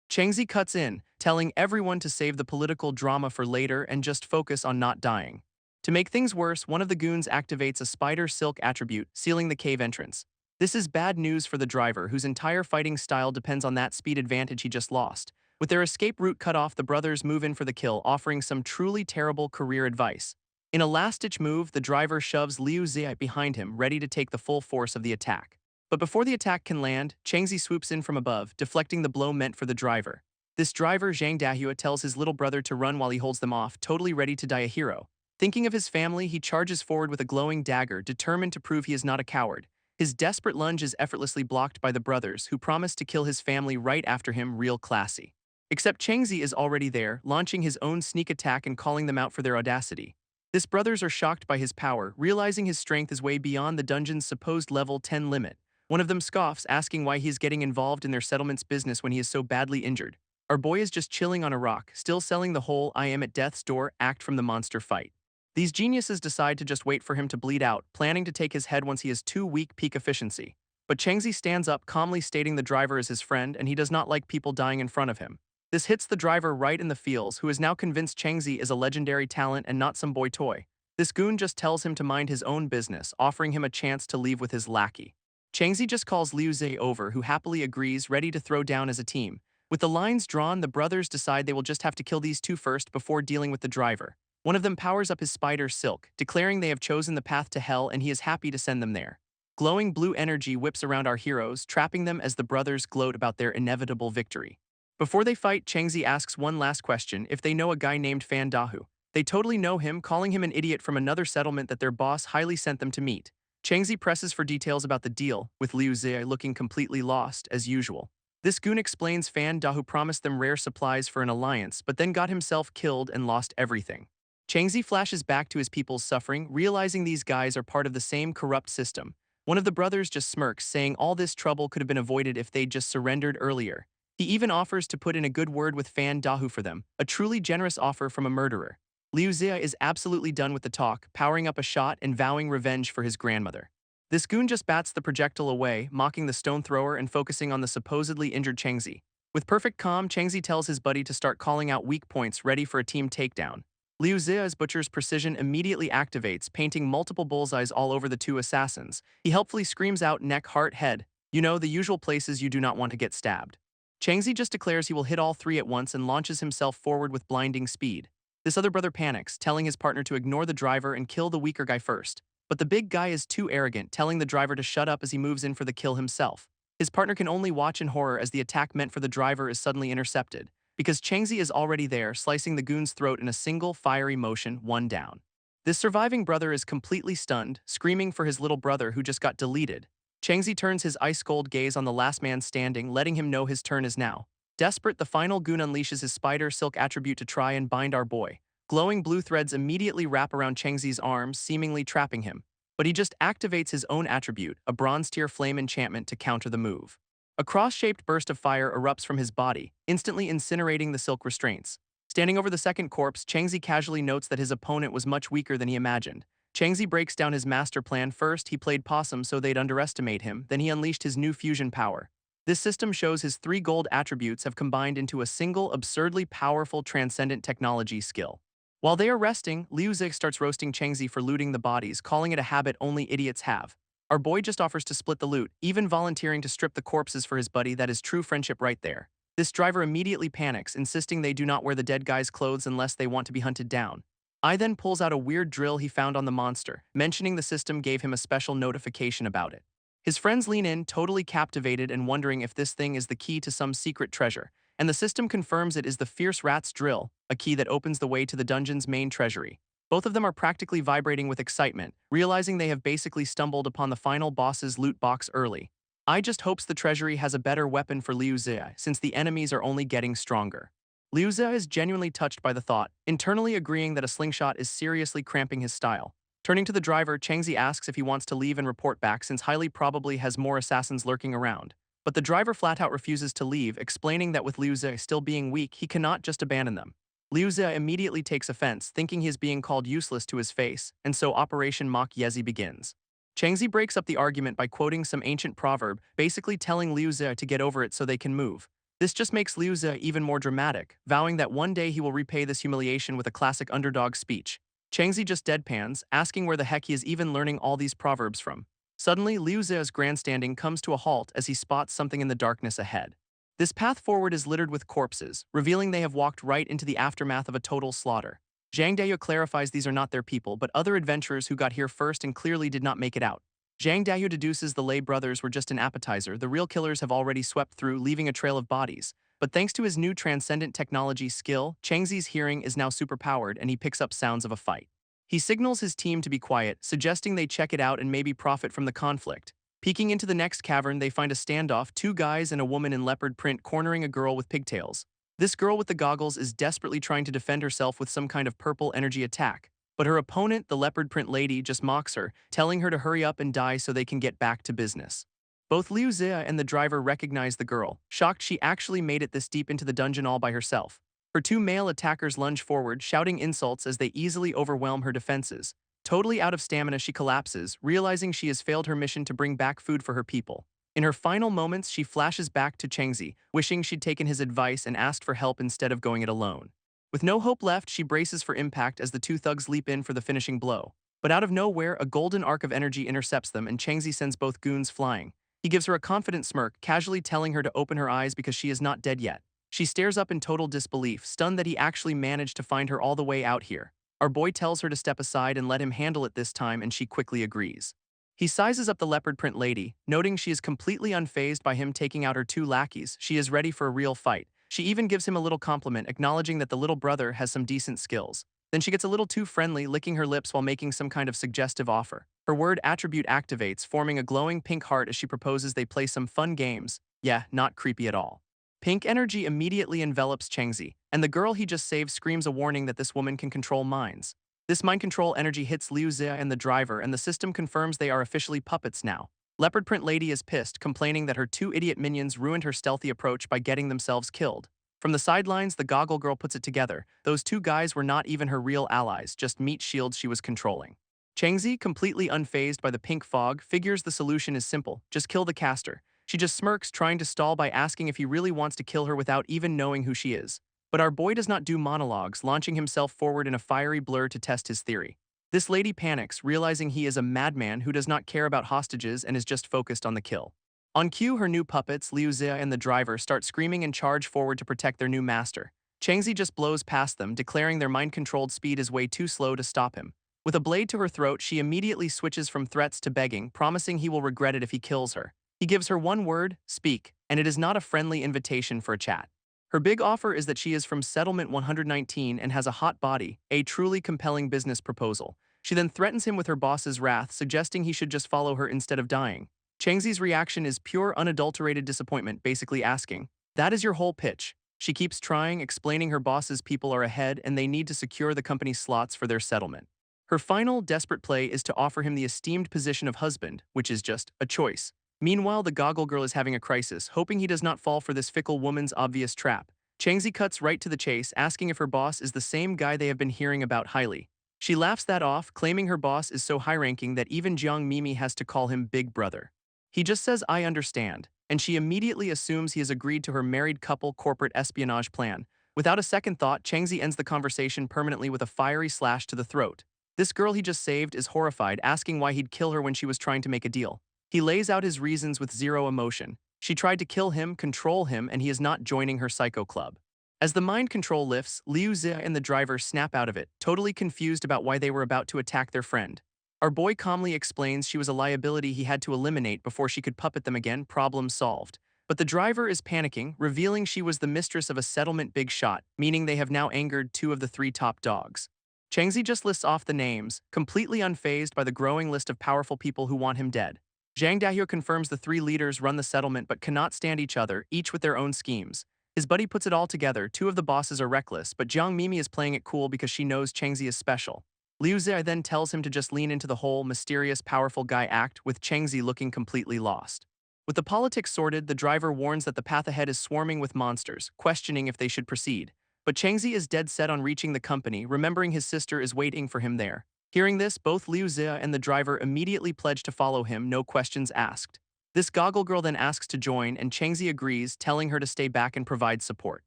Changzi cuts in, telling everyone to save the political drama for later and just focus on not dying. To make things worse, one of the goons activates a spider silk attribute, sealing the cave entrance. This is bad news for the driver, whose entire fighting style depends on that speed advantage he just lost. With their escape route cut off, the brothers move in for the kill, offering some truly terrible career advice. In a last-ditch move, the driver shoves Liu Zhe behind him, ready to take the full force of the attack. But before the attack can land, Changzi swoops in from above, deflecting the blow meant for the driver. This driver, Zhang Dahua, tells his little brother to run while he holds them off, totally ready to die a hero. Thinking of his family, he charges forward with a glowing dagger, determined to prove he is not a coward. His desperate lunge is effortlessly blocked by the brothers, who promise to kill his family right after him, real classy. Except Changzi is already there, launching his own sneak attack and calling them out for their audacity. This brothers are shocked by his power, realizing his strength is way beyond the dungeon's supposed level 10 limit. One of them scoffs, asking why he is getting involved in their settlement's business when he is so badly injured. Our boy is just chilling on a rock, still selling the whole "I am at death's door" act from the monster fight. These geniuses decide to just wait for him to bleed out, planning to take his head once he is too weak peak efficiency. But Changzi stands up, calmly stating the driver is his friend and he does not like people dying in front of him. This hits the driver right in the feels, who is now convinced Changzi is a legendary talent and not some boy toy. This goon just tells him to mind his own business, offering him a chance to leave with his lackey. Changzi just calls Liu Zhe over, who happily agrees, ready to throw down as a team. With the lines drawn, the brothers decide they will just have to kill these two first before dealing with the driver. One of them powers up his spider silk, declaring they have chosen the path to hell and he is happy to send them there. Glowing blue energy whips around our heroes, trapping them as the brothers gloat about their inevitable victory. Before they fight, Changzi asks one last question, if they know a guy named Fan Dahu. They totally know him, calling him an idiot from another settlement that their boss Hailey sent them to meet. Changzi presses for details about the deal, with Liu Zhe looking completely lost, as usual. This goon explains Fan Dahu promised them rare supplies for an alliance, but then got himself killed and lost everything. Changzi flashes back to his people's suffering, realizing these guys are part of the same corrupt system. One of the brothers just smirks, saying all this trouble could have been avoided if they'd just surrendered earlier. He even offers to put in a good word with Fan Dahu for them, a truly generous offer from a murderer. Liu Zhe is absolutely done with the talk, powering up a shot and vowing revenge for his grandmother. This goon just bats the projectile away, mocking the stone thrower and focusing on the supposedly injured Changzi. With perfect calm, Changzi tells his buddy to start calling out weak points, ready for a team takedown. Liu Zhe's butcher's precision immediately activates, painting multiple bullseyes all over the two assassins. He helpfully screams out neck, heart, head. You know, the usual places you do not want to get stabbed. Changzi just declares he will hit all three at once and launches himself forward with blinding speed. This other brother panics, telling his partner to ignore the driver and kill the weaker guy first. But the big guy is too arrogant, telling the driver to shut up as he moves in for the kill himself. His partner can only watch in horror as the attack meant for the driver is suddenly intercepted, because Changzi is already there, slicing the goon's throat in a single fiery motion, one down. This surviving brother is completely stunned, screaming for his little brother who just got deleted. Changzi turns his ice-cold gaze on the last man standing, letting him know his turn is now. Desperate, the final goon unleashes his spider silk attribute to try and bind our boy. Glowing blue threads immediately wrap around Chengzi's arms, seemingly trapping him. But he just activates his own attribute, a bronze-tier flame enchantment, to counter the move. A cross-shaped burst of fire erupts from his body, instantly incinerating the silk restraints. Standing over the second corpse, Changzi casually notes that his opponent was much weaker than he imagined. Changzi breaks down his master plan. First, he played possum so they'd underestimate him, then he unleashed his new fusion power. This system shows his 3 gold attributes have combined into a single, absurdly powerful transcendent technology skill. While they are resting, Liu Zi starts roasting Changzi for looting the bodies, calling it a habit only idiots have. Our boy just offers to split the loot, even volunteering to strip the corpses for his buddy. That is true friendship right there. This driver immediately panics, insisting they do not wear the dead guy's clothes unless they want to be hunted down. I then pulls out a weird drill he found on the monster, mentioning the system gave him a special notification about it. His friends lean in, totally captivated and wondering if this thing is the key to some secret treasure, and the system confirms it is the Fierce Rat's drill, a key that opens the way to the dungeon's main treasury. Both of them are practically vibrating with excitement, realizing they have basically stumbled upon the final boss's loot box early. I just hopes the treasury has a better weapon for Liu Zi, since the enemies are only getting stronger. Liu Zi is genuinely touched by the thought, internally agreeing that a slingshot is seriously cramping his style. Turning to the driver, Changzi asks if he wants to leave and report back since highly probably has more assassins lurking around. But the driver flat-out refuses to leave, explaining that with Liu Zi still being weak, he cannot just abandon them. Liu Zi immediately takes offense, thinking he is being called useless to his face, and so Operation Mach Yezi begins. Changzi breaks up the argument by quoting some ancient proverb, basically telling Liu Zi to get over it so they can move. This just makes Liu Zi even more dramatic, vowing that one day he will repay this humiliation with a classic underdog speech. Changzi just deadpans, asking where the heck he is even learning all these proverbs from. Suddenly, Liu Zi's grandstanding comes to a halt as he spots something in the darkness ahead. This path forward is littered with corpses, revealing they have walked right into the aftermath of a total slaughter. Zhang Dayu clarifies these are not their people, but other adventurers who got here first and clearly did not make it out. Zhang Dayu deduces the Lei brothers were just an appetizer. The real killers have already swept through, leaving a trail of bodies. But thanks to his new transcendent technology skill, Changzi's hearing is now superpowered and he picks up sounds of a fight. He signals his team to be quiet, suggesting they check it out and maybe profit from the conflict. Peeking into the next cavern, they find a standoff, 2 guys and a woman in leopard print cornering a girl with pigtails. This girl with the goggles is desperately trying to defend herself with some kind of purple energy attack. But her opponent, the leopard print lady, just mocks her, telling her to hurry up and die so they can get back to business. Both Liu Zi and the driver recognize the girl, shocked she actually made it this deep into the dungeon all by herself. Her 2 male attackers lunge forward, shouting insults as they easily overwhelm her defenses. Totally out of stamina, she collapses, realizing she has failed her mission to bring back food for her people. In her final moments, she flashes back to Changzi, wishing she'd taken his advice and asked for help instead of going it alone. With no hope left, she braces for impact as the 2 thugs leap in for the finishing blow. But out of nowhere, a golden arc of energy intercepts them and Changzi sends both goons flying. He gives her a confident smirk, casually telling her to open her eyes because she is not dead yet. She stares up in total disbelief, stunned that he actually managed to find her all the way out here. Our boy tells her to step aside and let him handle it this time, and she quickly agrees. He sizes up the leopard print lady, noting she is completely unfazed by him taking out her 2 lackeys. She is ready for a real fight. She even gives him a little compliment, acknowledging that the little brother has some decent skills. Then she gets a little too friendly, licking her lips while making some kind of suggestive offer. Her word attribute activates, forming a glowing pink heart as she proposes they play some fun games. Yeah, not creepy at all. Pink energy immediately envelops Changzi, and the girl he just saved screams a warning that this woman can control minds. This mind control energy hits Liu Zi and the driver, and the system confirms they are officially puppets now. Leopard print lady is pissed, complaining that her 2 idiot minions ruined her stealthy approach by getting themselves killed. From the sidelines, the goggle girl puts it together. Those 2 guys were not even her real allies, just meat shields she was controlling. Changzi, completely unfazed by the pink fog, figures the solution is simple: just kill the caster. She just smirks, trying to stall by asking if he really wants to kill her without even knowing who she is. But our boy does not do monologues, launching himself forward in a fiery blur to test his theory. This lady panics, realizing he is a madman who does not care about hostages and is just focused on the kill. On cue, her new puppets, Liu Zi and the driver, start screaming and charge forward to protect their new master. Changzi just blows past them, declaring their mind-controlled speed is way too slow to stop him. With a blade to her throat, she immediately switches from threats to begging, promising he will regret it if he kills her. He gives her one word, speak, and it is not a friendly invitation for a chat. Her big offer is that she is from Settlement 119 and has a hot body, a truly compelling business proposal. She then threatens him with her boss's wrath, suggesting he should just follow her instead of dying. Changzi's reaction is pure unadulterated disappointment, basically asking, "That is your whole pitch?" She keeps trying, explaining her boss's people are ahead and they need to secure the company's slots for their settlement. Her final, desperate play is to offer him the esteemed position of husband, which is just a choice. Meanwhile, the goggle girl is having a crisis, hoping he does not fall for this fickle woman's obvious trap. Changzi cuts right to the chase, asking if her boss is the same guy they have been hearing about highly. She laughs that off, claiming her boss is so high-ranking that even Jiang Mimi has to call him Big Brother. He just says, "I understand," and she immediately assumes he has agreed to her married couple corporate espionage plan. Without a second thought, Changzi ends the conversation permanently with a fiery slash to the throat. This girl he just saved is horrified, asking why he'd kill her when she was trying to make a deal. He lays out his reasons with zero emotion. She tried to kill him, control him, and he is not joining her psycho club. As the mind control lifts, Liu Zi and the driver snap out of it, totally confused about why they were about to attack their friend. Our boy calmly explains she was a liability he had to eliminate before she could puppet them again, problem solved. But the driver is panicking, revealing she was the mistress of a settlement big shot, meaning they have now angered two of the three top dogs. Changzi just lists off the names, completely unfazed by the growing list of powerful people who want him dead. Zhang Dahyo confirms the three leaders run the settlement but cannot stand each other, each with their own schemes. His buddy puts it all together, two of the bosses are reckless, but Jiang Mimi is playing it cool because she knows Changzi is special. Liu Zi then tells him to just lean into the whole mysterious, powerful guy act, with Changzi looking completely lost. With the politics sorted, the driver warns that the path ahead is swarming with monsters, questioning if they should proceed. But Changzi is dead set on reaching the company, remembering his sister is waiting for him there. Hearing this, both Liu Zi and the driver immediately pledge to follow him, no questions asked. This goggle girl then asks to join, and Changzi agrees, telling her to stay back and provide support.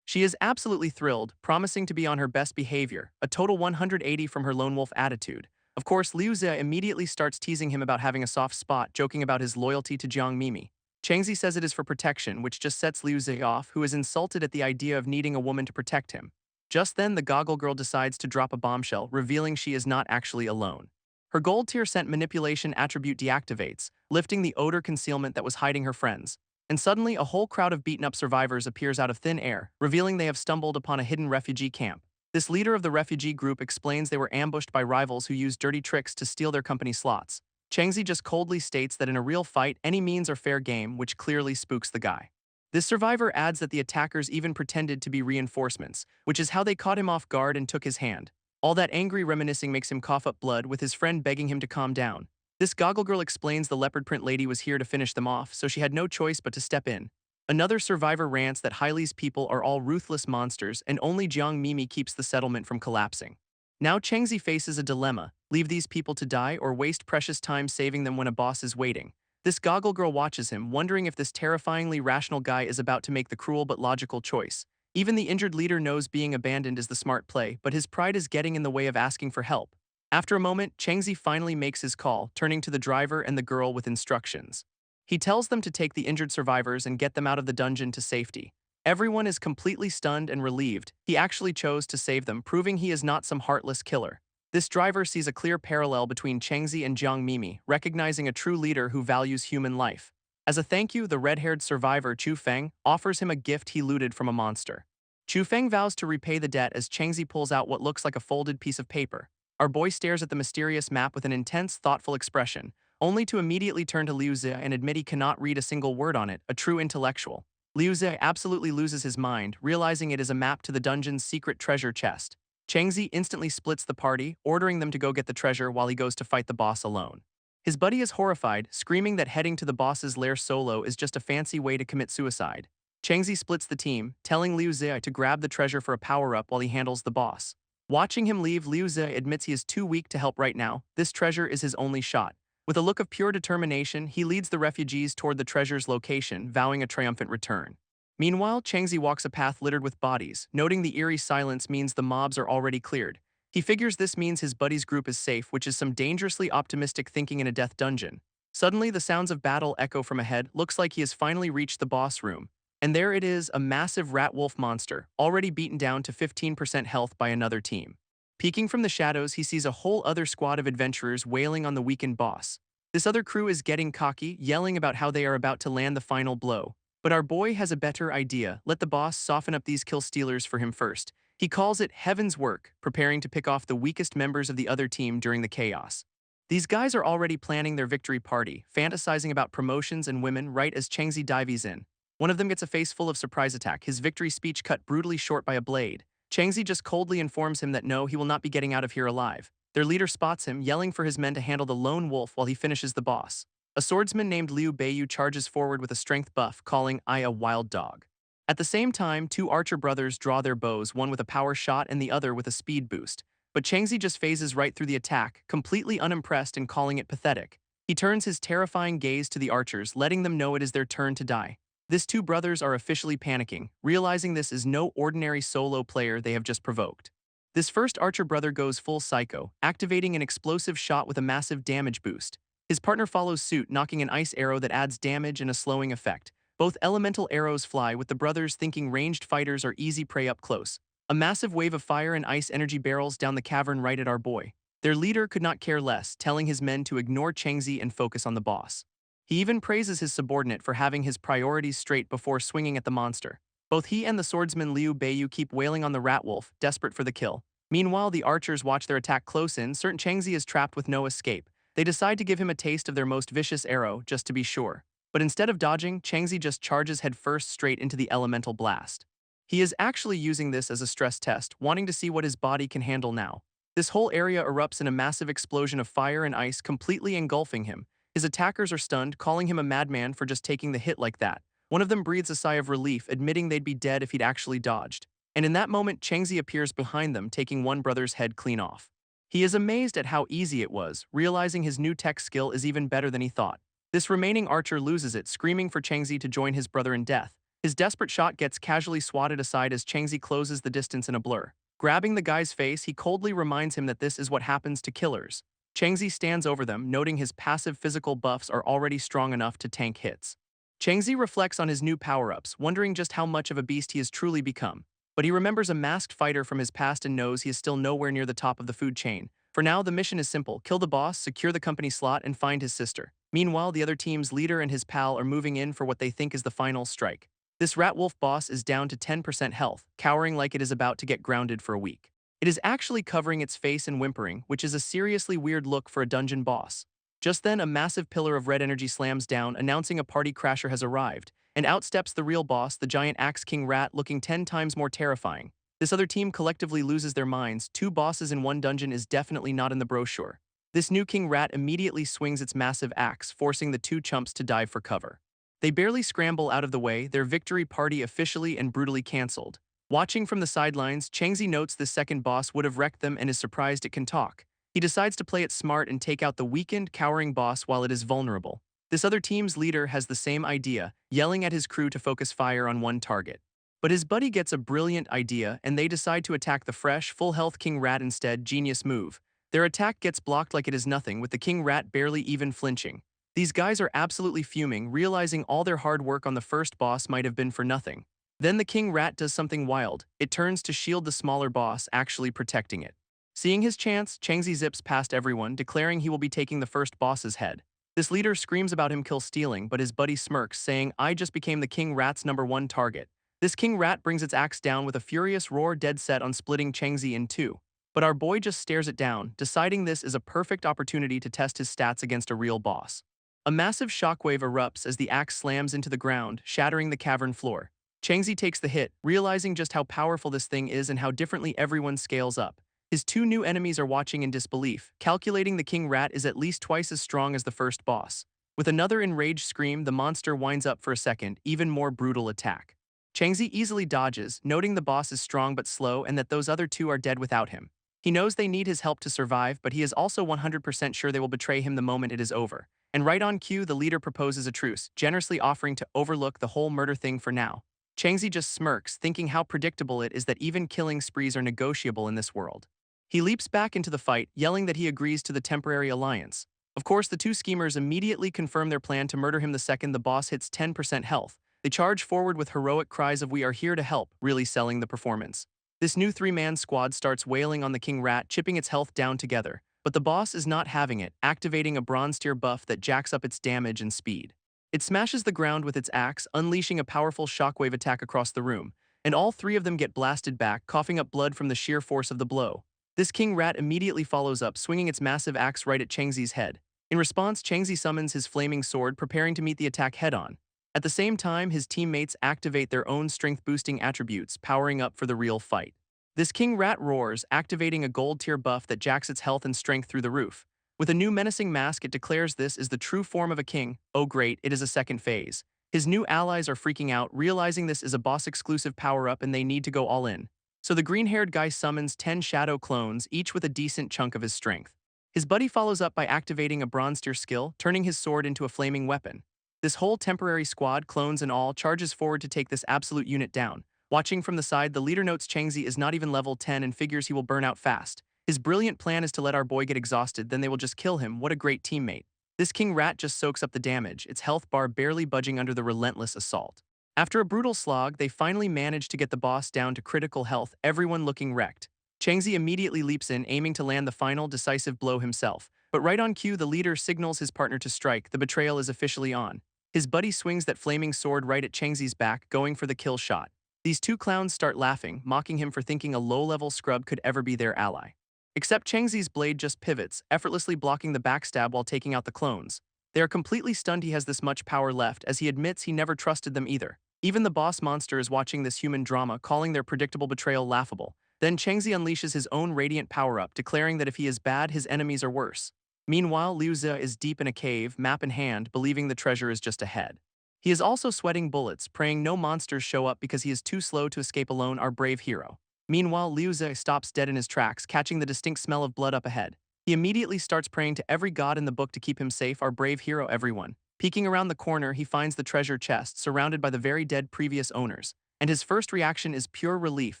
She is absolutely thrilled, promising to be on her best behavior, a total 180 from her lone wolf attitude. Of course, Liu Zi immediately starts teasing him about having a soft spot, joking about his loyalty to Jiang Mimi. Changzi says it is for protection, which just sets Liu Zi off, who is insulted at the idea of needing a woman to protect him. Just then, the goggle girl decides to drop a bombshell, revealing she is not actually alone. Her gold tier scent manipulation attribute deactivates, lifting the odor concealment that was hiding her friends. And suddenly, a whole crowd of beaten-up survivors appears out of thin air, revealing they have stumbled upon a hidden refugee camp. This leader of the refugee group explains they were ambushed by rivals who used dirty tricks to steal their company slots. Changzi just coldly states that in a real fight, any means are fair game, which clearly spooks the guy. This survivor adds that the attackers even pretended to be reinforcements, which is how they caught him off guard and took his hand. All that angry reminiscing makes him cough up blood, with his friend begging him to calm down. This goggle girl explains the leopard print lady was here to finish them off, so she had no choice but to step in. Another survivor rants that Haile's people are all ruthless monsters and only Jiang Mimi keeps the settlement from collapsing. Now Changzi faces a dilemma: leave these people to die or waste precious time saving them when a boss is waiting. This goggle girl watches him, wondering if this terrifyingly rational guy is about to make the cruel but logical choice. Even the injured leader knows being abandoned is the smart play, but his pride is getting in the way of asking for help. After a moment, Changzi finally makes his call, turning to the driver and the girl with instructions. He tells them to take the injured survivors and get them out of the dungeon to safety. Everyone is completely stunned and relieved. He actually chose to save them, proving he is not some heartless killer. This driver sees a clear parallel between Changzi and Jiang Mimi, recognizing a true leader who values human life. As a thank you, the red-haired survivor Chu Feng offers him a gift he looted from a monster. Chu Feng vows to repay the debt as Changzi pulls out what looks like a folded piece of paper. Our boy stares at the mysterious map with an intense, thoughtful expression, only to immediately turn to Liu Zi and admit he cannot read a single word on it, a true intellectual. Liu Zi absolutely loses his mind, realizing it is a map to the dungeon's secret treasure chest. Changzi instantly splits the party, ordering them to go get the treasure while he goes to fight the boss alone. His buddy is horrified, screaming that heading to the boss's lair solo is just a fancy way to commit suicide. Changzi splits the team, telling Liu Zi to grab the treasure for a power-up while he handles the boss. Watching him leave, Liu Zi admits he is too weak to help right now. This treasure is his only shot. With a look of pure determination, he leads the refugees toward the treasure's location, vowing a triumphant return. Meanwhile, Changzi walks a path littered with bodies, noting the eerie silence means the mobs are already cleared. He figures this means his buddy's group is safe, which is some dangerously optimistic thinking in a death dungeon. Suddenly, the sounds of battle echo from ahead. Looks like he has finally reached the boss room. And there it is, a massive rat-wolf monster, already beaten down to 15% health by another team. Peeking from the shadows, he sees a whole other squad of adventurers wailing on the weakened boss. This other crew is getting cocky, yelling about how they are about to land the final blow. But our boy has a better idea: let the boss soften up these kill stealers for him first. He calls it heaven's work, preparing to pick off the weakest members of the other team during the chaos. These guys are already planning their victory party, fantasizing about promotions and women right as Changzi dives in. One of them gets a face full of surprise attack, his victory speech cut brutally short by a blade. Changzi just coldly informs him that no, he will not be getting out of here alive. Their leader spots him, yelling for his men to handle the lone wolf while he finishes the boss. A swordsman named Liu Beiyu charges forward with a strength buff, calling I a wild dog. At the same time, two archer brothers draw their bows, one with a power shot and the other with a speed boost. But Changzi just phases right through the attack, completely unimpressed and calling it pathetic. He turns his terrifying gaze to the archers, letting them know it is their turn to die. These two brothers are officially panicking, realizing this is no ordinary solo player they have just provoked. This first archer brother goes full psycho, activating an explosive shot with a massive damage boost. His partner follows suit, knocking an ice arrow that adds damage and a slowing effect. Both elemental arrows fly, with the brothers thinking ranged fighters are easy prey up close. A massive wave of fire and ice energy barrels down the cavern right at our boy. Their leader could not care less, telling his men to ignore Changzi and focus on the boss. He even praises his subordinate for having his priorities straight before swinging at the monster. Both he and the swordsman Liu Beiyu keep wailing on the rat wolf, desperate for the kill. Meanwhile, the archers watch their attack close in, certain Changzi is trapped with no escape. They decide to give him a taste of their most vicious arrow, just to be sure. But instead of dodging, Changzi just charges headfirst straight into the elemental blast. He is actually using this as a stress test, wanting to see what his body can handle now. This whole area erupts in a massive explosion of fire and ice, completely engulfing him. His attackers are stunned, calling him a madman for just taking the hit like that. One of them breathes a sigh of relief, admitting they'd be dead if he'd actually dodged. And in that moment, Changzi appears behind them, taking one brother's head clean off. He is amazed at how easy it was, realizing his new tech skill is even better than he thought. This remaining archer loses it, screaming for Changzi to join his brother in death. His desperate shot gets casually swatted aside as Changzi closes the distance in a blur. Grabbing the guy's face, he coldly reminds him that this is what happens to killers. Changzi stands over them, noting his passive physical buffs are already strong enough to tank hits. Changzi reflects on his new power-ups, wondering just how much of a beast he has truly become. But he remembers a masked fighter from his past and knows he is still nowhere near the top of the food chain. For now, the mission is simple: kill the boss, secure the company slot, and find his sister. Meanwhile, the other team's leader and his pal are moving in for what they think is the final strike. This rat wolf boss is down to 10% health, cowering like it is about to get grounded for a week. It is actually covering its face and whimpering, which is a seriously weird look for a dungeon boss. Just then, a massive pillar of red energy slams down, announcing a party crasher has arrived, and out steps the real boss, the giant Axe King Rat, looking 10 times more terrifying. This other team collectively loses their minds. Two bosses in one dungeon is definitely not in the brochure. This new King Rat immediately swings its massive axe, forcing the two chumps to dive for cover. They barely scramble out of the way, their victory party officially and brutally cancelled. Watching from the sidelines, Changzi notes this second boss would have wrecked them and is surprised it can talk. He decides to play it smart and take out the weakened, cowering boss while it is vulnerable. This other team's leader has the same idea, yelling at his crew to focus fire on one target. But his buddy gets a brilliant idea and they decide to attack the fresh, full-health King Rat instead. Genius move. Their attack gets blocked like it is nothing, with the King Rat barely even flinching. These guys are absolutely fuming, realizing all their hard work on the first boss might have been for nothing. Then the King Rat does something wild. It turns to shield the smaller boss, actually protecting it. Seeing his chance, Changzi zips past everyone, declaring he will be taking the first boss's head. This leader screams about him kill stealing, but his buddy smirks, saying, I just became the King Rat's #1 target. This King Rat brings its axe down with a furious roar, dead set on splitting Changzi in two. But our boy just stares it down, deciding this is a perfect opportunity to test his stats against a real boss. A massive shockwave erupts as the axe slams into the ground, shattering the cavern floor. Changzi takes the hit, realizing just how powerful this thing is and how differently everyone scales up. His two new enemies are watching in disbelief, calculating the King Rat is at least twice as strong as the first boss. With another enraged scream, the monster winds up for a second, even more brutal attack. Changzi easily dodges, noting the boss is strong but slow and that those other two are dead without him. He knows they need his help to survive, but he is also 100% sure they will betray him the moment it is over. And right on cue, the leader proposes a truce, generously offering to overlook the whole murder thing for now. Changzi just smirks, thinking how predictable it is that even killing sprees are negotiable in this world. He leaps back into the fight, yelling that he agrees to the temporary alliance. Of course, the two schemers immediately confirm their plan to murder him the second the boss hits 10% health. They charge forward with heroic cries of "We are here to help," really selling the performance. This new three-man squad starts wailing on the King Rat, chipping its health down together. But the boss is not having it, activating a bronze tier buff that jacks up its damage and speed. It smashes the ground with its axe, unleashing a powerful shockwave attack across the room, and all three of them get blasted back, coughing up blood from the sheer force of the blow. This King Rat immediately follows up, swinging its massive axe right at Changzi's head. In response, Changzi summons his flaming sword, preparing to meet the attack head-on. At the same time, his teammates activate their own strength-boosting attributes, powering up for the real fight. This King Rat roars, activating a gold-tier buff that jacks its health and strength through the roof. With a new menacing mask, it declares this is the true form of a king. Oh great, it is a second phase. His new allies are freaking out, realizing this is a boss-exclusive power-up and they need to go all in. So the green-haired guy summons 10 shadow clones, each with a decent chunk of his strength. His buddy follows up by activating a bronze tier skill, turning his sword into a flaming weapon. This whole temporary squad, clones and all, charges forward to take this absolute unit down. Watching from the side, the leader notes Changzi is not even level 10 and figures he will burn out fast. His brilliant plan is to let our boy get exhausted, then they will just kill him. What a great teammate. This King Rat just soaks up the damage, its health bar barely budging under the relentless assault. After a brutal slog, they finally manage to get the boss down to critical health, everyone looking wrecked. Changzi immediately leaps in, aiming to land the final decisive blow himself. But right on cue, the leader signals his partner to strike. The betrayal is officially on. His buddy swings that flaming sword right at Changzi's back, going for the kill shot. These two clowns start laughing, mocking him for thinking a low-level scrub could ever be their ally. Except Changzi's blade just pivots, effortlessly blocking the backstab while taking out the clones. They are completely stunned he has this much power left, as he admits he never trusted them either. Even the boss monster is watching this human drama, calling their predictable betrayal laughable. Then Changzi unleashes his own radiant power-up, declaring that if he is bad, his enemies are worse. Meanwhile, Liu Zi is deep in a cave, map in hand, believing the treasure is just ahead. He is also sweating bullets, praying no monsters show up because he is too slow to escape alone, our brave hero. Meanwhile, Liu Zi stops dead in his tracks, catching the distinct smell of blood up ahead. He immediately starts praying to every god in the book to keep him safe, our brave hero everyone. Peeking around the corner, he finds the treasure chest, surrounded by the very dead previous owners. And his first reaction is pure relief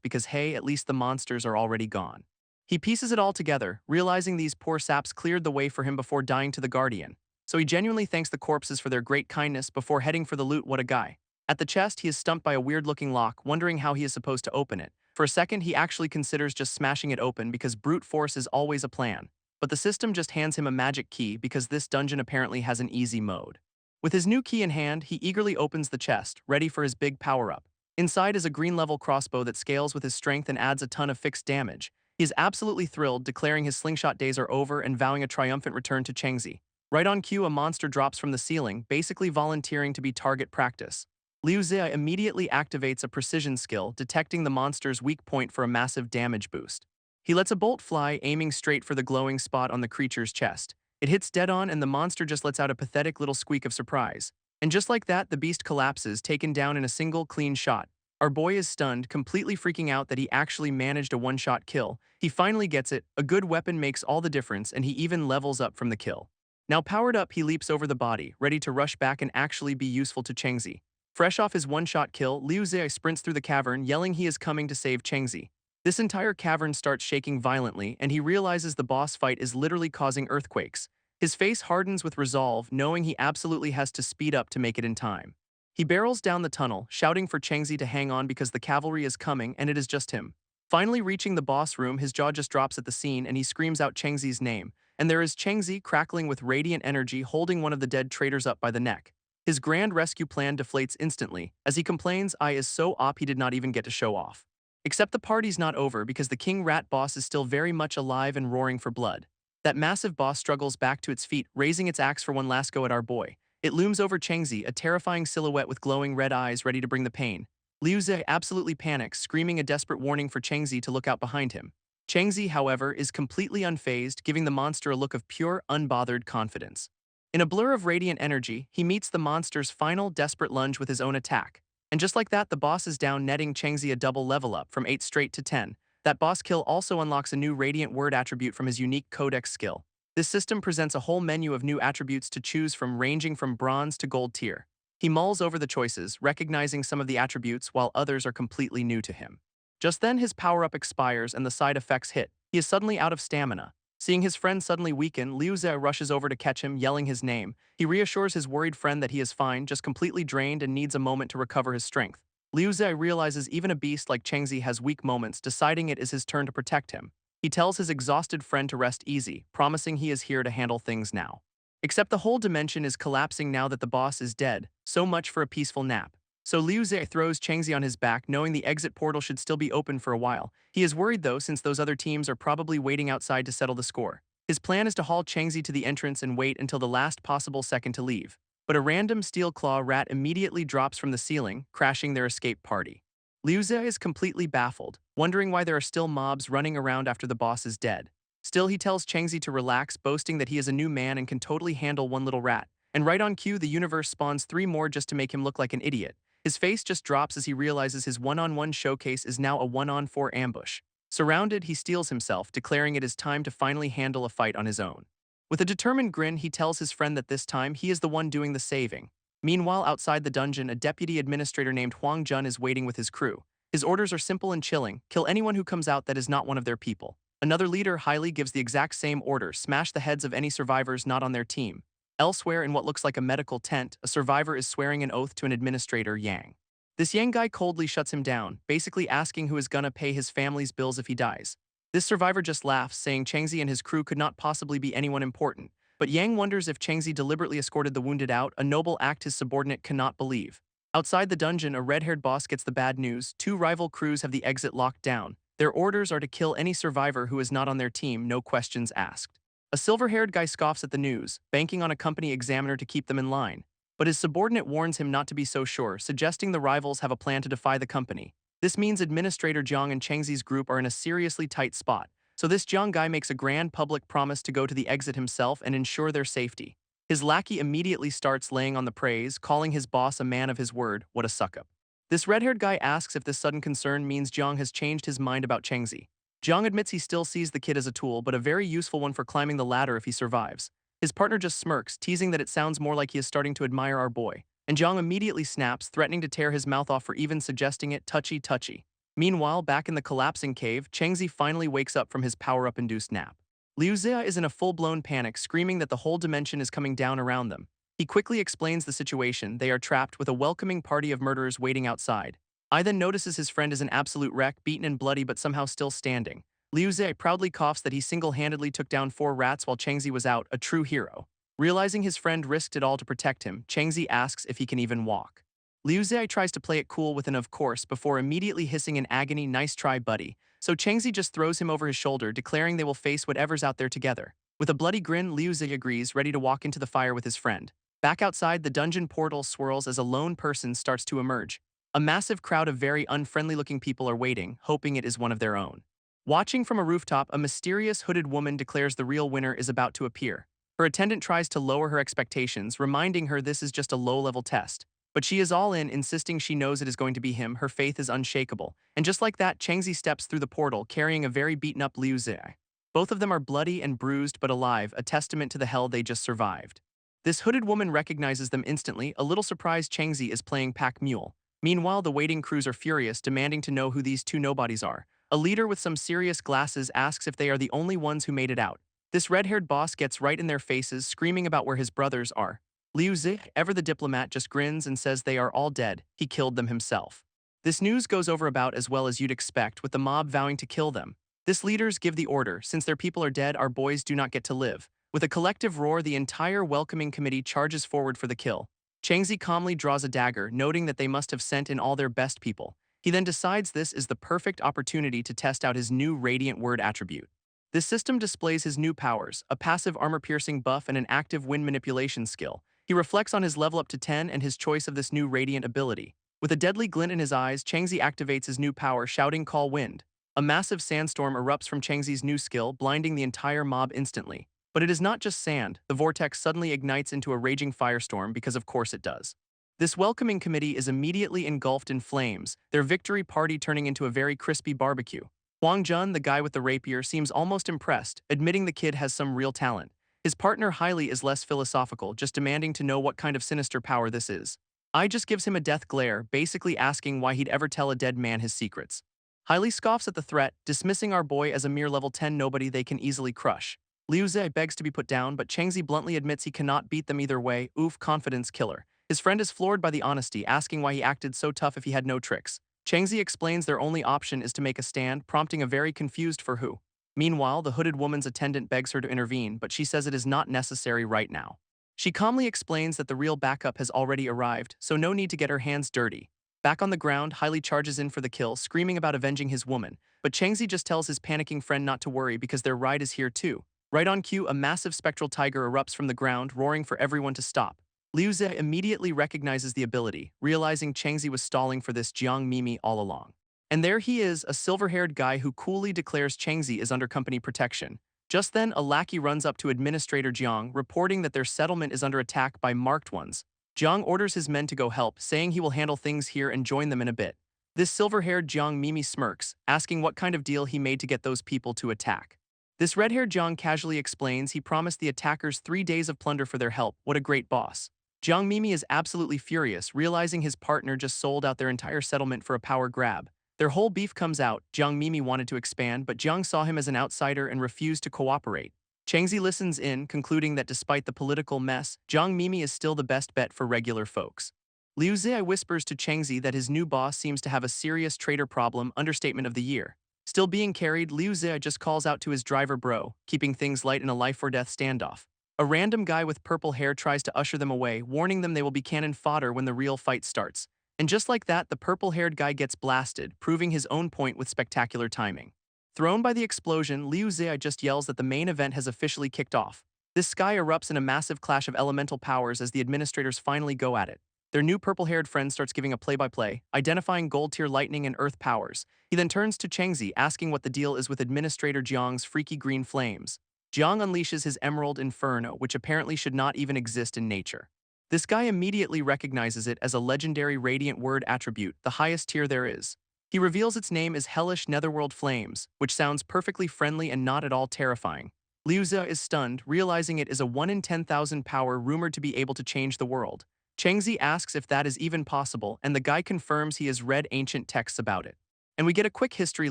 because hey, at least the monsters are already gone. He pieces it all together, realizing these poor saps cleared the way for him before dying to the Guardian. So he genuinely thanks the corpses for their great kindness before heading for the loot. What a guy. At the chest, he is stumped by a weird-looking lock, wondering how he is supposed to open it. For a second, he actually considers just smashing it open because brute force is always a plan. But the system just hands him a magic key because this dungeon apparently has an easy mode. With his new key in hand, he eagerly opens the chest, ready for his big power-up. Inside is a green-level crossbow that scales with his strength and adds a ton of fixed damage. He is absolutely thrilled, declaring his slingshot days are over and vowing a triumphant return to Changzi. Right on cue, a monster drops from the ceiling, basically volunteering to be target practice. Liu Zi immediately activates a precision skill, detecting the monster's weak point for a massive damage boost. He lets a bolt fly, aiming straight for the glowing spot on the creature's chest. It hits dead on, and the monster just lets out a pathetic little squeak of surprise. And just like that, the beast collapses, taken down in a single clean shot. Our boy is stunned, completely freaking out that he actually managed a one-shot kill. He finally gets it. A good weapon makes all the difference, and he even levels up from the kill. Now powered up, he leaps over the body, ready to rush back and actually be useful to Changzi. Fresh off his one-shot kill, Liu Zi sprints through the cavern, yelling he is coming to save Changzi. This entire cavern starts shaking violently, and he realizes the boss fight is literally causing earthquakes. His face hardens with resolve, knowing he absolutely has to speed up to make it in time. He barrels down the tunnel, shouting for Changzi to hang on because the cavalry is coming and it is just him. Finally reaching the boss room, his jaw just drops at the scene and he screams out Changzi's name. And there is Changzi crackling with radiant energy, holding one of the dead traitors up by the neck. His grand rescue plan deflates instantly, as he complains I is so op he did not even get to show off. Except the party's not over because the King Rat boss is still very much alive and roaring for blood. That massive boss struggles back to its feet, raising its axe for one last go at our boy. It looms over Changzi, a terrifying silhouette with glowing red eyes ready to bring the pain. Liu Zi absolutely panics, screaming a desperate warning for Changzi to look out behind him. Changzi, however, is completely unfazed, giving the monster a look of pure, unbothered confidence. In a blur of radiant energy, he meets the monster's final desperate lunge with his own attack. And just like that, the boss is down, netting Changzi a double level up from 8 straight to 10. That boss kill also unlocks a new radiant word attribute from his unique codex skill. This system presents a whole menu of new attributes to choose from, ranging from bronze to gold tier. He mulls over the choices, recognizing some of the attributes while others are completely new to him. Just then his power-up expires and the side effects hit. He is suddenly out of stamina. Seeing his friend suddenly weaken, Liu Zi rushes over to catch him, yelling his name. He reassures his worried friend that he is fine, just completely drained and needs a moment to recover his strength. Liu Zi realizes even a beast like Changzi has weak moments, deciding it is his turn to protect him. He tells his exhausted friend to rest easy, promising he is here to handle things now. Except the whole dimension is collapsing now that the boss is dead, so much for a peaceful nap. So Liu Zi throws Changzi on his back, knowing the exit portal should still be open for a while. He is worried though, since those other teams are probably waiting outside to settle the score. His plan is to haul Changzi to the entrance and wait until the last possible second to leave. but a random steel claw rat immediately drops from the ceiling, crashing their escape party. Liu Ze is completely baffled, wondering why there are still mobs running around after the boss is dead. Still, he tells Changzi to relax, boasting that he is a new man and can totally handle one little rat. And right on cue, the universe spawns 3 more just to make him look like an idiot. His face just drops as he realizes his one-on-one showcase is now a 1-on-4 ambush. Surrounded, he steels himself, declaring it is time to finally handle a fight on his own. With a determined grin, he tells his friend that this time he is the one doing the saving. Meanwhile, outside the dungeon, a deputy administrator named Huang Jun is waiting with his crew. His orders are simple and chilling: kill anyone who comes out that is not one of their people. Another leader, Hailey, gives the exact same order: smash the heads of any survivors not on their team. Elsewhere, in what looks like a medical tent, a survivor is swearing an oath to an administrator, Yang. This Yang guy coldly shuts him down, basically asking who is gonna pay his family's bills if he dies. This survivor just laughs, saying Changzi and his crew could not possibly be anyone important. But Yang wonders if Changzi deliberately escorted the wounded out, a noble act his subordinate cannot believe. Outside the dungeon, a red-haired boss gets the bad news: 2 rival crews have the exit locked down. Their orders are to kill any survivor who is not on their team, no questions asked. A silver-haired guy scoffs at the news, banking on a company examiner to keep them in line. But his subordinate warns him not to be so sure, suggesting the rivals have a plan to defy the company. This means Administrator Jiang and Changzi's group are in a seriously tight spot, so this Jiang guy makes a grand public promise to go to the exit himself and ensure their safety. His lackey immediately starts laying on the praise, calling his boss a man of his word. What a suck-up. This red-haired guy asks if this sudden concern means Jiang has changed his mind about Changzi. Jiang admits he still sees the kid as a tool, but a very useful one for climbing the ladder if he survives. His partner just smirks, teasing that it sounds more like he is starting to admire our boy. And Jiang immediately snaps, threatening to tear his mouth off for even suggesting it. Touchy. Meanwhile, back in the collapsing cave, Changzi finally wakes up from his power-up-induced nap. Liu Zia is in a full-blown panic, screaming that the whole dimension is coming down around them. He quickly explains the situation: they are trapped with a welcoming party of murderers waiting outside. I then notices his friend is an absolute wreck, beaten and bloody but somehow still standing. Liu Zia proudly coughs that he single-handedly took down 4 rats while Changzi was out, a true hero. Realizing his friend risked it all to protect him, Changzi asks if he can even walk. Liu Zia tries to play it cool with an of course before immediately hissing in agony, "Nice try, buddy." So Changzi just throws him over his shoulder, declaring they will face whatever's out there together. With a bloody grin, Liu Zia agrees, ready to walk into the fire with his friend. Back outside, the dungeon portal swirls as a lone person starts to emerge. A massive crowd of very unfriendly-looking people are waiting, hoping it is one of their own. Watching from a rooftop, a mysterious hooded woman declares the real winner is about to appear. Her attendant tries to lower her expectations, reminding her this is just a low-level test. But she is all in, insisting she knows it is going to be him. Her faith is unshakable. And just like that, Changzi steps through the portal, carrying a very beaten-up Liu Zia. Both of them are bloody and bruised but alive, a testament to the hell they just survived. This hooded woman recognizes them instantly, a little surprised Changzi is playing pack mule. Meanwhile, the waiting crews are furious, demanding to know who these 2 nobodies are. A leader with some serious glasses asks if they are the only ones who made it out. This red-haired boss gets right in their faces, screaming about where his brothers are. Liu Zi, ever the diplomat, just grins and says they are all dead. He killed them himself. This news goes over about as well as you'd expect, with the mob vowing to kill them. This leaders give the order: since their people are dead, our boys do not get to live. With a collective roar, the entire welcoming committee charges forward for the kill. Changzi calmly draws a dagger, noting that they must have sent in all their best people. He then decides this is the perfect opportunity to test out his new Radiant Word attribute. This system displays his new powers: a passive armor-piercing buff and an active wind manipulation skill. He reflects on his level up to 10 and his choice of this new Radiant ability. With a deadly glint in his eyes, Changzi activates his new power, shouting, "Call wind." A massive sandstorm erupts from Changzi's new skill, blinding the entire mob instantly. But it is not just sand. The vortex suddenly ignites into a raging firestorm, because of course it does. This welcoming committee is immediately engulfed in flames, their victory party turning into a very crispy barbecue. Huang Jun, the guy with the rapier, seems almost impressed, admitting the kid has some real talent. His partner Hailey is less philosophical, just demanding to know what kind of sinister power this is. I just gives him a death glare, basically asking why he'd ever tell a dead man his secrets. Hailey scoffs at the threat, dismissing our boy as a mere level 10 nobody they can easily crush. Liu Zhe begs to be put down, but Changzi bluntly admits he cannot beat them either way. Oof, confidence killer. His friend is floored by the honesty, asking why he acted so tough if he had no tricks. Changzi explains their only option is to make a stand, prompting a very confused for who. Meanwhile, the hooded woman's attendant begs her to intervene, but she says it is not necessary right now. She calmly explains that the real backup has already arrived, so no need to get her hands dirty. Back on the ground, Hailey charges in for the kill, screaming about avenging his woman, but Changzi just tells his panicking friend not to worry because their ride is here too. Right on cue, a massive spectral tiger erupts from the ground, roaring for everyone to stop. Liu Ze immediately recognizes the ability, realizing Changzi was stalling for this Jiang Mimi all along. And there he is, a silver-haired guy who coolly declares Changzi is under company protection. Just then, a lackey runs up to Administrator Jiang, reporting that their settlement is under attack by marked ones. Jiang orders his men to go help, saying he will handle things here and join them in a bit. This silver-haired Jiang Mimi smirks, asking what kind of deal he made to get those people to attack. This red-haired Jiang casually explains he promised the attackers 3 days of plunder for their help. What a great boss. Jiang Mimi is absolutely furious, realizing his partner just sold out their entire settlement for a power grab. Their whole beef comes out. Jiang Mimi wanted to expand, but Jiang saw him as an outsider and refused to cooperate. Changzi listens in, concluding that despite the political mess, Jiang Mimi is still the best bet for regular folks. Liu Zai whispers to Changzi that his new boss seems to have a serious traitor problem, understatement of the year. Still being carried, Liu Zai just calls out to his driver bro, keeping things light in a life-or-death standoff. A random guy with purple hair tries to usher them away, warning them they will be cannon fodder when the real fight starts. And just like that, the purple-haired guy gets blasted, proving his own point with spectacular timing. Thrown by the explosion, Liu Zai just yells that the main event has officially kicked off. This sky erupts in a massive clash of elemental powers as the administrators finally go at it. Their new purple-haired friend starts giving a play-by-play, identifying gold-tier lightning and earth powers. He then turns to Changzi, asking what the deal is with Administrator Jiang's freaky green flames. Jiang unleashes his Emerald Inferno, which apparently should not even exist in nature. This guy immediately recognizes it as a legendary radiant word attribute, the highest tier there is. He reveals its name as Hellish Netherworld Flames, which sounds perfectly friendly and not at all terrifying. Liu Ze is stunned, realizing it is a 1 in 10,000 power rumored to be able to change the world. Changzi asks if that is even possible, and the guy confirms he has read ancient texts about it. And we get a quick history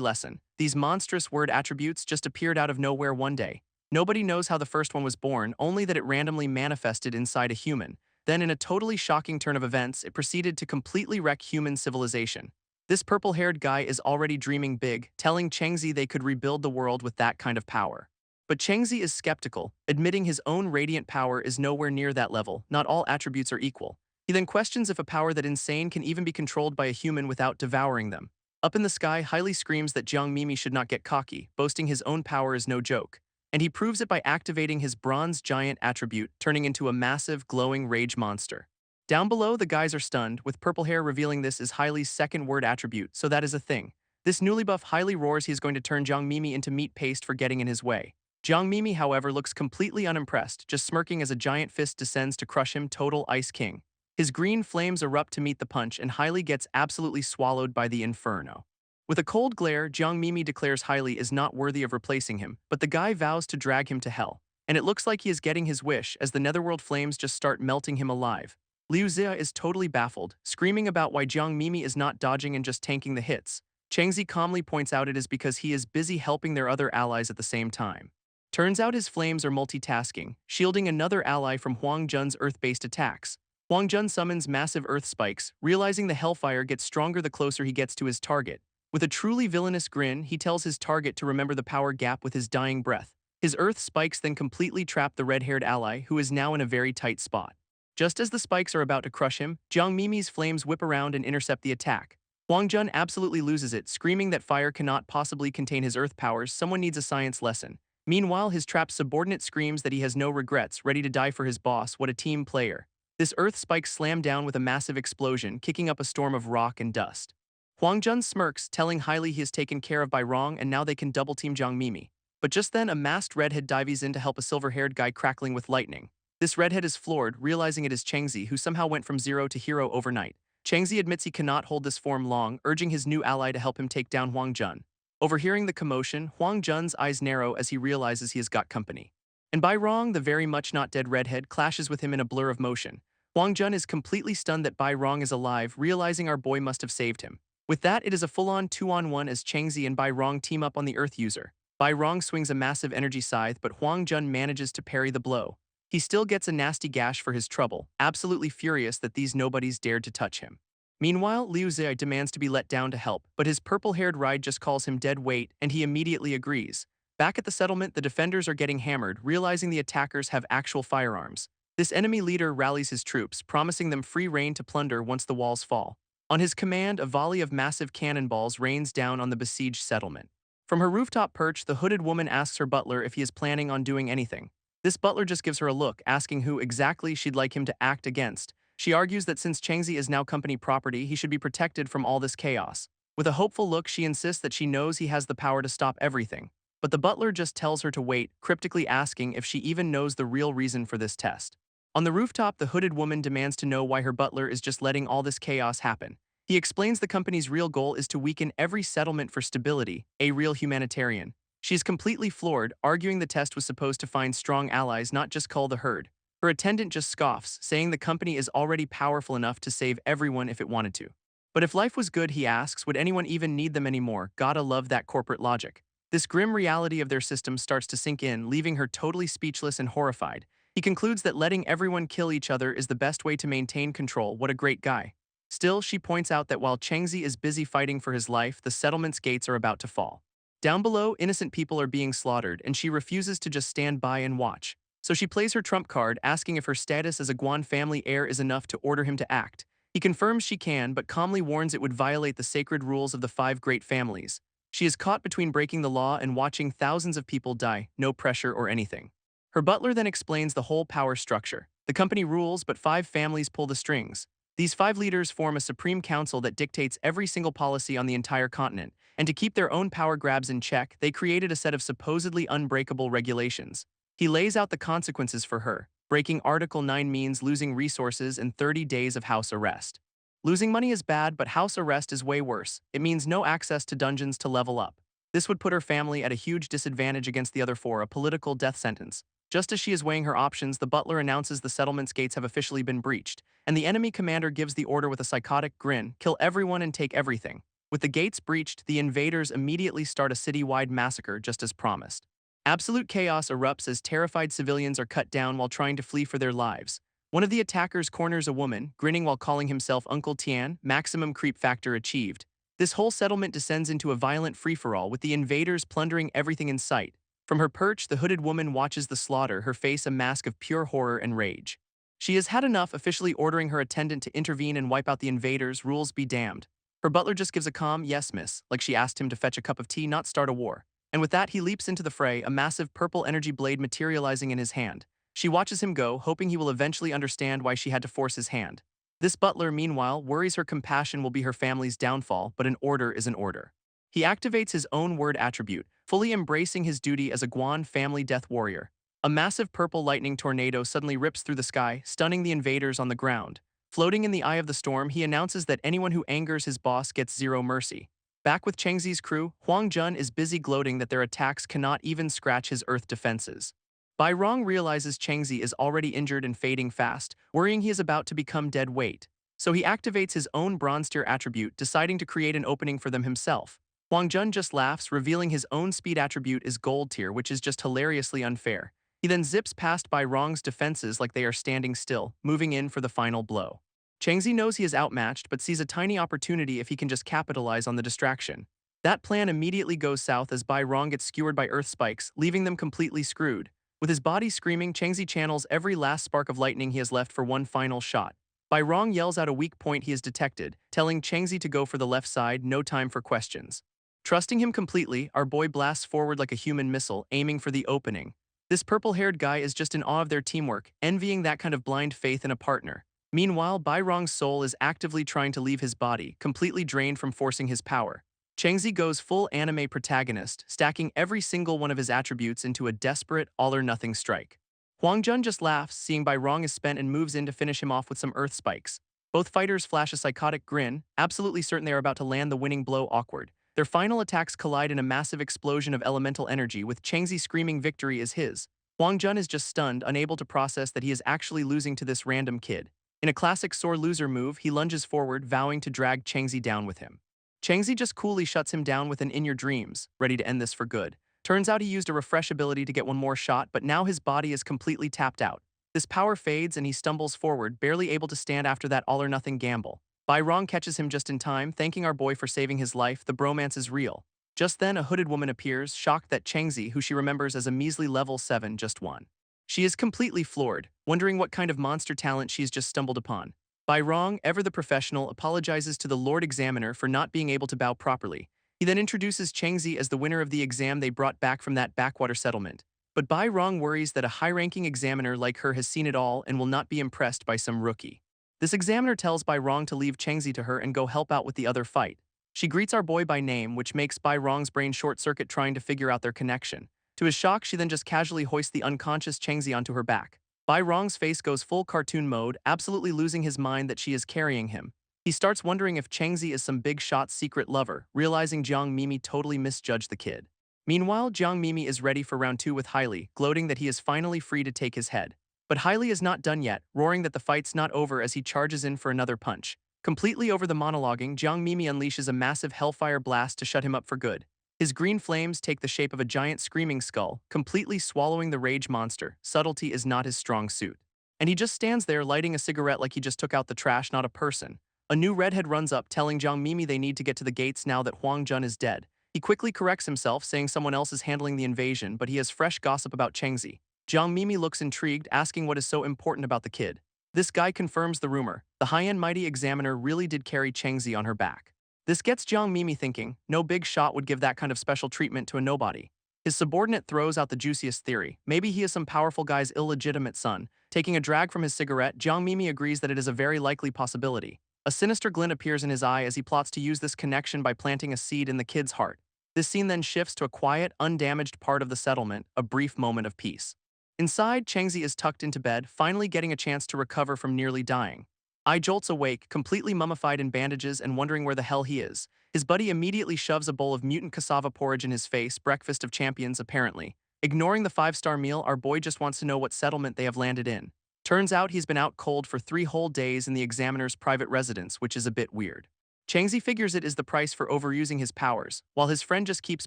lesson. These monstrous word attributes just appeared out of nowhere one day. Nobody knows how the first one was born, only that it randomly manifested inside a human. Then, in a totally shocking turn of events, it proceeded to completely wreck human civilization. This purple-haired guy is already dreaming big, telling Changzi they could rebuild the world with that kind of power. But Changzi is skeptical, admitting his own radiant power is nowhere near that level. Not all attributes are equal. He then questions if a power that insane can even be controlled by a human without devouring them. Up in the sky, Hailey screams that Jiang Mimi should not get cocky, boasting his own power is no joke. And he proves it by activating his bronze giant attribute, turning into a massive, glowing rage monster. Down below, the guys are stunned, with purple hair revealing this is Hailey's second word attribute, so that is a thing. This newly buff Hailey roars he is going to turn Jiang Mimi into meat paste for getting in his way. Jiang Mimi, however, looks completely unimpressed, just smirking as a giant fist descends to crush him, total Ice King. His green flames erupt to meet the punch, and Hailey gets absolutely swallowed by the inferno. With a cold glare, Jiang Mimi declares Hailey is not worthy of replacing him, but the guy vows to drag him to hell. And it looks like he is getting his wish as the netherworld flames just start melting him alive. Liu Zia is totally baffled, screaming about why Jiang Mimi is not dodging and just tanking the hits. Changzi calmly points out it is because he is busy helping their other allies at the same time. Turns out his flames are multitasking, shielding another ally from Huang Jun's earth-based attacks. Huang Jun summons massive earth spikes, realizing the hellfire gets stronger the closer he gets to his target. With a truly villainous grin, he tells his target to remember the power gap with his dying breath. His earth spikes then completely trap the red-haired ally, who is now in a very tight spot. Just as the spikes are about to crush him, Jiang Mimi's flames whip around and intercept the attack. Huang Jun absolutely loses it, screaming that fire cannot possibly contain his earth powers, someone needs a science lesson. Meanwhile, his trapped subordinate screams that he has no regrets, ready to die for his boss. What a team player. This earth spike slammed down with a massive explosion, kicking up a storm of rock and dust. Huang Jun smirks, telling Hailey he is taken care of by Rong and now they can double-team Jiang Mimi. But just then, a masked redhead dives in to help a silver-haired guy crackling with lightning. This redhead is floored, realizing it is Changzi, who somehow went from zero to hero overnight. Changzi admits he cannot hold this form long, urging his new ally to help him take down Huang Jun. Overhearing the commotion, Huang Jun's eyes narrow as he realizes he has got company. And Bai Rong, the very much not dead redhead, clashes with him in a blur of motion. Huang Jun is completely stunned that Bai Rong is alive, realizing our boy must have saved him. With that, it is a full-on 2-on-1 as Changzi and Bai Rong team up on the Earth user. Bai Rong swings a massive energy scythe, but Huang Jun manages to parry the blow. He still gets a nasty gash for his trouble, absolutely furious that these nobodies dared to touch him. Meanwhile, Liu Zai demands to be let down to help, but his purple-haired ride just calls him dead weight, and he immediately agrees. Back at the settlement, the defenders are getting hammered, realizing the attackers have actual firearms. This enemy leader rallies his troops, promising them free rein to plunder once the walls fall. On his command, a volley of massive cannonballs rains down on the besieged settlement. From her rooftop perch, the hooded woman asks her butler if he is planning on doing anything. This butler just gives her a look, asking who exactly she'd like him to act against. She argues that since Changzi is now company property, he should be protected from all this chaos. With a hopeful look, she insists that she knows he has the power to stop everything. But the butler just tells her to wait, cryptically asking if she even knows the real reason for this test. On the rooftop, the hooded woman demands to know why her butler is just letting all this chaos happen. He explains the company's real goal is to weaken every settlement for stability, a real humanitarian. She is completely floored, arguing the test was supposed to find strong allies, not just cull the herd. Her attendant just scoffs, saying the company is already powerful enough to save everyone if it wanted to. But if life was good, he asks, would anyone even need them anymore? Gotta love that corporate logic. This grim reality of their system starts to sink in, leaving her totally speechless and horrified. He concludes that letting everyone kill each other is the best way to maintain control. What a great guy. Still, she points out that while Changzi is busy fighting for his life, the settlement's gates are about to fall. Down below, innocent people are being slaughtered, and she refuses to just stand by and watch. So she plays her trump card, asking if her status as a Guan family heir is enough to order him to act. He confirms she can, but calmly warns it would violate the sacred rules of the 5 great families. She is caught between breaking the law and watching thousands of people die, no pressure or anything. Her butler then explains the whole power structure. The company rules, but 5 families pull the strings. These 5 leaders form a supreme council that dictates every single policy on the entire continent, and to keep their own power grabs in check, they created a set of supposedly unbreakable regulations. He lays out the consequences for her. Breaking Article 9 means losing resources and 30 days of house arrest. Losing money is bad, but house arrest is way worse. It means no access to dungeons to level up. This would put her family at a huge disadvantage against the other 4, a political death sentence. Just as she is weighing her options, the butler announces the settlement's gates have officially been breached, and the enemy commander gives the order with a psychotic grin, kill everyone and take everything. With the gates breached, the invaders immediately start a city-wide massacre just as promised. Absolute chaos erupts as terrified civilians are cut down while trying to flee for their lives. One of the attackers corners a woman, grinning while calling himself Uncle Tian, maximum creep factor achieved. This whole settlement descends into a violent free-for-all, with the invaders plundering everything in sight. From her perch, the hooded woman watches the slaughter, her face a mask of pure horror and rage. She has had enough, officially ordering her attendant to intervene and wipe out the invaders, rules be damned. Her butler just gives a calm, yes miss, like she asked him to fetch a cup of tea, not start a war. And with that, he leaps into the fray, a massive purple energy blade materializing in his hand. She watches him go, hoping he will eventually understand why she had to force his hand. This butler, meanwhile, worries her compassion will be her family's downfall, but an order is an order. He activates his own word attribute, fully embracing his duty as a Guan family death warrior. A massive purple lightning tornado suddenly rips through the sky, stunning the invaders on the ground. Floating in the eye of the storm, he announces that anyone who angers his boss gets 0 mercy. Back with Changzi's crew, Huang Jun is busy gloating that their attacks cannot even scratch his earth defenses. Bai Rong realizes Changzi is already injured and fading fast, worrying he is about to become dead weight. So he activates his own bronze tier attribute, deciding to create an opening for them himself. Huang Jun just laughs, revealing his own speed attribute is gold tier, which is just hilariously unfair. He then zips past Bai Rong's defenses like they are standing still, moving in for the final blow. Changzi knows he is outmatched, but sees a tiny opportunity if he can just capitalize on the distraction. That plan immediately goes south as Bai Rong gets skewered by earth spikes, leaving them completely screwed. With his body screaming, Changzi channels every last spark of lightning he has left for one final shot. Bai Rong yells out a weak point he has detected, telling Changzi to go for the left side, no time for questions. Trusting him completely, our boy blasts forward like a human missile, aiming for the opening. This purple-haired guy is just in awe of their teamwork, envying that kind of blind faith in a partner. Meanwhile, Bai Rong's soul is actively trying to leave his body, completely drained from forcing his power. Changzi goes full anime protagonist, stacking every single one of his attributes into a desperate, all-or-nothing strike. Huang Jun just laughs, seeing Bai Rong is spent, and moves in to finish him off with some earth spikes. Both fighters flash a psychotic grin, absolutely certain they are about to land the winning blow. Awkward. Their final attacks collide in a massive explosion of elemental energy, with Changzi screaming victory is his. Huang Jun is just stunned, unable to process that he is actually losing to this random kid. In a classic sore loser move, he lunges forward, vowing to drag Changzi down with him. Changzi just coolly shuts him down with an "in your dreams," ready to end this for good. Turns out he used a refresh ability to get one more shot, but now his body is completely tapped out. This power fades and he stumbles forward, barely able to stand after that all-or-nothing gamble. Bai Rong catches him just in time, thanking our boy for saving his life. The bromance is real. Just then, a hooded woman appears, shocked that Changzi, who she remembers as a measly level 7, just won. She is completely floored, wondering what kind of monster talent she's just stumbled upon. Bai Rong, ever the professional, apologizes to the Lord Examiner for not being able to bow properly. He then introduces Changzi as the winner of the exam they brought back from that backwater settlement. But Bai Rong worries that a high-ranking examiner like her has seen it all and will not be impressed by some rookie. This examiner tells Bai Rong to leave Changzi to her and go help out with the other fight. She greets our boy by name, which makes Bai Rong's brain short-circuit trying to figure out their connection. To his shock, she then just casually hoists the unconscious Changzi onto her back. Bai Rong's face goes full cartoon mode, absolutely losing his mind that she is carrying him. He starts wondering if Changzi is some big shot's secret lover, realizing Jiang Mimi totally misjudged the kid. Meanwhile, Jiang Mimi is ready for round 2 with Hailey, gloating that he is finally free to take his head. But Hailey is not done yet, roaring that the fight's not over as he charges in for another punch. Completely over the monologuing, Jiang Mimi unleashes a massive hellfire blast to shut him up for good. His green flames take the shape of a giant screaming skull, completely swallowing the rage monster. Subtlety is not his strong suit. And he just stands there lighting a cigarette like he just took out the trash, not a person. A new redhead runs up, telling Jiang Mimi they need to get to the gates now that Huang Jun is dead. He quickly corrects himself, saying someone else is handling the invasion, but he has fresh gossip about Chengzi. Jiang Mimi looks intrigued, asking what is so important about the kid. This guy confirms the rumor. The high-end mighty examiner really did carry Chengzi on her back. This gets Jiang Mimi thinking, no big shot would give that kind of special treatment to a nobody. His subordinate throws out the juiciest theory. Maybe he is some powerful guy's illegitimate son. Taking a drag from his cigarette, Jiang Mimi agrees that it is a very likely possibility. A sinister glint appears in his eye as he plots to use this connection by planting a seed in the kid's heart. This scene then shifts to a quiet, undamaged part of the settlement, a brief moment of peace. Inside, Changzi is tucked into bed, finally getting a chance to recover from nearly dying. I jolts awake, completely mummified in bandages and wondering where the hell he is. His buddy immediately shoves a bowl of mutant cassava porridge in his face, breakfast of champions apparently. Ignoring the 5-star meal, our boy just wants to know what settlement they have landed in. Turns out he's been out cold for 3 whole days in the examiner's private residence, which is a bit weird. Changzi figures it is the price for overusing his powers, while his friend just keeps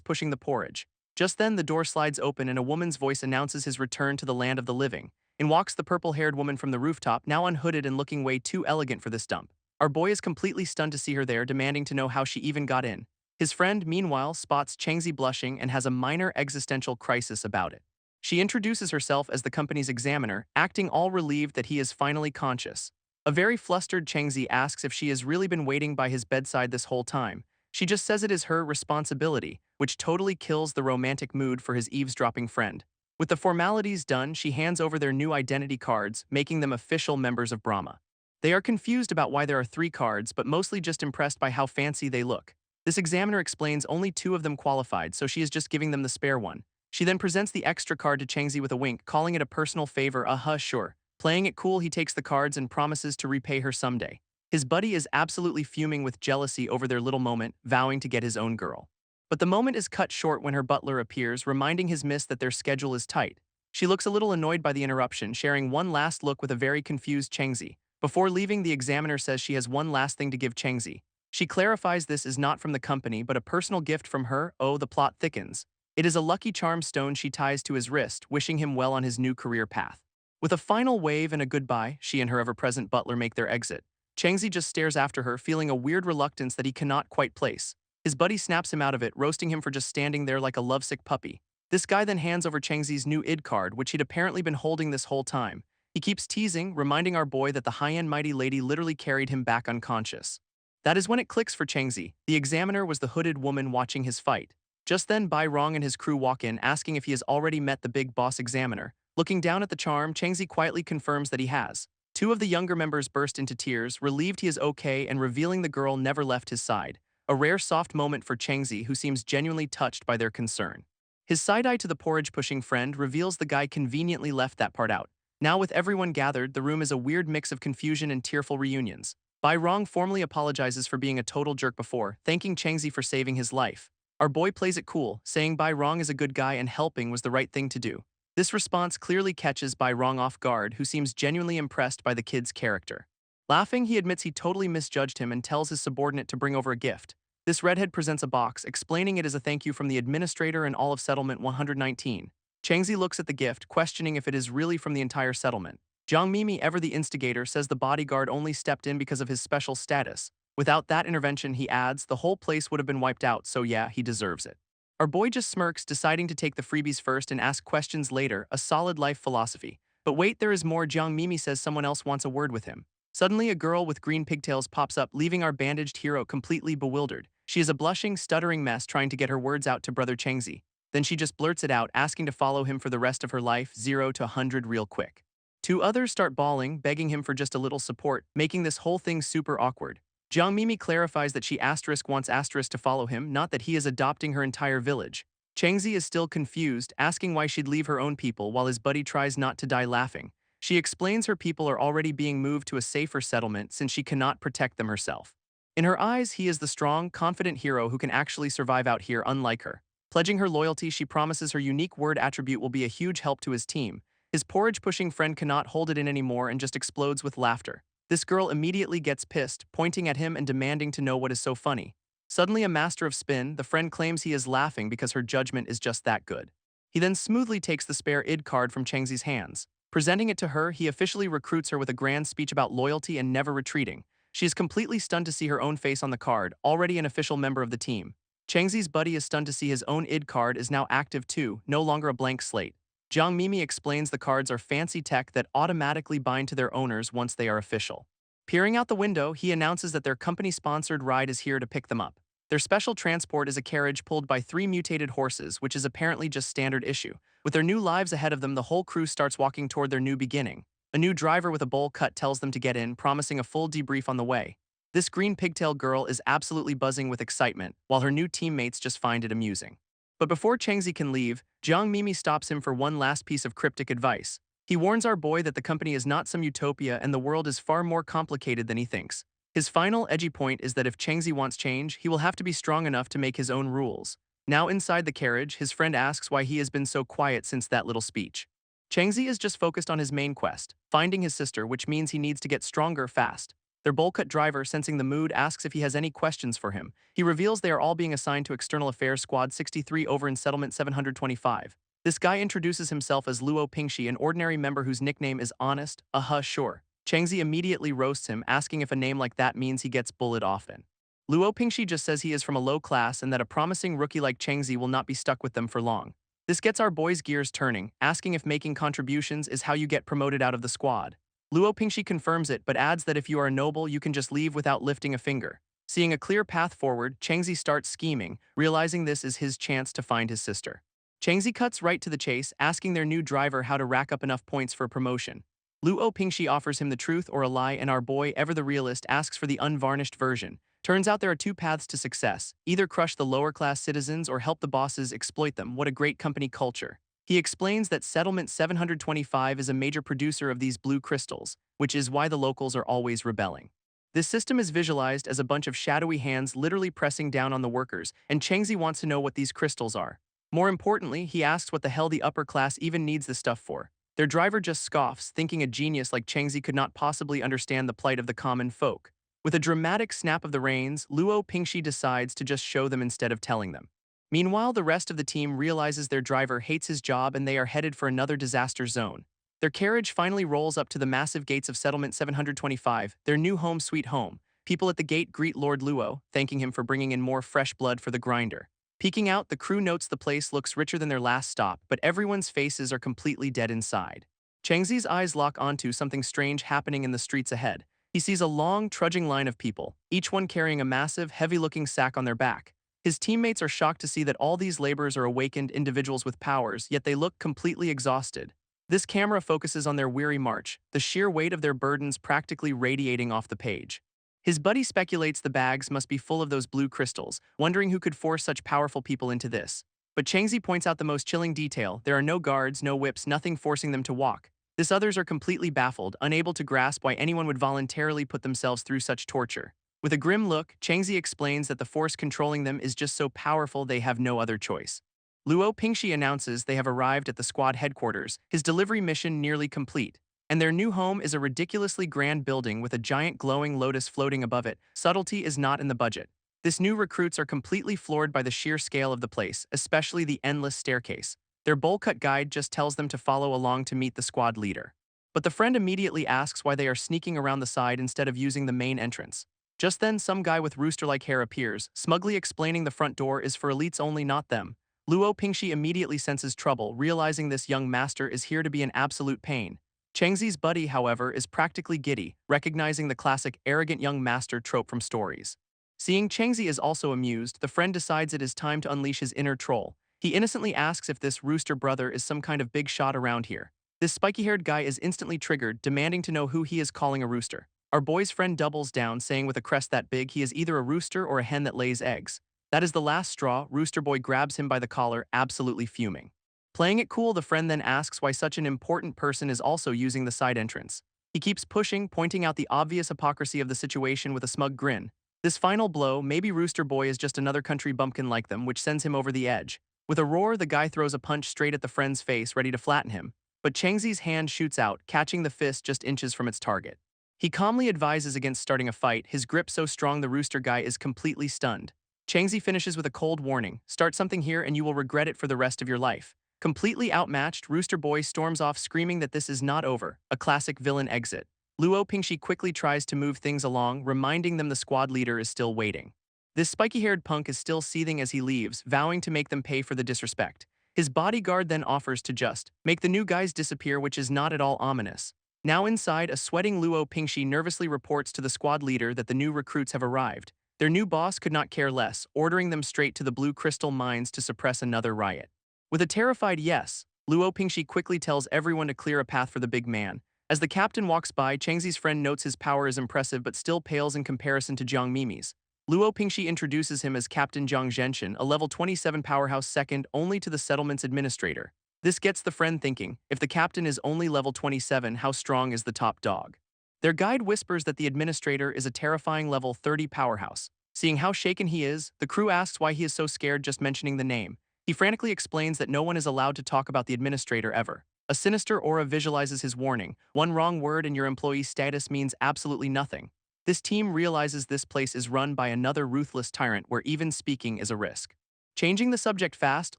pushing the porridge. Just then, the door slides open and a woman's voice announces his return to the land of the living. In walks the purple-haired woman from the rooftop, now unhooded and looking way too elegant for this dump. Our boy is completely stunned to see her there, demanding to know how she even got in. His friend, meanwhile, spots Changzi blushing and has a minor existential crisis about it. She introduces herself as the company's examiner, acting all relieved that he is finally conscious. A very flustered Changzi asks if she has really been waiting by his bedside this whole time. She just says it is her responsibility, which totally kills the romantic mood for his eavesdropping friend. With the formalities done, she hands over their new identity cards, making them official members of Brahma. They are confused about why there are 3 cards, but mostly just impressed by how fancy they look. This examiner explains only 2 of them qualified, so she is just giving them the spare one. She then presents the extra card to Changzi with a wink, calling it a personal favor. Sure. Playing it cool, he takes the cards and promises to repay her someday. His buddy is absolutely fuming with jealousy over their little moment, vowing to get his own girl. But the moment is cut short when her butler appears, reminding his miss that their schedule is tight. She looks a little annoyed by the interruption, sharing one last look with a very confused Changzi. Before leaving, the examiner says she has one last thing to give Changzi. She clarifies this is not from the company, but a personal gift from her. Oh, the plot thickens. It is a lucky charm stone she ties to his wrist, wishing him well on his new career path. With a final wave and a goodbye, she and her ever-present butler make their exit. Changzi just stares after her, feeling a weird reluctance that he cannot quite place. His buddy snaps him out of it, roasting him for just standing there like a lovesick puppy. This guy then hands over Changzi's new id card, which he'd apparently been holding this whole time. He keeps teasing, reminding our boy that the high-end mighty lady literally carried him back unconscious. That is when it clicks for Changzi. The examiner was the hooded woman watching his fight. Just then, Bai Rong and his crew walk in, asking if he has already met the big boss examiner. Looking down at the charm, Changzi quietly confirms that he has. 2 of the younger members burst into tears, relieved he is okay and revealing the girl never left his side. A rare soft moment for Changzi, who seems genuinely touched by their concern. His side-eye to the porridge-pushing friend reveals the guy conveniently left that part out. Now with everyone gathered, the room is a weird mix of confusion and tearful reunions. Bai Rong formally apologizes for being a total jerk before, thanking Changzi for saving his life. Our boy plays it cool, saying Bai Rong is a good guy and helping was the right thing to do. This response clearly catches Bai Rong off guard, who seems genuinely impressed by the kid's character. Laughing, he admits he totally misjudged him and tells his subordinate to bring over a gift. This redhead presents a box, explaining it as a thank you from the administrator and all of Settlement 119. Changzi looks at the gift, questioning if it is really from the entire settlement. Jiang Mimi, ever the instigator, says the bodyguard only stepped in because of his special status. Without that intervention, he adds, the whole place would have been wiped out, so yeah, he deserves it. Our boy just smirks, deciding to take the freebies first and ask questions later, a solid life philosophy. But wait, there is more. Jiang Mimi says someone else wants a word with him. Suddenly, a girl with green pigtails pops up, leaving our bandaged hero completely bewildered. She is a blushing, stuttering mess trying to get her words out to brother Changzi. Then she just blurts it out, asking to follow him for the rest of her life, 0 to 100 real quick. Two others start bawling, begging him for just a little support, making this whole thing super awkward. Jiang Mimi clarifies that she wants to follow him, not that he is adopting her entire village. Changzi is still confused, asking why she'd leave her own people while his buddy tries not to die laughing. She explains her people are already being moved to a safer settlement since she cannot protect them herself. In her eyes, he is the strong, confident hero who can actually survive out here unlike her. Pledging her loyalty, she promises her unique word attribute will be a huge help to his team. His porridge-pushing friend cannot hold it in anymore and just explodes with laughter. This girl immediately gets pissed, pointing at him and demanding to know what is so funny. Suddenly a master of spin, the friend claims he is laughing because her judgment is just that good. He then smoothly takes the spare id card from Changzi's hands. Presenting it to her, he officially recruits her with a grand speech about loyalty and never retreating. She is completely stunned to see her own face on the card, already an official member of the team. Changzi's buddy is stunned to see his own id card is now active too, no longer a blank slate. Jiang Mimi explains the cards are fancy tech that automatically bind to their owners once they are official. Peering out the window, he announces that their company-sponsored ride is here to pick them up. Their special transport is a carriage pulled by 3 mutated horses, which is apparently just standard issue. With their new lives ahead of them, the whole crew starts walking toward their new beginning. A new driver with a bowl cut tells them to get in, promising a full debrief on the way. This green pigtail girl is absolutely buzzing with excitement, while her new teammates just find it amusing. But before Changzi can leave, Jiang Mimi stops him for one last piece of cryptic advice. He warns our boy that the company is not some utopia and the world is far more complicated than he thinks. His final edgy point is that if Changzi wants change, he will have to be strong enough to make his own rules. Now inside the carriage, his friend asks why he has been so quiet since that little speech. Changzi is just focused on his main quest, finding his sister, which means he needs to get stronger fast. Their bowl-cut driver, sensing the mood, asks if he has any questions for him. He reveals they are all being assigned to External Affairs Squad 63 over in Settlement 725. This guy introduces himself as Luo Pingxi, an ordinary member whose nickname is Honest, sure. Changzi immediately roasts him, asking if a name like that means he gets bullied often. Luo Pingxi just says he is from a low class and that a promising rookie like Changzi will not be stuck with them for long. This gets our boy's gears turning, asking if making contributions is how you get promoted out of the squad. Luo Pingxi confirms it but adds that if you are a noble, you can just leave without lifting a finger. Seeing a clear path forward, Changzi starts scheming, realizing this is his chance to find his sister. Changzi cuts right to the chase, asking their new driver how to rack up enough points for promotion. Luo Pingxi offers him the truth or a lie, and our boy, ever the realist, asks for the unvarnished version. Turns out there are 2 paths to success: either crush the lower-class citizens or help the bosses exploit them. What a great company culture. He explains that Settlement 725 is a major producer of these blue crystals, which is why the locals are always rebelling. This system is visualized as a bunch of shadowy hands literally pressing down on the workers, and Changzi wants to know what these crystals are. More importantly, he asks what the hell the upper class even needs this stuff for. Their driver just scoffs, thinking a genius like Changzi could not possibly understand the plight of the common folk. With a dramatic snap of the reins, Luo Pingxi decides to just show them instead of telling them. Meanwhile, the rest of the team realizes their driver hates his job and they are headed for another disaster zone. Their carriage finally rolls up to the massive gates of Settlement 725, their new home sweet home. People at the gate greet Lord Luo, thanking him for bringing in more fresh blood for the grinder. Peeking out, the crew notes the place looks richer than their last stop, but everyone's faces are completely dead inside. Changzi's eyes lock onto something strange happening in the streets ahead. He sees a long, trudging line of people, each one carrying a massive, heavy-looking sack on their back. His teammates are shocked to see that all these laborers are awakened individuals with powers, yet they look completely exhausted. This camera focuses on their weary march, the sheer weight of their burdens practically radiating off the page. His buddy speculates the bags must be full of those blue crystals, wondering who could force such powerful people into this. But Changzi points out the most chilling detail: there are no guards, no whips, nothing forcing them to walk. This others are completely baffled, unable to grasp why anyone would voluntarily put themselves through such torture. With a grim look, Changzi explains that the force controlling them is just so powerful they have no other choice. Luo Pingxi announces they have arrived at the squad headquarters, his delivery mission nearly complete. And their new home is a ridiculously grand building with a giant glowing lotus floating above it. Subtlety is not in the budget. This new recruits are completely floored by the sheer scale of the place, especially the endless staircase. Their bowl-cut guide just tells them to follow along to meet the squad leader. But the friend immediately asks why they are sneaking around the side instead of using the main entrance. Just then, some guy with rooster-like hair appears, smugly explaining the front door is for elites only, not them. Luo Pingxi immediately senses trouble, realizing this young master is here to be an absolute pain. Changzi's buddy, however, is practically giddy, recognizing the classic arrogant young master trope from stories. Seeing Changzi is also amused, the friend decides it is time to unleash his inner troll. He innocently asks if this rooster brother is some kind of big shot around here. This spiky-haired guy is instantly triggered, demanding to know who he is calling a rooster. Our boy's friend doubles down, saying with a crest that big he is either a rooster or a hen that lays eggs. That is the last straw. Rooster boy grabs him by the collar, absolutely fuming. Playing it cool, the friend then asks why such an important person is also using the side entrance. He keeps pushing, pointing out the obvious hypocrisy of the situation with a smug grin. This final blow, maybe Rooster Boy is just another country bumpkin like them, which sends him over the edge. With a roar, the guy throws a punch straight at the friend's face, ready to flatten him. But Changzi's hand shoots out, catching the fist just inches from its target. He calmly advises against starting a fight, his grip so strong the rooster guy is completely stunned. Changzi finishes with a cold warning, start something here and you will regret it for the rest of your life. Completely outmatched, Rooster Boy storms off screaming that this is not over, a classic villain exit. Luo Pingxi quickly tries to move things along, reminding them the squad leader is still waiting. This spiky-haired punk is still seething as he leaves, vowing to make them pay for the disrespect. His bodyguard then offers to just make the new guys disappear, which is not at all ominous. Now inside, a sweating Luo Pingxi nervously reports to the squad leader that the new recruits have arrived. Their new boss could not care less, ordering them straight to the Blue Crystal Mines to suppress another riot. With a terrified yes, Luo Pingxi quickly tells everyone to clear a path for the big man. As the captain walks by, Changzi's friend notes his power is impressive but still pales in comparison to Jiang Mimi's. Luo Pingxi introduces him as Captain Jiang Zhenshin, a level 27 powerhouse second only to the settlement's administrator. This gets the friend thinking, if the captain is only level 27, how strong is the top dog? Their guide whispers that the administrator is a terrifying level 30 powerhouse. Seeing how shaken he is, the crew asks why he is so scared just mentioning the name. He frantically explains that no one is allowed to talk about the administrator ever. A sinister aura visualizes his warning. One wrong word and your employee's status means absolutely nothing. This team realizes this place is run by another ruthless tyrant where even speaking is a risk. Changing the subject fast,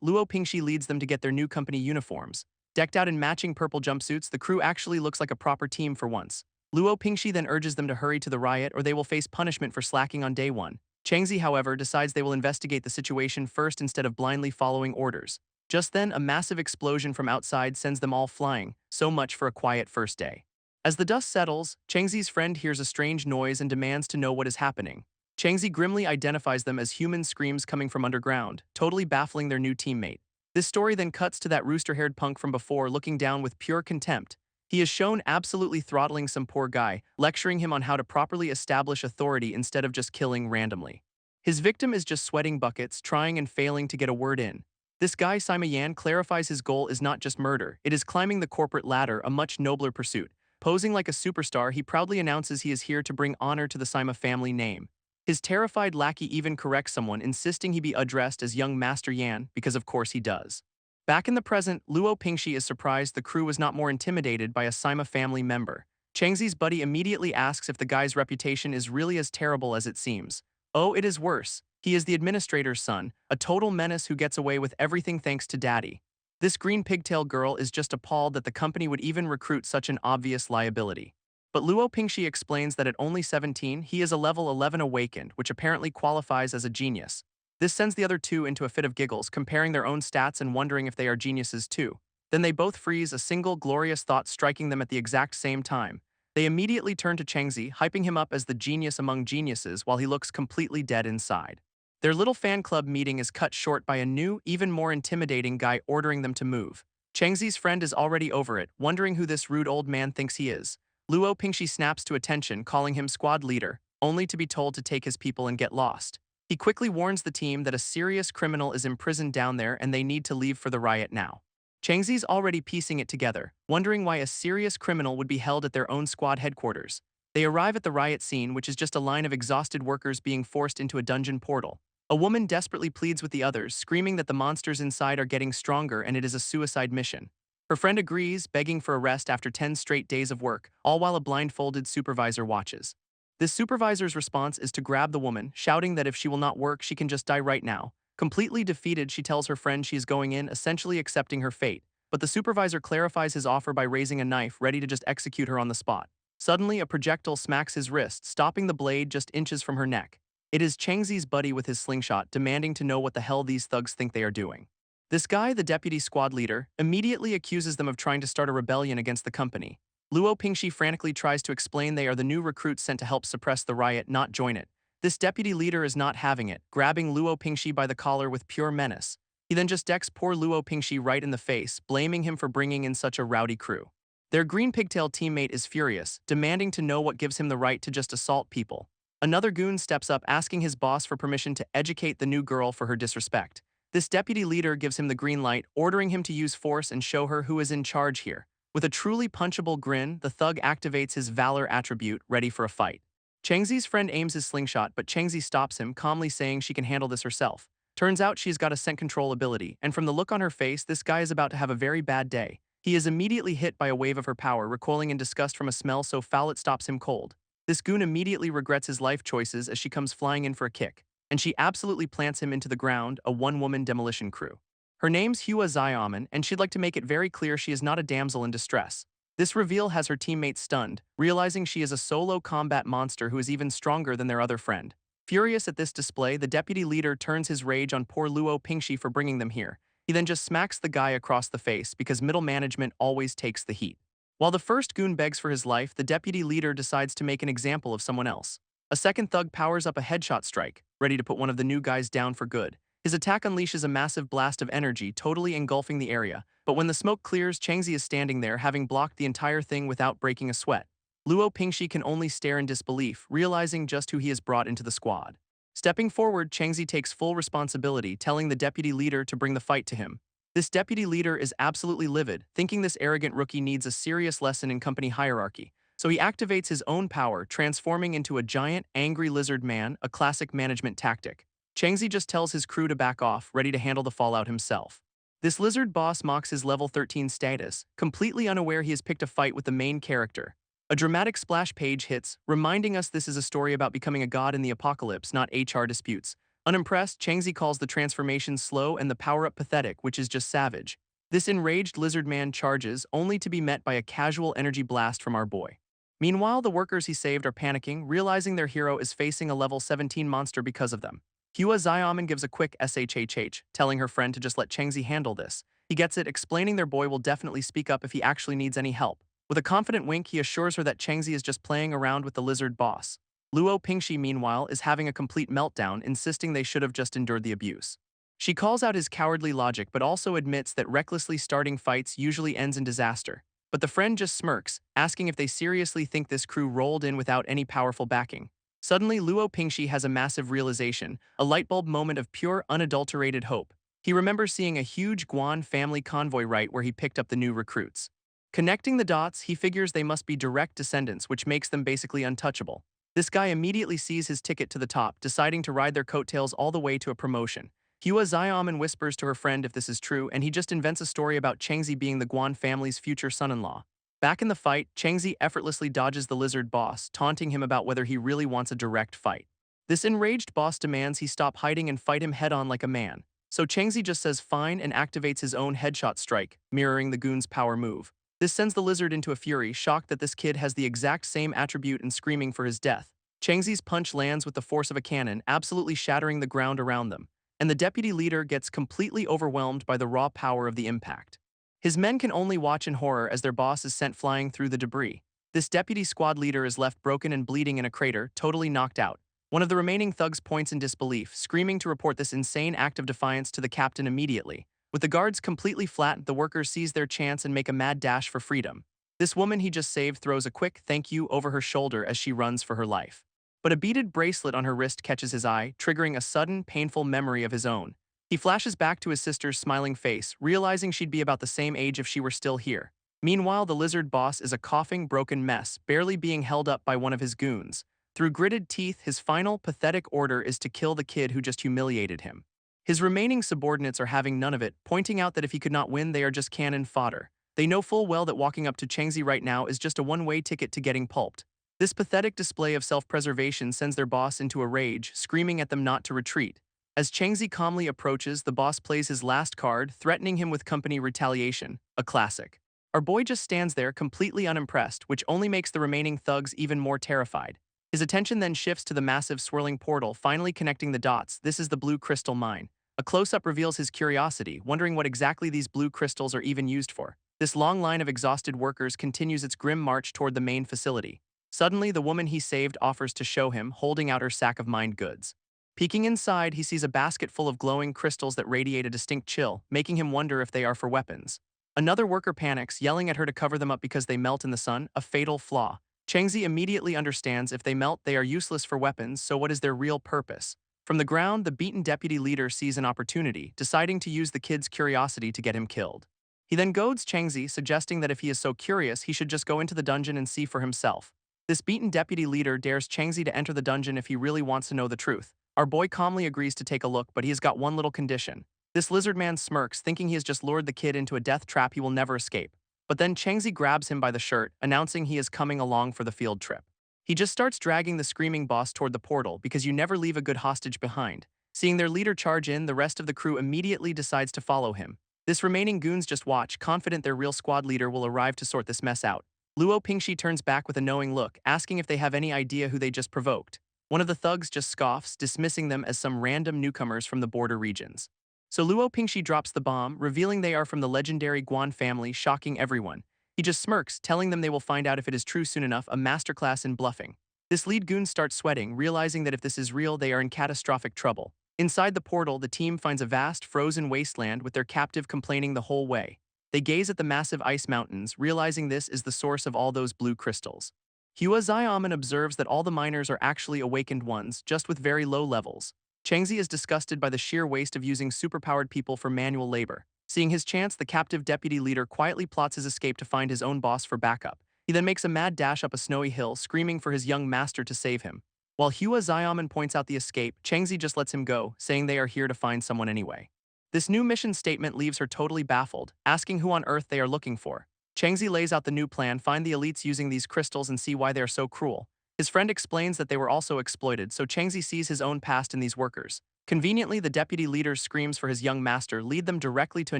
Luo Pingxi leads them to get their new company uniforms. Decked out in matching purple jumpsuits, the crew actually looks like a proper team for once. Luo Pingxi then urges them to hurry to the riot or they will face punishment for slacking on day one. Changzi, however, decides they will investigate the situation first instead of blindly following orders. Just then, a massive explosion from outside sends them all flying, so much for a quiet first day. As the dust settles, Changzi's friend hears a strange noise and demands to know what is happening. Changzi grimly identifies them as human screams coming from underground, totally baffling their new teammate. This story then cuts to that rooster-haired punk from before looking down with pure contempt. He is shown absolutely throttling some poor guy, lecturing him on how to properly establish authority instead of just killing randomly. His victim is just sweating buckets, trying and failing to get a word in. This guy Sima Yan clarifies his goal is not just murder, it is climbing the corporate ladder, a much nobler pursuit. Posing like a superstar, he proudly announces he is here to bring honor to the Sima family name. His terrified lackey even corrects someone, insisting he be addressed as young Master Yan, because of course he does. Back in the present, Luo Pingxi is surprised the crew was not more intimidated by a Sima family member. Changzi's buddy immediately asks if the guy's reputation is really as terrible as it seems. Oh, it is worse. He is the administrator's son, a total menace who gets away with everything thanks to daddy. This green pigtail girl is just appalled that the company would even recruit such an obvious liability. But Luo Pingxi explains that at only 17, he is a level 11 awakened, which apparently qualifies as a genius. This sends the other two into a fit of giggles, comparing their own stats and wondering if they are geniuses too. Then they both freeze, a single glorious thought striking them at the exact same time. They immediately turn to Changzi, hyping him up as the genius among geniuses while he looks completely dead inside. Their little fan club meeting is cut short by a new, even more intimidating guy ordering them to move. Changzi's friend is already over it, wondering who this rude old man thinks he is. Luo Pingxi snaps to attention, calling him squad leader, only to be told to take his people and get lost. He quickly warns the team that a serious criminal is imprisoned down there and they need to leave for the riot now. Changzi's already piecing it together, wondering why a serious criminal would be held at their own squad headquarters. They arrive at the riot scene, which is just a line of exhausted workers being forced into a dungeon portal. A woman desperately pleads with the others, screaming that the monsters inside are getting stronger and it is a suicide mission. Her friend agrees, begging for a rest after 10 straight days of work, all while a blindfolded supervisor watches. This supervisor's response is to grab the woman, shouting that if she will not work, she can just die right now. Completely defeated, she tells her friend she is going in, essentially accepting her fate. But the supervisor clarifies his offer by raising a knife, ready to just execute her on the spot. Suddenly, a projectile smacks his wrist, stopping the blade just inches from her neck. It is Changzi's buddy with his slingshot, demanding to know what the hell these thugs think they are doing. This guy, the deputy squad leader, immediately accuses them of trying to start a rebellion against the company. Luo Pingxi frantically tries to explain they are the new recruits sent to help suppress the riot, not join it. This deputy leader is not having it, grabbing Luo Pingxi by the collar with pure menace. He then just decks poor Luo Pingxi right in the face, blaming him for bringing in such a rowdy crew. Their green pigtail teammate is furious, demanding to know what gives him the right to just assault people. Another goon steps up asking his boss for permission to educate the new girl for her disrespect. This deputy leader gives him the green light, ordering him to use force and show her who is in charge here. With a truly punchable grin, the thug activates his valor attribute, ready for a fight. Changzi's friend aims his slingshot, but Changzi stops him, calmly saying she can handle this herself. Turns out she's got a scent control ability, and from the look on her face, this guy is about to have a very bad day. He is immediately hit by a wave of her power, recoiling in disgust from a smell so foul it stops him cold. This goon immediately regrets his life choices as she comes flying in for a kick, and she absolutely plants him into the ground, a one-woman demolition crew. Her name's Hua Xiaoman, and she'd like to make it very clear she is not a damsel in distress. This reveal has her teammates stunned, realizing she is a solo combat monster who is even stronger than their other friend. Furious at this display, the deputy leader turns his rage on poor Luo Pingxi for bringing them here. He then just smacks the guy across the face because middle management always takes the heat. While the first goon begs for his life, the deputy leader decides to make an example of someone else. A second thug powers up a headshot strike, ready to put one of the new guys down for good. His attack unleashes a massive blast of energy, totally engulfing the area, but when the smoke clears, Changzi is standing there, having blocked the entire thing without breaking a sweat. Luo Pingxi can only stare in disbelief, realizing just who he has brought into the squad. Stepping forward, Changzi takes full responsibility, telling the deputy leader to bring the fight to him. This deputy leader is absolutely livid, thinking this arrogant rookie needs a serious lesson in company hierarchy. So he activates his own power, transforming into a giant, angry lizard man, a classic management tactic. Changzi just tells his crew to back off, ready to handle the fallout himself. This lizard boss mocks his level 13 status, completely unaware he has picked a fight with the main character. A dramatic splash page hits, reminding us this is a story about becoming a god in the apocalypse, not HR disputes. Unimpressed, Changzi calls the transformation slow and the power-up pathetic, which is just savage. This enraged lizard man charges, only to be met by a casual energy blast from our boy. Meanwhile, the workers he saved are panicking, realizing their hero is facing a level 17 monster because of them. Hua Xiaoman gives a quick SHHH, telling her friend to just let Changzi handle this. He gets it, explaining their boy will definitely speak up if he actually needs any help. With a confident wink, he assures her that Changzi is just playing around with the lizard boss. Luo Pingxi, meanwhile, is having a complete meltdown, insisting they should have just endured the abuse. She calls out his cowardly logic but also admits that recklessly starting fights usually ends in disaster. But the friend just smirks, asking if they seriously think this crew rolled in without any powerful backing. Suddenly, Luo Pingxi has a massive realization, a lightbulb moment of pure, unadulterated hope. He remembers seeing a huge Guan family convoy right where he picked up the new recruits. Connecting the dots, he figures they must be direct descendants, which makes them basically untouchable. This guy immediately sees his ticket to the top, deciding to ride their coattails all the way to a promotion. Hua Xiaoman whispers to her friend if this is true, and he just invents a story about Changzi being the Guan family's future son-in-law. Back in the fight, Changzi effortlessly dodges the lizard boss, taunting him about whether he really wants a direct fight. This enraged boss demands he stop hiding and fight him head-on like a man. So Changzi just says fine and activates his own headshot strike, mirroring the goon's power move. This sends the lizard into a fury, shocked that this kid has the exact same attribute and screaming for his death. Changzi's punch lands with the force of a cannon, absolutely shattering the ground around them, and the deputy leader gets completely overwhelmed by the raw power of the impact. His men can only watch in horror as their boss is sent flying through the debris. This deputy squad leader is left broken and bleeding in a crater, totally knocked out. One of the remaining thugs points in disbelief, screaming to report this insane act of defiance to the captain immediately. With the guards completely flattened, the workers seize their chance and make a mad dash for freedom. This woman he just saved throws a quick thank you over her shoulder as she runs for her life. But a beaded bracelet on her wrist catches his eye, triggering a sudden, painful memory of his own. He flashes back to his sister's smiling face, realizing she'd be about the same age if she were still here. Meanwhile, the lizard boss is a coughing, broken mess, barely being held up by one of his goons. Through gritted teeth, his final, pathetic order is to kill the kid who just humiliated him. His remaining subordinates are having none of it, pointing out that if he could not win, they are just cannon fodder. They know full well that walking up to Changzi right now is just a one-way ticket to getting pulped. This pathetic display of self-preservation sends their boss into a rage, screaming at them not to retreat. As Changzi calmly approaches, the boss plays his last card, threatening him with company retaliation, a classic. Our boy just stands there, completely unimpressed, which only makes the remaining thugs even more terrified. His attention then shifts to the massive swirling portal, finally connecting the dots. This is the blue crystal mine. A close-up reveals his curiosity, wondering what exactly these blue crystals are even used for. This long line of exhausted workers continues its grim march toward the main facility. Suddenly, the woman he saved offers to show him, holding out her sack of mined goods. Peeking inside, he sees a basket full of glowing crystals that radiate a distinct chill, making him wonder if they are for weapons. Another worker panics, yelling at her to cover them up because they melt in the sun, a fatal flaw. Changzi immediately understands if they melt, they are useless for weapons, so what is their real purpose? From the ground, the beaten deputy leader sees an opportunity, deciding to use the kid's curiosity to get him killed. He then goads Changzi, suggesting that if he is so curious, he should just go into the dungeon and see for himself. This beaten deputy leader dares Changzi to enter the dungeon if he really wants to know the truth. Our boy calmly agrees to take a look, but he has got one little condition. This lizard man smirks, thinking he has just lured the kid into a death trap he will never escape. But then Changzi grabs him by the shirt, announcing he is coming along for the field trip. He just starts dragging the screaming boss toward the portal because you never leave a good hostage behind. Seeing their leader charge in, the rest of the crew immediately decides to follow him. This remaining goons just watch, confident their real squad leader will arrive to sort this mess out. Luo Pingxi turns back with a knowing look, asking if they have any idea who they just provoked. One of the thugs just scoffs, dismissing them as some random newcomers from the border regions. So Luo Pingxi drops the bomb, revealing they are from the legendary Guan family, shocking everyone. He just smirks, telling them they will find out if it is true soon enough, a masterclass in bluffing. This lead goon starts sweating, realizing that if this is real, they are in catastrophic trouble. Inside the portal, the team finds a vast, frozen wasteland with their captive complaining the whole way. They gaze at the massive ice mountains, realizing this is the source of all those blue crystals. Hua Xiaoman observes that all the miners are actually awakened ones, just with very low levels. Changzi is disgusted by the sheer waste of using superpowered people for manual labor. Seeing his chance, the captive deputy leader quietly plots his escape to find his own boss for backup. He then makes a mad dash up a snowy hill, screaming for his young master to save him. While Hua Xiaoman points out the escape, Changzi just lets him go, saying they are here to find someone anyway. This new mission statement leaves her totally baffled, asking who on earth they are looking for. Changzi lays out the new plan, find the elites using these crystals and see why they are so cruel. His friend explains that they were also exploited, so Changzi sees his own past in these workers. Conveniently, the deputy leader screams for his young master, lead them directly to a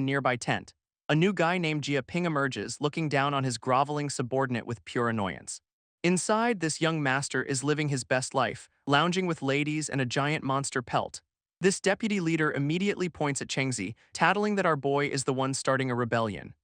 nearby tent. A new guy named Jia Ping emerges, looking down on his groveling subordinate with pure annoyance. Inside, this young master is living his best life, lounging with ladies and a giant monster pelt. This deputy leader immediately points at Changzi, tattling that our boy is the one starting a rebellion.